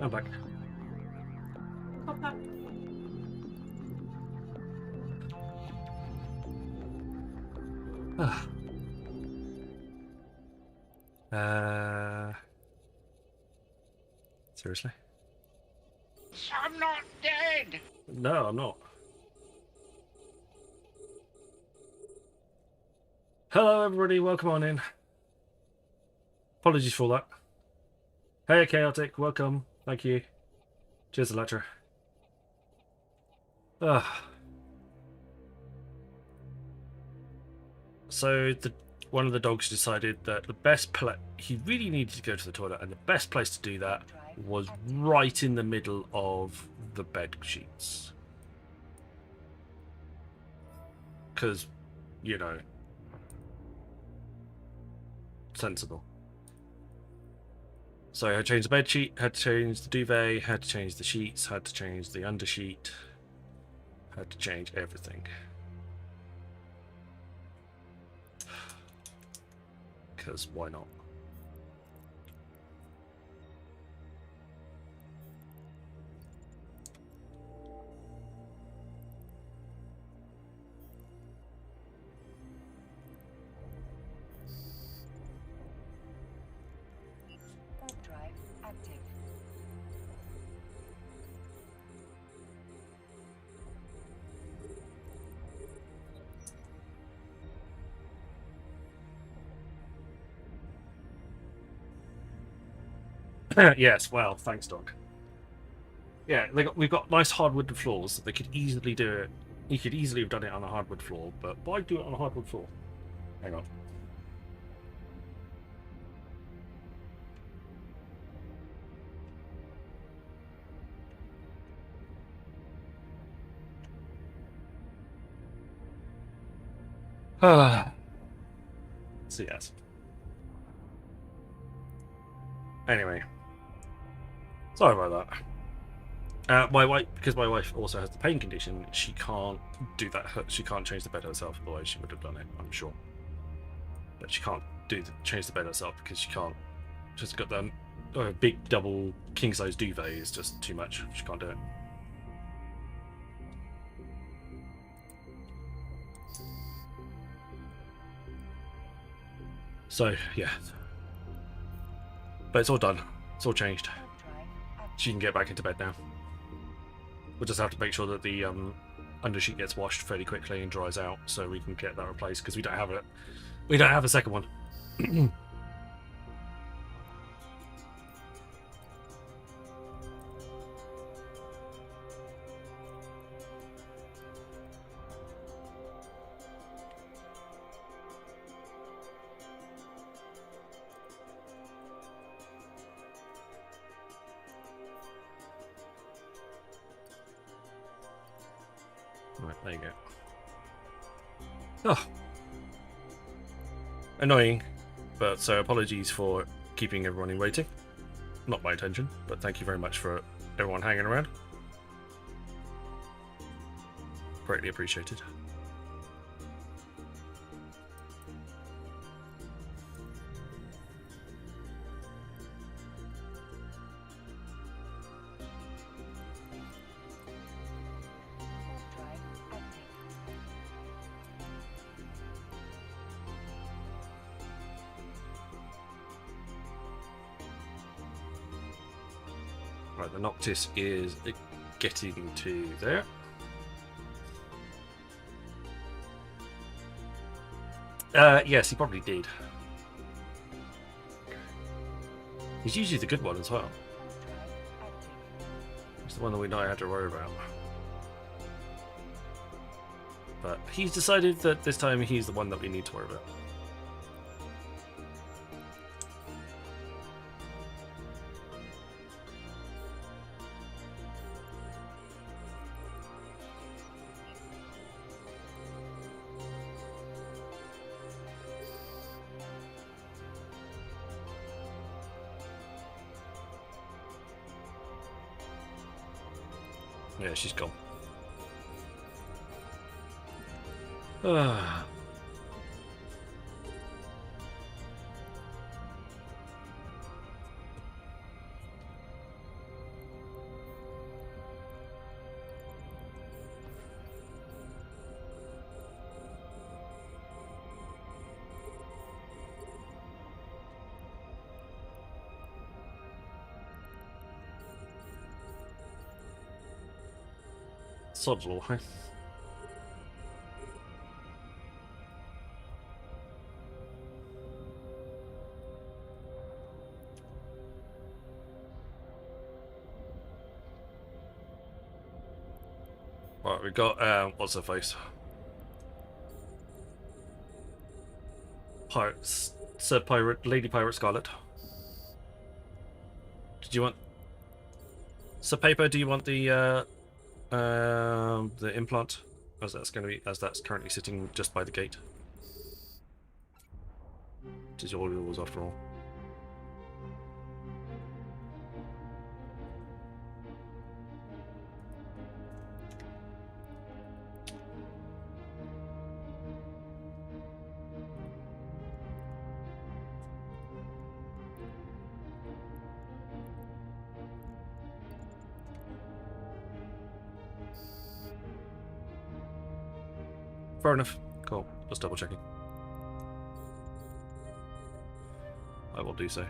I'm back. Ah. Seriously? I'm not dead! No, I'm not. Hello, everybody. Welcome on in. Apologies for that. Hey, Chaotic. Welcome. Thank you. Cheers, Electra. So one of the dogs decided that the best he really needed to go to the toilet, and the best place to do that was right in the middle of the bed sheets. Because, you know, sensible. So I had to change the bed sheet, had to change the duvet, had to change the sheets, had to change the undersheet, had to change everything. Because why not? Warp drive active. Yes, well, thanks, Doc. Yeah, we've got nice hardwood floors that they could easily do it. You could easily have done it on a hardwood floor, but why do it on a hardwood floor? Hang on. So yes. Anyway, sorry about that. My wife, because my wife also has the pain condition, she can't do that. She can't change the bed herself. Otherwise, she would have done it, I'm sure. But she can't change the bed herself because she can't. She's got the big double king size duvet is just too much. She can't do it. So yeah, but it's all done. It's all changed. She can get back into bed now. We'll just have to make sure that the undersheet gets washed fairly quickly and dries out, so we can get that replaced because we don't have it. We don't have a second one. Right, there you go. Oh. Annoying, but so apologies for keeping everyone waiting. Not my intention, but thank you very much for everyone hanging around. Greatly appreciated. Right, the Noctis is getting to there. Yes, he probably did. He's usually the good one as well. He's the one that we know how to worry about. But he's decided that this time he's the one that we need to worry about. Yeah, she's gone. Sod's law, huh? Right, we got what's her face? Pirates, Sir Pirate, Lady Pirate Scarlet. Did you want Sir Paper? Do you want the implant? As that's going to be, as that's currently sitting just by the gate. Which is all yours after all. Fair enough. Cool. Just double checking. I will do so.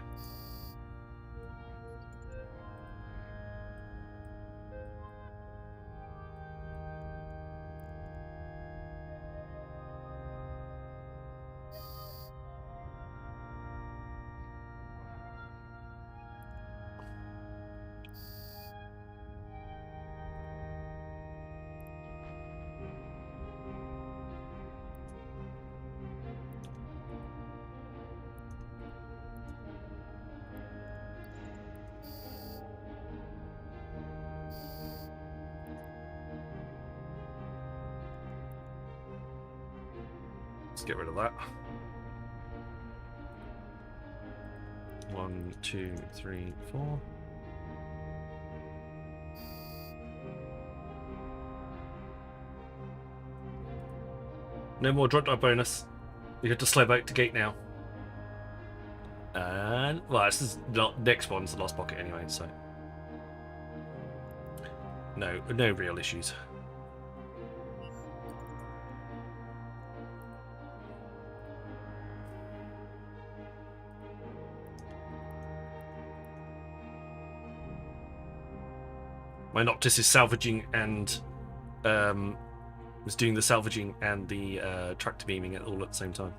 Let's get rid of that. 1, 2, 3, 4. No more drop drive bonus. You have to slow back to gate now. And well, this is not next one's the last pocket anyway, so no real issues. My Noctis is salvaging and was doing the salvaging and the tractor beaming all at the same time.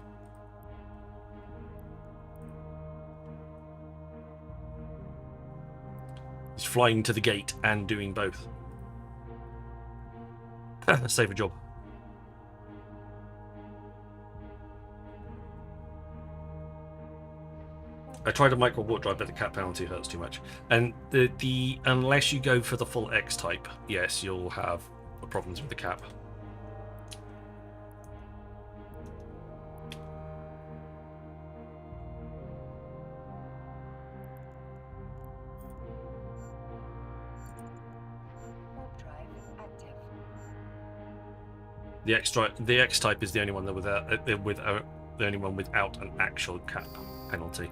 He's flying to the gate and doing both. Save a job. I tried a micro warp drive, but the cap penalty hurts too much. And the unless you go for the full X type, yes, you'll have problems with the cap. Warp drive active. The X type is the only one that the only one without an actual cap penalty.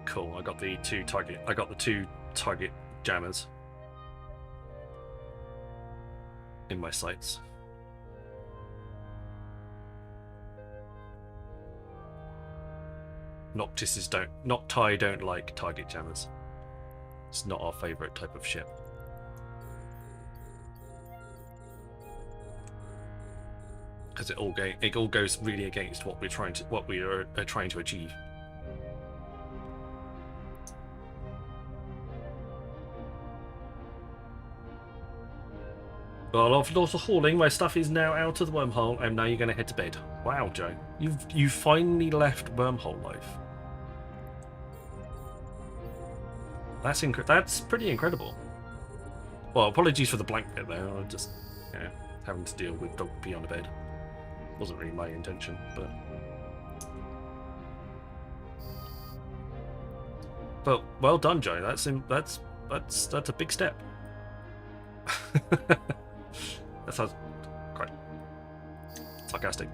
Cool. I got the two target jammers in my sights. Noctises don't like target jammers. It's not our favourite type of ship. Because it all goes really against what we are trying to achieve. Well, after lots of hauling, my stuff is now out of the wormhole, and now you're going to head to bed. Wow, Joe, you've finally left wormhole life. That's pretty incredible. Well, apologies for the blank bit there. I just, you know, having to deal with dog pee on a bed. Wasn't really my intention, but well done, Joe. That's a big step. That sounds quite sarcastic.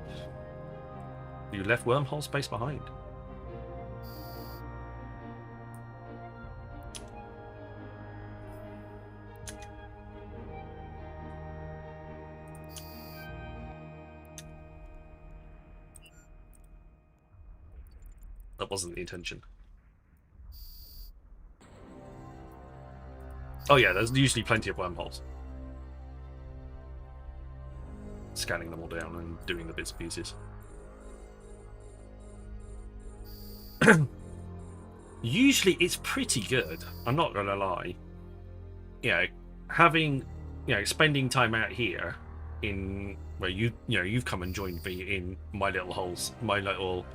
You left wormhole space behind. That wasn't the intention. Oh yeah, there's usually plenty of wormholes. Scanning them all down and doing the bits and pieces. Usually it's pretty good, I'm not gonna lie. You know, having, you know, spending time out here in where you've come and joined me in my little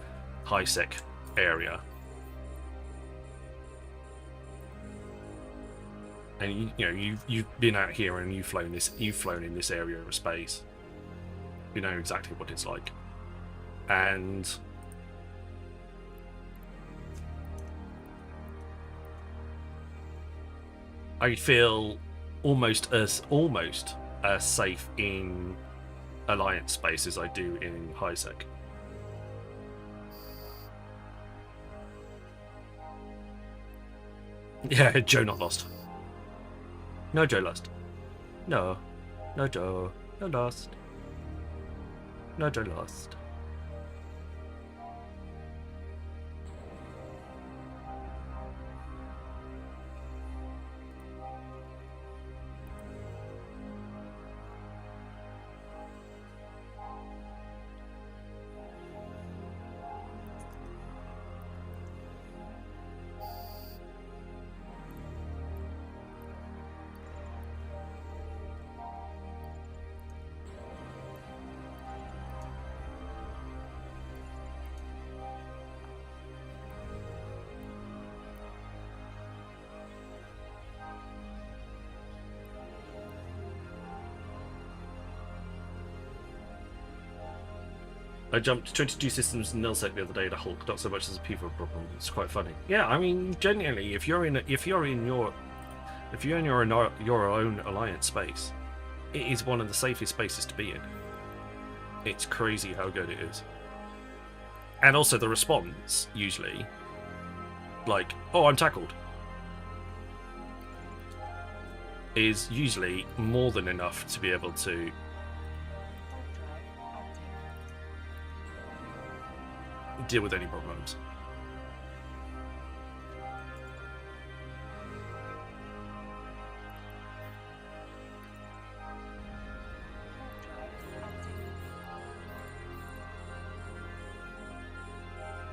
high sec area. And you've been out here and you've flown in this area of space. You know exactly what it's like. And I feel almost as safe in Alliance space as I do in HiSec. Yeah, Joe not lost. No Joe lost. No Joe. No lost. No Joe lost. I jumped 22 systems in nullsec the other day to Hulk, not so much as a people problem. It's quite funny. Yeah, I mean, genuinely, if you're in your own Alliance space, it is one of the safest spaces to be in. It's crazy how good it is. And also the response, usually, like, oh, I'm tackled, is usually more than enough to be able to deal with any problems.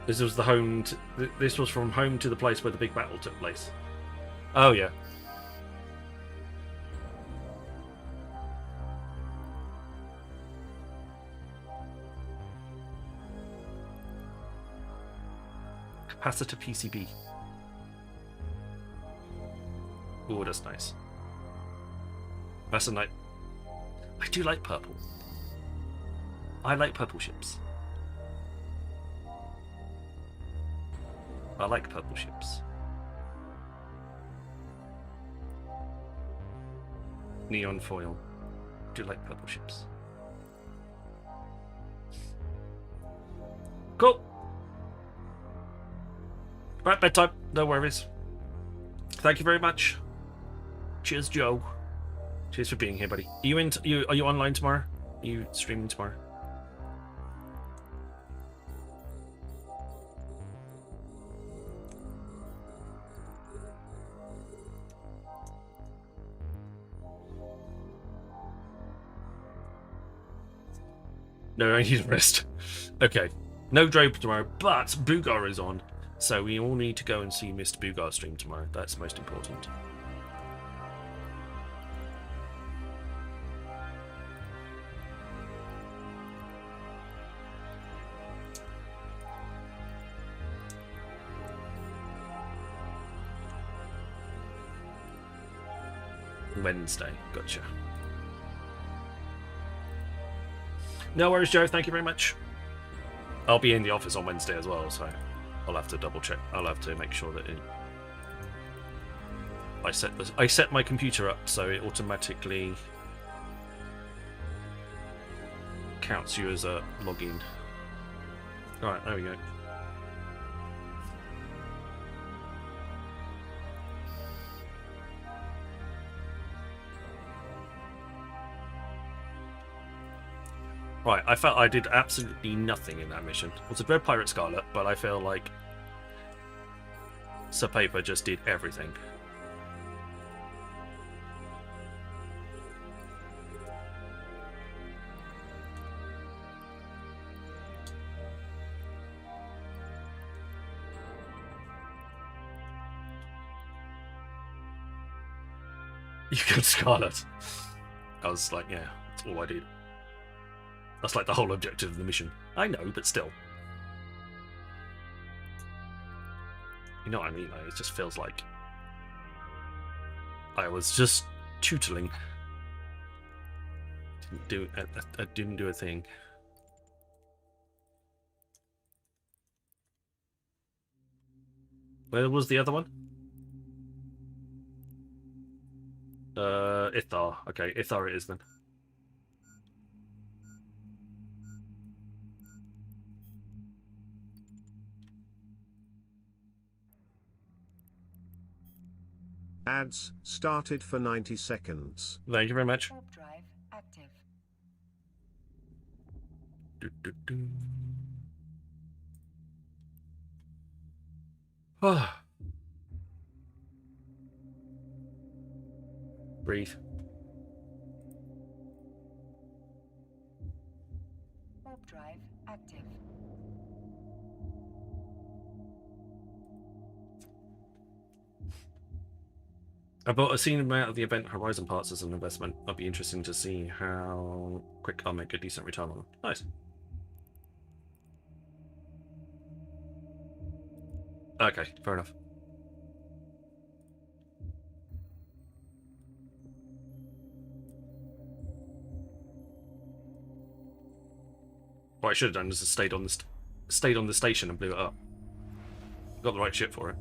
This was the home. This was from home to the place where the big battle took place. Oh yeah. Capacitor PCB. Oh, that's nice. That's a nice. I do like purple. I like purple ships. I like purple ships. Neon foil. I do like purple ships. Cool. Right, bedtime. No worries. Thank you very much. Cheers, Joe. Cheers for being here, buddy. Are you online tomorrow? Are you streaming tomorrow? No, I need rest. Okay. No Drobe tomorrow, but Boogar is on. So we all need to go and see Mr. Boogar stream tomorrow. That's most important. Wednesday. Gotcha. No worries, Joe. Thank you very much. I'll be in the office on Wednesday as well, so I'll have to double check. I'll have to make sure that I set my computer up so it automatically counts you as a login. Alright, there we go. Right, I felt I did absolutely nothing in that mission. It was a Red Pirate Scarlet, but I feel like Sir Paper just did everything. You killed Scarlet. I was like, yeah, that's all I did. That's like the whole objective of the mission. I know, but still. You know what I mean, though? It just feels like I was just tootling. I didn't do a thing. Where was the other one? Ithar. Okay, Ithar it is then. Ads started for 90 seconds. Thank you very much. Warp drive active. Ah. Breathe. Warp drive active. I bought a seen amount of the event Horizon parts as an investment. I'll be interesting to see how quick I'll make a decent return on them. Nice. Okay, fair enough. What I should have done is just stayed on the station and blew it up. Got the right ship for it.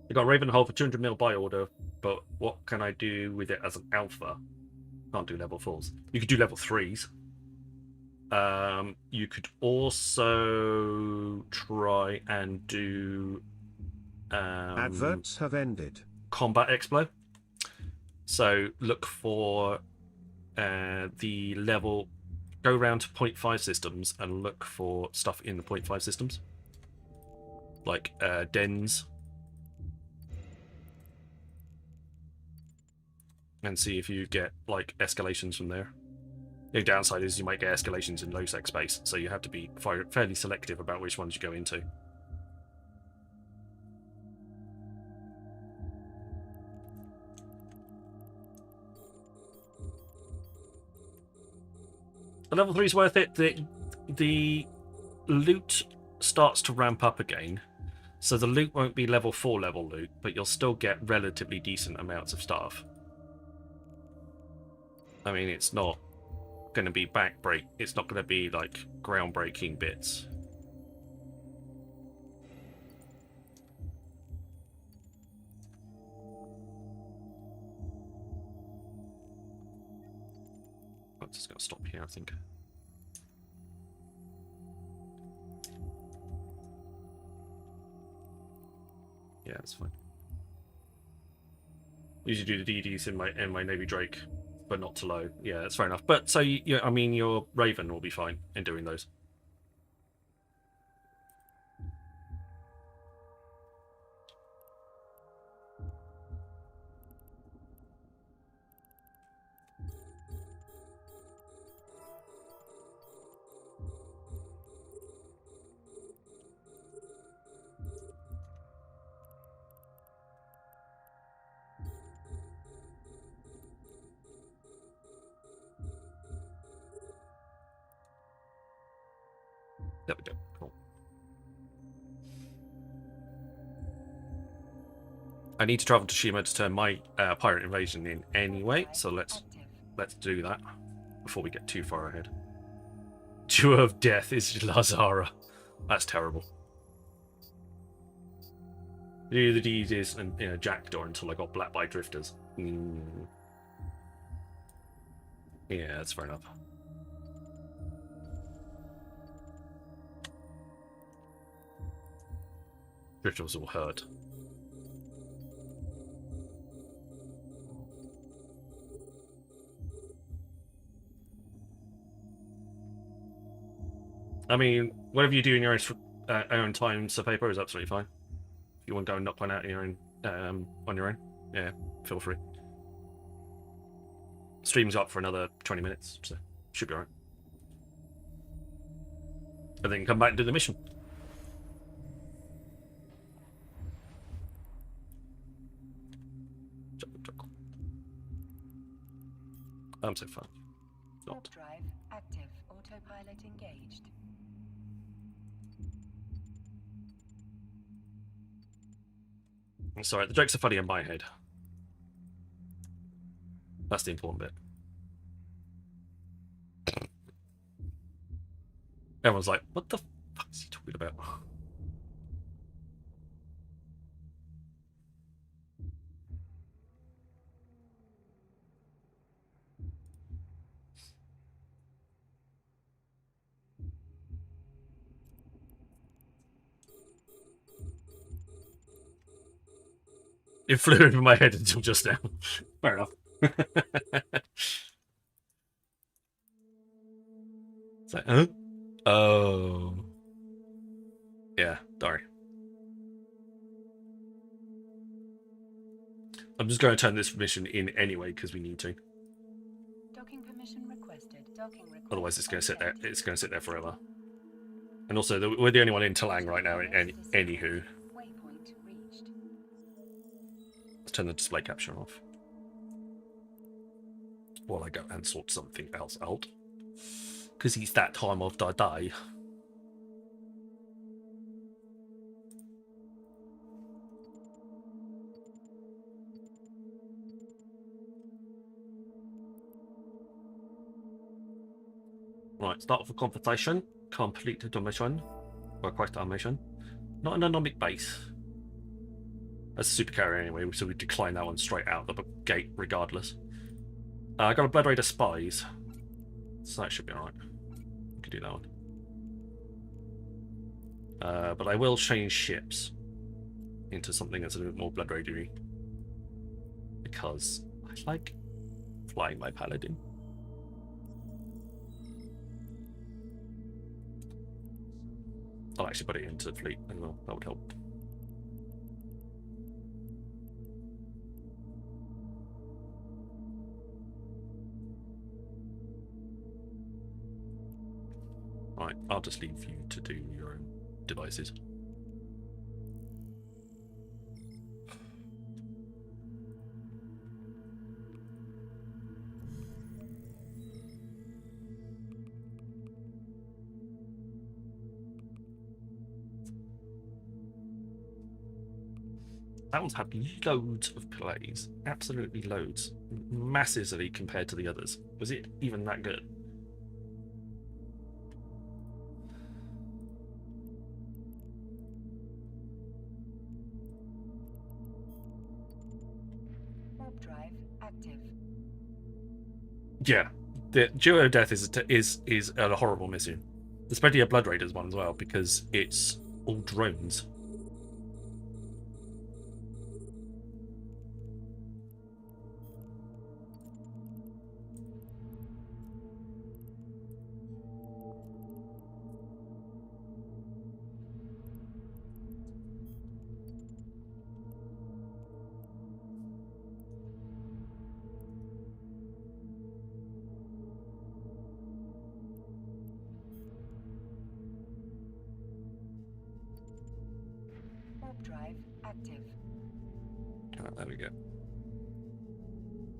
I got Ravenhull for 200 mil buy order, but what can I do with it as an alpha? Can't do level 4s. You could do level 3s. You could also try and do Adverts have ended. Combat Explo. So look for the level, go around to 0.5 systems and look for stuff in the 0.5 systems. Like dens. And see if you get like escalations from there. The downside is you might get escalations in low sec space, so you have to be fairly selective about which ones you go into. The level 3 is worth it. The loot starts to ramp up again, so the loot won't be level 4 level loot, but you'll still get relatively decent amounts of stuff. I mean, it's not going to be it's not going to be like groundbreaking bits. I'm just going to stop here, I think. Yeah, that's fine. Usually do the DDs in my Navy Drake, but not to low. Yeah, that's fair enough. But so I mean, your Raven will be fine in doing those. There we go. Cool. I need to travel to Shima to turn my pirate invasion in anyway, so let's do that before we get too far ahead. Duo of Death is Lazara. That's terrible. Do the deed is Jackdaw until I got black by drifters. Yeah, that's fair enough. Drifters will hurt. I mean, whatever you do in your own time, Sir Paper, is absolutely fine. If you want to go and knock one out in your own, on your own, yeah, feel free. Stream's up for another 20 minutes, so should be alright. And then come back and do the mission. I'm so fun. Not. Drive active. Autopilot engaged. Sorry, the jokes are funny in my head. That's the important bit. Everyone's like, what the fuck is he talking about? It flew over my head until just now. Fair enough. It's like, huh? Oh. Yeah, sorry. I'm just going to turn this mission in anyway because we need to. Docking permission requested. Docking requested. Otherwise, it's going to sit there. It's going to sit there forever. And also, we're the only one in Talang right now. Anywho. Waypoint reached. Let's turn the display capture off. While I go and sort something else out. Because it's that time of the day. Right, start with a conversation. Complete the mission. Request our mission. Not an anomic base. That's a supercarrier anyway, so we decline that one straight out the gate regardless. I got a Blood Raider Spies. So that should be alright. We could do that one. But I will change ships into something that's a bit more Blood Raider-y. Because I like flying my Paladin. I'll actually put it into the fleet as well. That would help. Right, I'll just leave you to do your own devices. That one's had loads of plays. Absolutely loads. Massively compared to the others. Was it even that good? Warp drive active. Yeah. The Duo Death is a horrible mission. Especially a Blood Raiders one as well, because it's all drones. Drive active. There we go.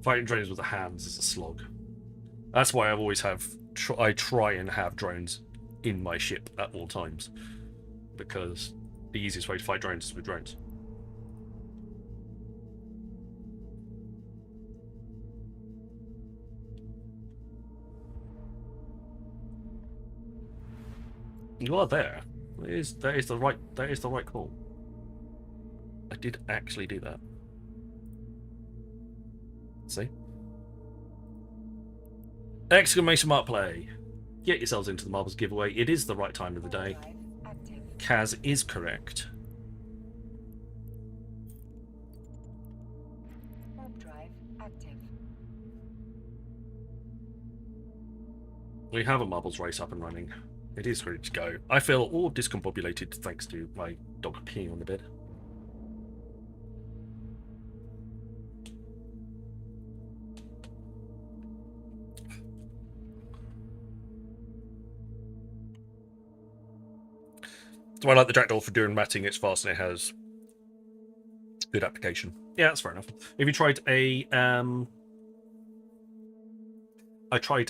Fighting drones with the hands is a slog. That's why I always have. I try and have drones in my ship at all times, because the easiest way to fight drones is with drones. You are there. That is the right call. I did actually do that. See? Exclamation mark play. Get yourselves into the marbles giveaway. It is the right time of the day. Kaz is correct. Warp drive active. We have a marbles race up and running. It is ready to go. I feel all discombobulated thanks to my dog peeing on the bed. So I like the Jackdaw for doing matting. It's fast and it has good application. Yeah, that's fair enough. If you tried a I'll try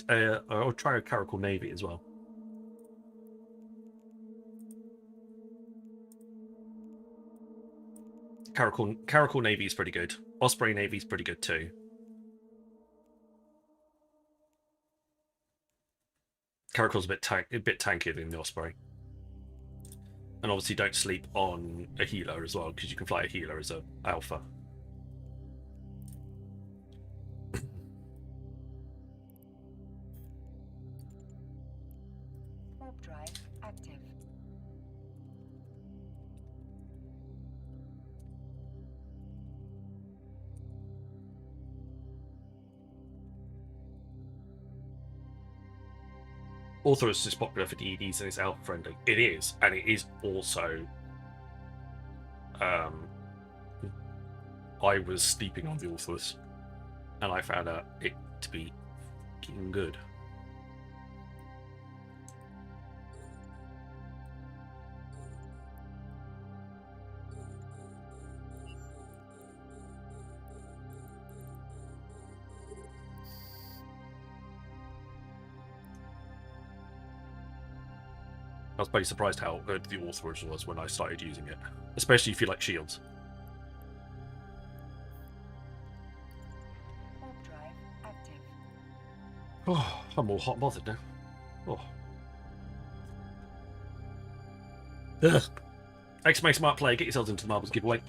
a Caracal Navy as well. Caracal Navy is pretty good. Osprey Navy is pretty good too. Caracal's a bit tankier than the Osprey. And obviously don't sleep on a healer as well, because you can fly a healer as a alpha. Warp drive active. Orthoros is popular for DEDs and it's alpha friendly. It is, and it is also. I was sleeping on the Orthoros, and I found out it to be fucking good. I was pretty surprised how good the Orthoros was when I started using it, especially if you like shields. Warp drive active. Oh, I'm all hot and bothered now. Oh. Ugh. Exclamation mark play, get yourselves into the marbles giveaway.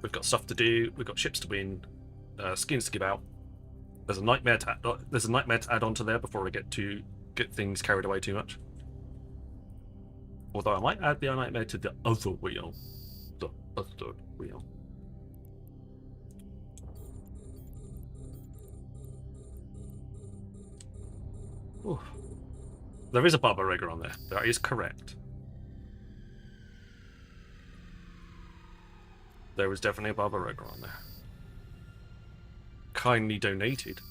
We've got stuff to do, we've got ships to win, skins to give out. There's a nightmare to add onto there before I get things carried away too much. Although I might add the nightmare to the other wheel. The other wheel. Ooh. There is a Barbarega on there. That is correct. There is definitely a Barbarega on there. Kindly donated.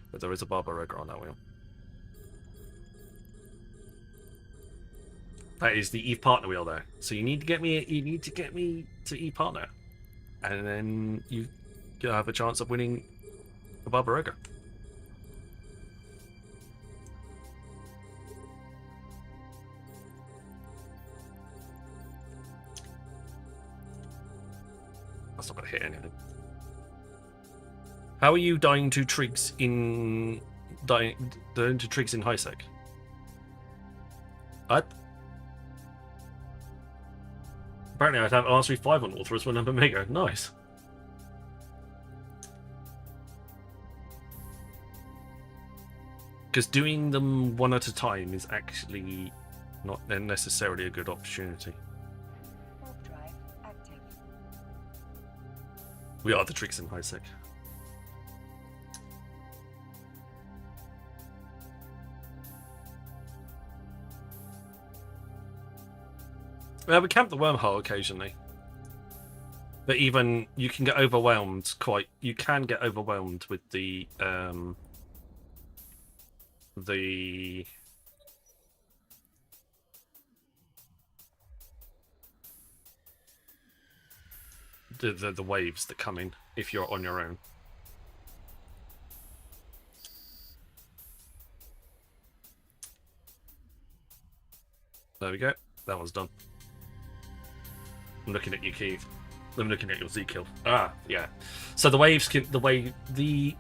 But there is a Barbarega on that wheel. That is the Eve partner wheel there. So you need to get me to Eve partner. And then you have a chance of winning a Barbarega. That's not gonna hit anything. How are you dying to Triggs in high sec? Apparently I'd have R35 on Orthoros when I'm Omega. Nice. Because doing them one at a time is actually not necessarily a good opportunity. Warp drive active. We are the Tricks in high sec. We camp the wormhole occasionally, but even you can get overwhelmed. You can get overwhelmed with the waves that come in if you're on your own. There we go. That one's done. I'm looking at you, Keith. I'm looking at your Z-kill. Ah, yeah. So the waves can... the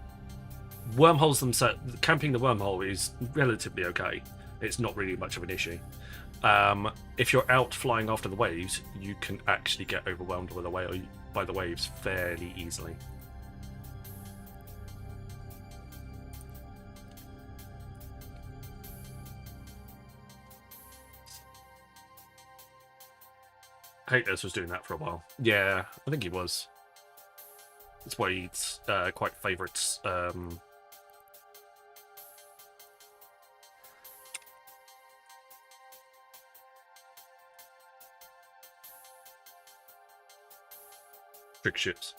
wormholes themselves... Camping the wormhole is relatively okay. It's not really much of an issue. If you're out flying after the waves, you can actually get overwhelmed by the waves fairly easily. Haters was doing that for a while. Yeah, I think he was. That's why he's quite favourites. Trick ships.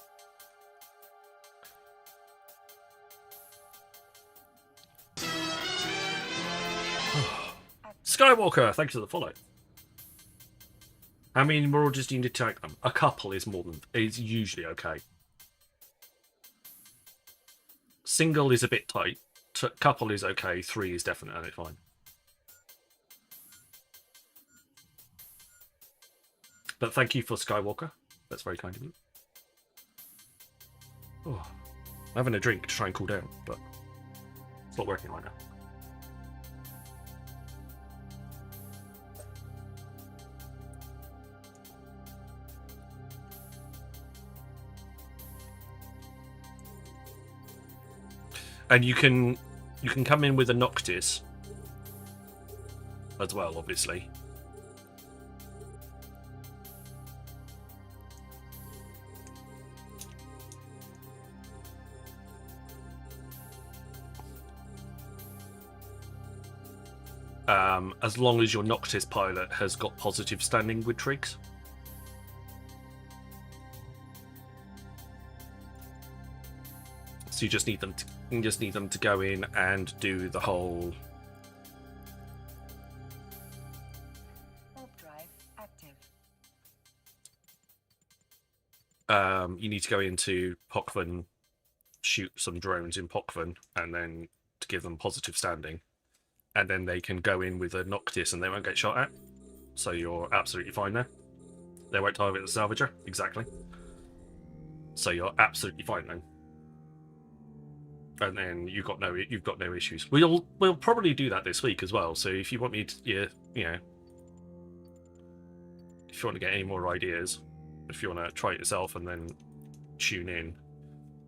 Skywalker, thanks for the follow. How many marauders do you need to take them? A couple is usually okay. Single is a bit tight. Couple is okay. 3 is definitely fine. But thank you for Skywalker. That's very kind of you. Oh, I'm having a drink to try and cool down, but it's not working right now. And you can come in with a Noctis as well, obviously. As long as your Noctis pilot has got positive standing with Triggs. So you just need them to go in and do the whole. Warp drive active. You need to go into Pokvan, shoot some drones in Pokvan, and then to give them positive standing, and then they can go in with a Noctis and they won't get shot at. So you're absolutely fine there. They won't target the salvager, exactly. So you're absolutely fine then. And then you've got no issues. We'll probably do that this week as well. So if you want me to, you know, if you want to get any more ideas, if you want to try it yourself and then tune in,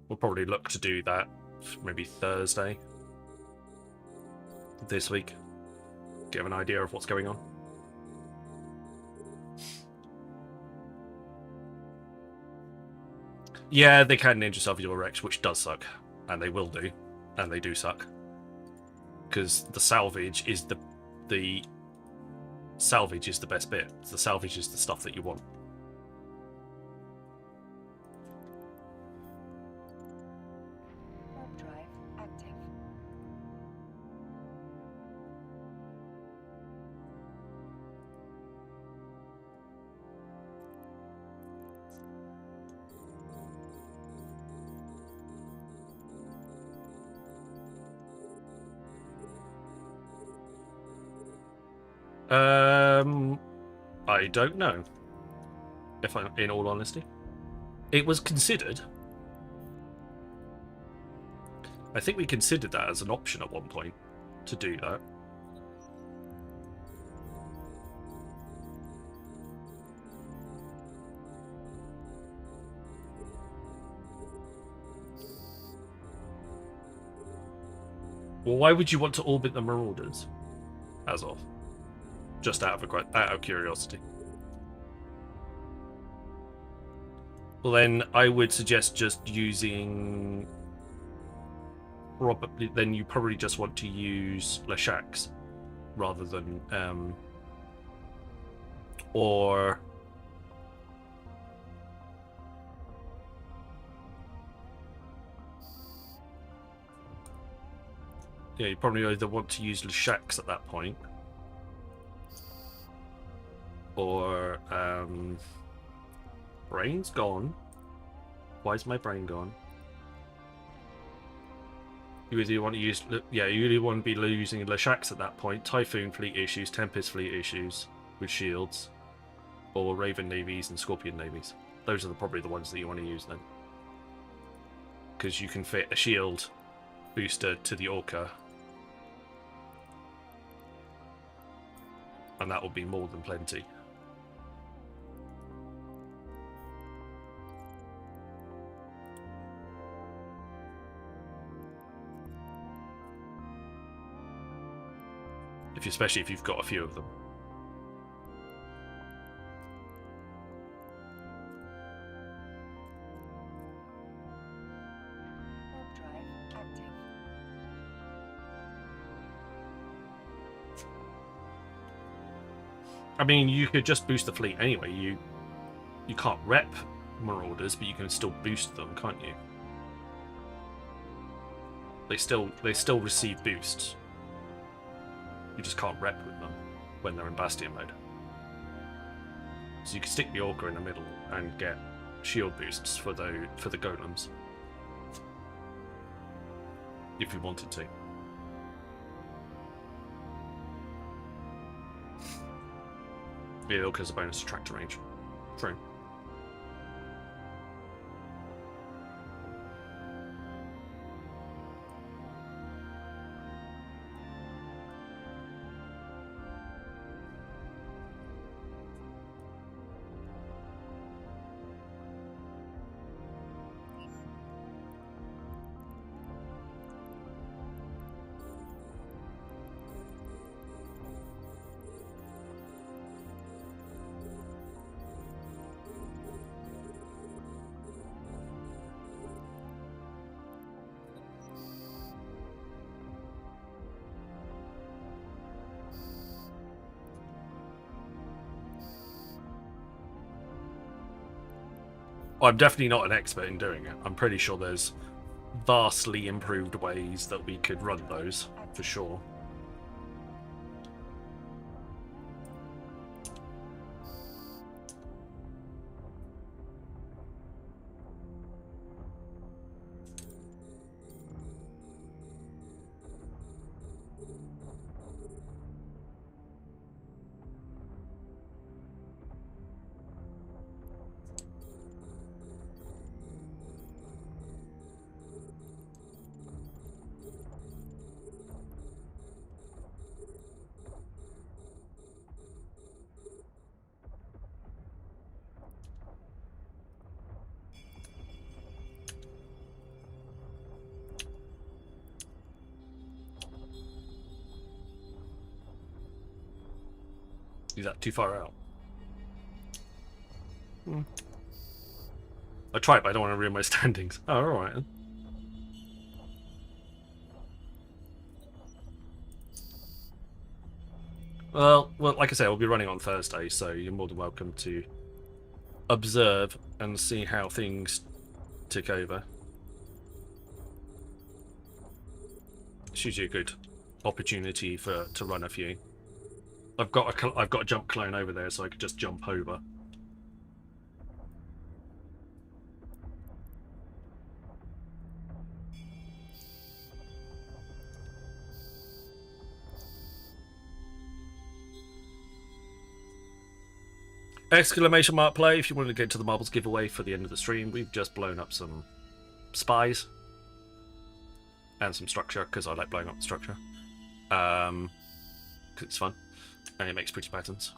we'll probably look to do that maybe Thursday this week. Get an idea of what's going on. Yeah, they can ninja salvage your Rex, which does suck. And they will do, and they do suck, because the salvage is the salvage is the best bit. The salvage is the stuff that you want. Warp drive active. I don't know. If I'm in all honesty, it was considered. I think we considered that as an option at one point to do that. Well, why would you want to orbit the Marauders? As of. Just out of curiosity. Well, then I would suggest just using. Probably, then you probably just want to use Leshaks rather than or yeah, you probably either want to use Leshaks at that point. Or, brain's gone. Why is my brain gone? You either want to use, yeah, you really want to be using Leshaks at that point. Typhoon fleet issues, Tempest fleet issues. with shields, or Raven navies and Scorpion navies. Those are probably the ones that you want to use then, because you can fit a shield booster to the Orca, and that will be more than plenty. Especially if you've got a few of them. Warp drive active. I mean, you could just boost the fleet anyway. You can't rep Marauders, but you can still boost them, can't you? They still receive boosts. You just can't rep with them when they're in Bastion mode. So you can stick the Orca in the middle and get shield boosts for the golems, if you wanted to. Yeah, Orca has a bonus to tractor range. True. I'm definitely not an expert in doing it. I'm pretty sure there's vastly improved ways that we could run those, for sure. Is that too far out? I tried, but I don't want to ruin my standings. Oh, alright. Well, like I say, we'll be running on Thursday, so you're more than welcome to observe and see how things tick over. It's usually a good opportunity to run a few. I've got a jump clone over there, so I could just jump over. Exclamation mark play if you want to get to the marbles giveaway for the end of the stream. We've just blown up some spies and some structure, because I like blowing up the structure. Because it's fun and it makes pretty patterns.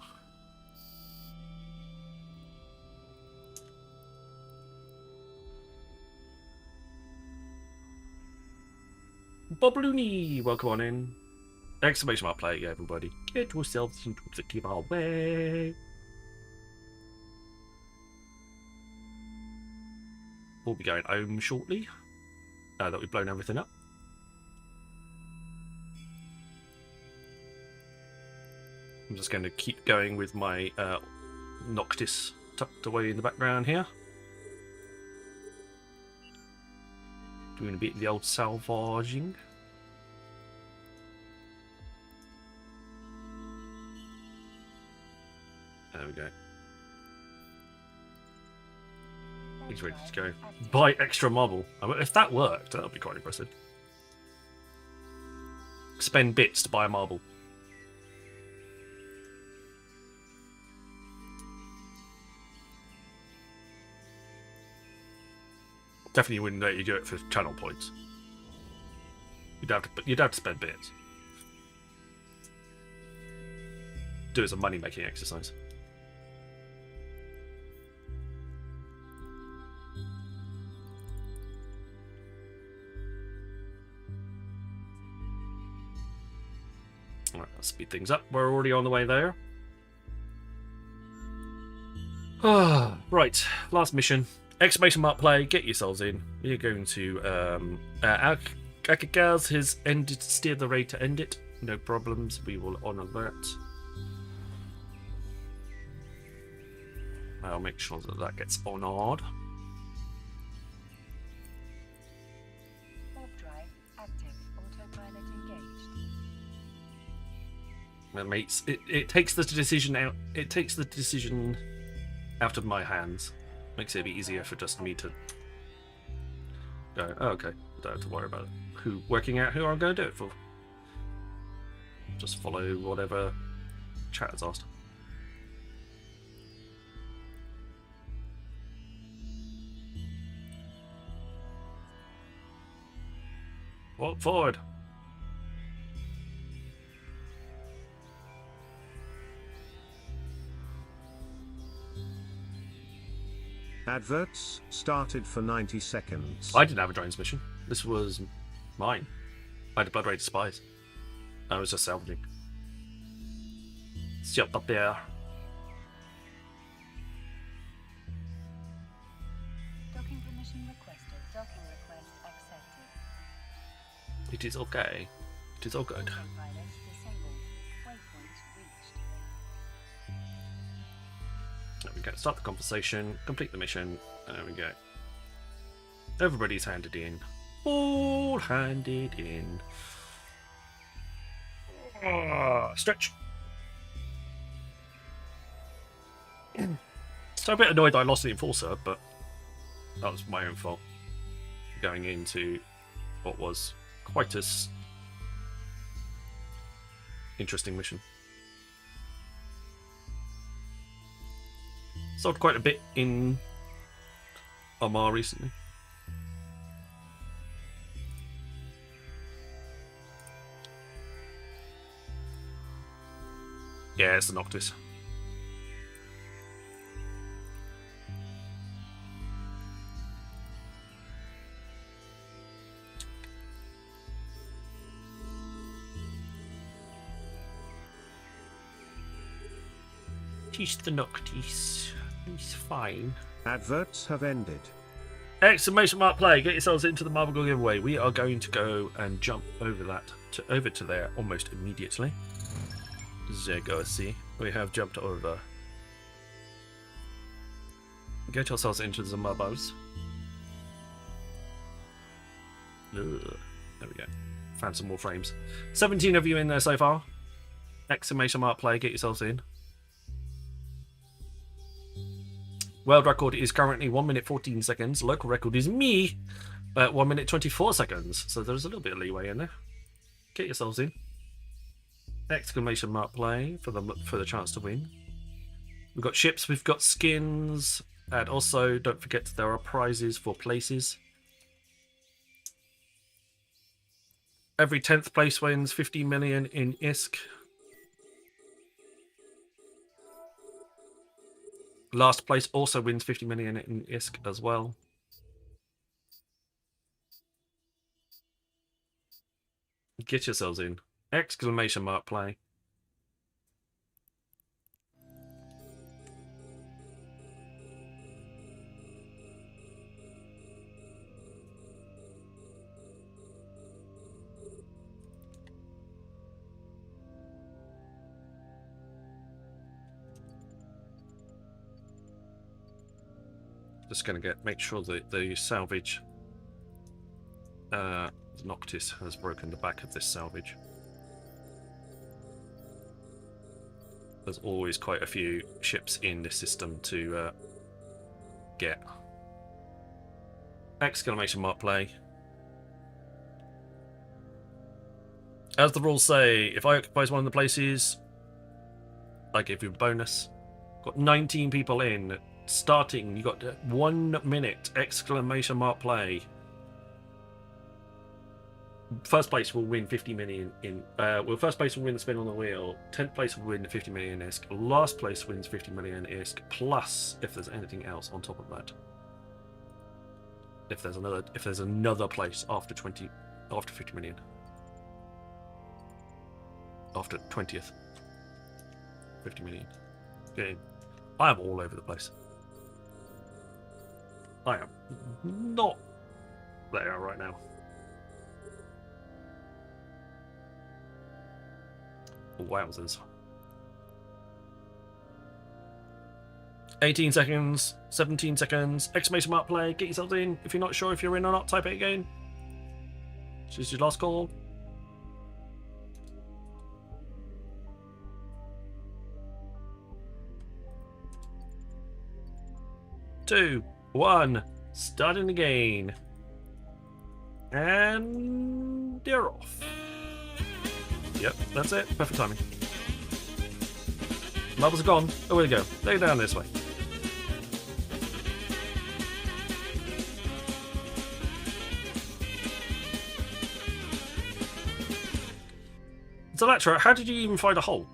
Bob Looney, welcome on in. Exclamation mark play, everybody. Get yourselves into the giveaway. We'll be going home shortly. That we've blown everything up. I'm just going to keep going with my Noctis tucked away in the background here. Doing a bit of the old salvaging. There we go. He's ready to go. Buy extra marble. I mean, if that worked, that would be quite impressive. Spend bits to buy a marble. Definitely wouldn't let you do it for channel points. You'd have to spend bits. Do it as a money-making exercise. Alright, let's speed things up. We're already on the way there. Right, last mission. Exclamation mark play, get yourselves in. We're going to Akagas has ended, steer the raid to end it. No problems, we will honour that. I'll make sure that that gets honoured. Warp drive active. Autopilot engaged. That makes it takes the decision out. It takes the decision out of my hands. Makes it a bit easier for just me to go. Oh, okay, don't have to worry about it. Working out who I'm going to do it for. Just follow whatever chat has asked. Walk forward. Adverts started for 90 seconds. I didn't have a drones mission. This was mine. I had a blood rage spies. I was just salvaging. Shut up there. Docking permission requested. Docking request accepted. It is okay. It is all good. Autopilot disabled. Waypoint reached. There we go. Start the conversation. Complete the mission. There we go. Everybody's handed in. All handed in. Stretch. So I'm a bit annoyed that I lost the Enforcer, but that was my own fault. Going into what was quite a interesting mission. Sold quite a bit in Omar recently. Yeah, it's the Noctis. He's the Noctis. He's fine. Adverts have ended. Exclamation mark play. Get yourselves into the Marble giveaway. We are going to go and jump over to there almost immediately. There go, see. We have jumped over. Get yourselves into the marbles. Ugh. There we go. Found some more frames. 17 of you in there so far. Exclamation mark play. Get yourselves in. World record is currently 1 minute 14 seconds. Local record is me at 1 minute 24 seconds. So there's a little bit of leeway in there. Get yourselves in. Exclamation mark play for the chance to win. We've got ships, we've got skins, and also don't forget there are prizes for places. Every 10th place wins 50 million in ISK. Last place also wins 50 million in ISK as well. Get yourselves in. Exclamation mark play. Just going to make sure that the salvage Noctis has broken the back of this salvage. There's always quite a few ships in this system to get. Exclamation mark play. As the rules say, if I occupy one of the places, I give you a bonus. Got 19 people in. starting. You got 1 minute! Exclamation mark play. First place will win 50 million in. Well, first place will win the spin on the wheel. 10th place will win 50 million ISK. Last place wins 50 million ISK. Plus, if there's anything else on top of that. If there's another place after 50 million. After 20th, 50 million. Okay. I am all over the place. I am not there right now. Wowzers. 18 seconds, 17 seconds, exclamation mark play, get yourselves in. If you're not sure if you're in or not, type it again. This is your last call. 2, 1, starting again. And they're off. Yep, that's it. Perfect timing. Marbles are gone. Oh, where they go? They're down this way. Zalatra, how did you even find a hole?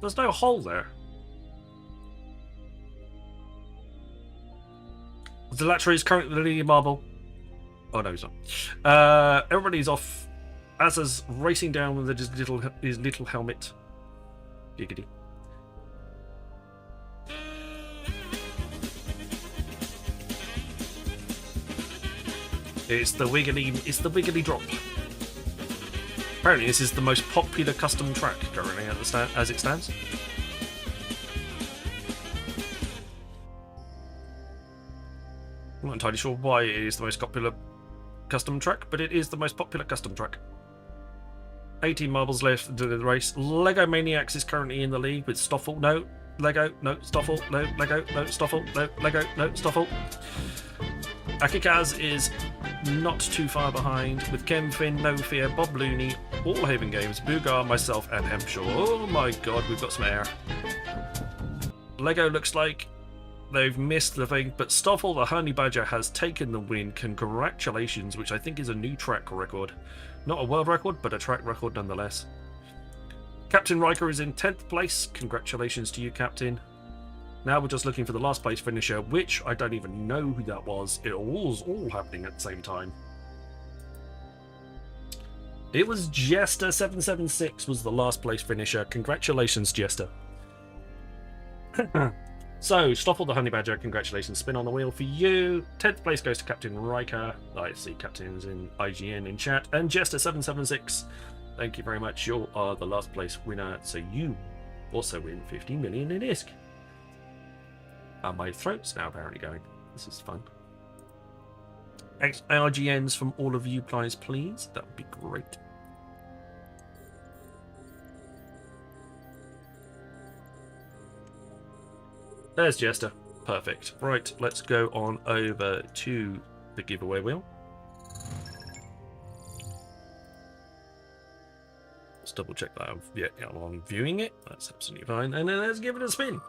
There's no hole there. Zalatra is currently the leading marble. Oh no, he's not. Everybody's off. Aza's racing down with his little helmet. Giggity. It's the wiggly drop. Apparently, this is the most popular custom track currently as it stands. I'm not entirely sure why it is the most popular custom track, but it is the most popular custom track. 18 marbles left to the race. Lego Maniacs is currently in the lead with Stoffel. No, Lego, no, Stoffel, no, Lego, no, Stoffel, no, Lego, no, Stoffel. Akikaz is not too far behind with Ken Finn, No Fear, Bob Looney, All Haven Games, Boogar, myself, and Hempshaw. Oh my god, we've got some air. Lego looks like they've missed the thing, but Stoffel the Honey Badger has taken the win. Congratulations, which I think is a new track record. Not a world record, but a track record nonetheless. Captain Riker is in 10th place. Congratulations to you, Captain. Now we're just looking for the last place finisher, which I don't even know who that was. It was all happening at the same time. It was Jester776 was the last place finisher. Congratulations, Jester. So, Stoffel the Honey Badger, congratulations. Spin on the wheel for you. 10th place goes to Captain Riker. I see captains in IGN in chat. And Jester776, thank you very much. You are the last place winner, so you also win 50 million in ISK. My throat's now apparently going. This is fun. IGNs from all of you guys, please. That would be great. There's Jester. Perfect. Right, let's go on over to the giveaway wheel. Let's double check that I'm viewing it. That's absolutely fine. And then let's give it a spin.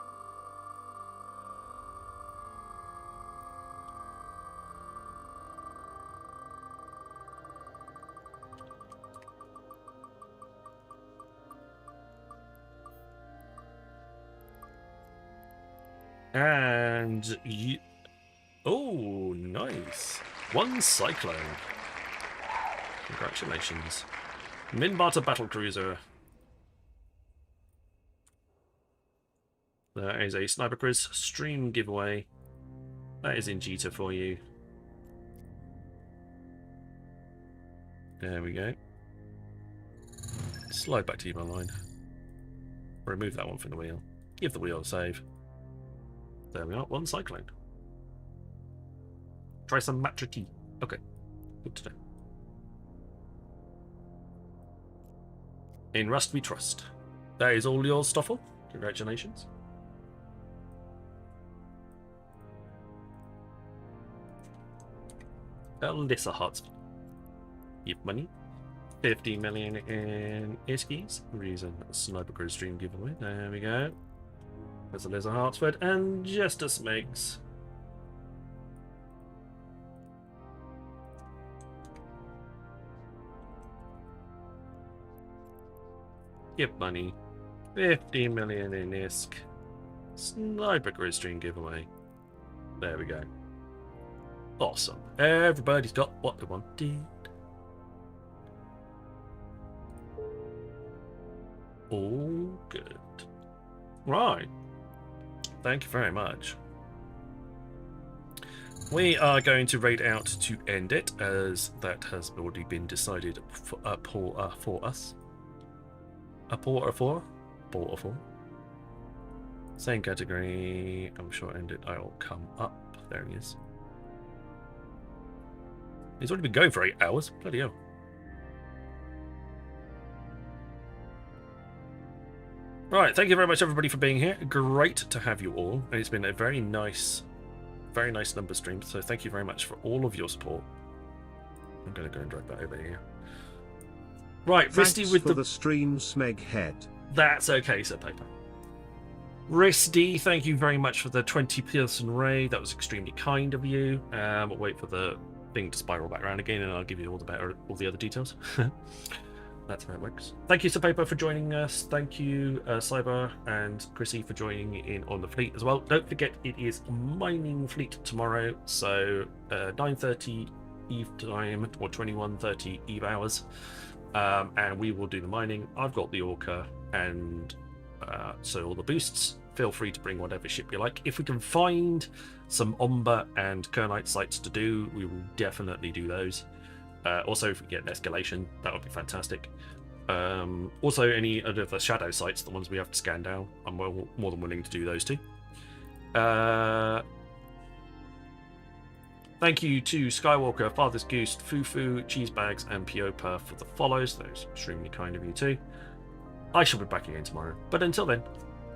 And you... Oh, nice. 1 Cyclone. Congratulations. Minbata Battlecruiser. There is a Sniper Quiz stream giveaway. That is in Jita for you. There we go. Slide back to you online. Remove that one from the wheel. Give the wheel a save. There we are, 1 Cyclone. Try some matcha tea. Okay, good to know. In Rust we trust. That is all yours, Stoffel. Congratulations. Alyssa Hart. Give money. 50 million in Iskies. Reason Sniper Crew stream giveaway. There we go. There's a Liz Hartsford and just a Smegs. Give money. 50 million in ISK. Sniper Gridstream giveaway. There we go. Awesome. Everybody's got what they wanted. All good. Right. Thank you very much. We are going to raid out to end it, as that has already been decided for us. A porter for? Porter for. Same category. I'm sure end it. I'll come up. There he is. He's already been going for 8 hours. Bloody hell. Right, thank you very much everybody for being here. Great to have you all. And it's been a very nice number stream, so thank you very much for all of your support. I'm going to go and drag that over here. Right, Risty with the stream, Smeg Head. That's okay, Sir Paper. Risty, thank you very much for the 20-person raid. That was extremely kind of you. We'll wait for the thing to spiral back around again, and I'll give you all the other details. That's how it works. Thank you, Sir Paper, for joining us. Thank you, Cyber and Chrissy, for joining in on the fleet as well. Don't forget, it is mining fleet tomorrow, so 9:30 Eve time or 21:30 Eve hours, and we will do the mining. I've got the Orca, and so all the boosts. Feel free to bring whatever ship you like. If we can find some Omba and Kernite sites to do, we will definitely do those. Also, if we get an escalation, that would be fantastic. Also, any of the shadow sites, the ones we have to scan down, I'm more than willing to do those too. Thank you to Skywalker, Father's Goose, Fufu, Cheesebags, and Piopa for the follows. That was extremely kind of you too. I shall be back again tomorrow, but until then,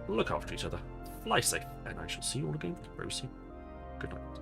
look after each other, fly safe, and I shall see you all again very soon. Good night.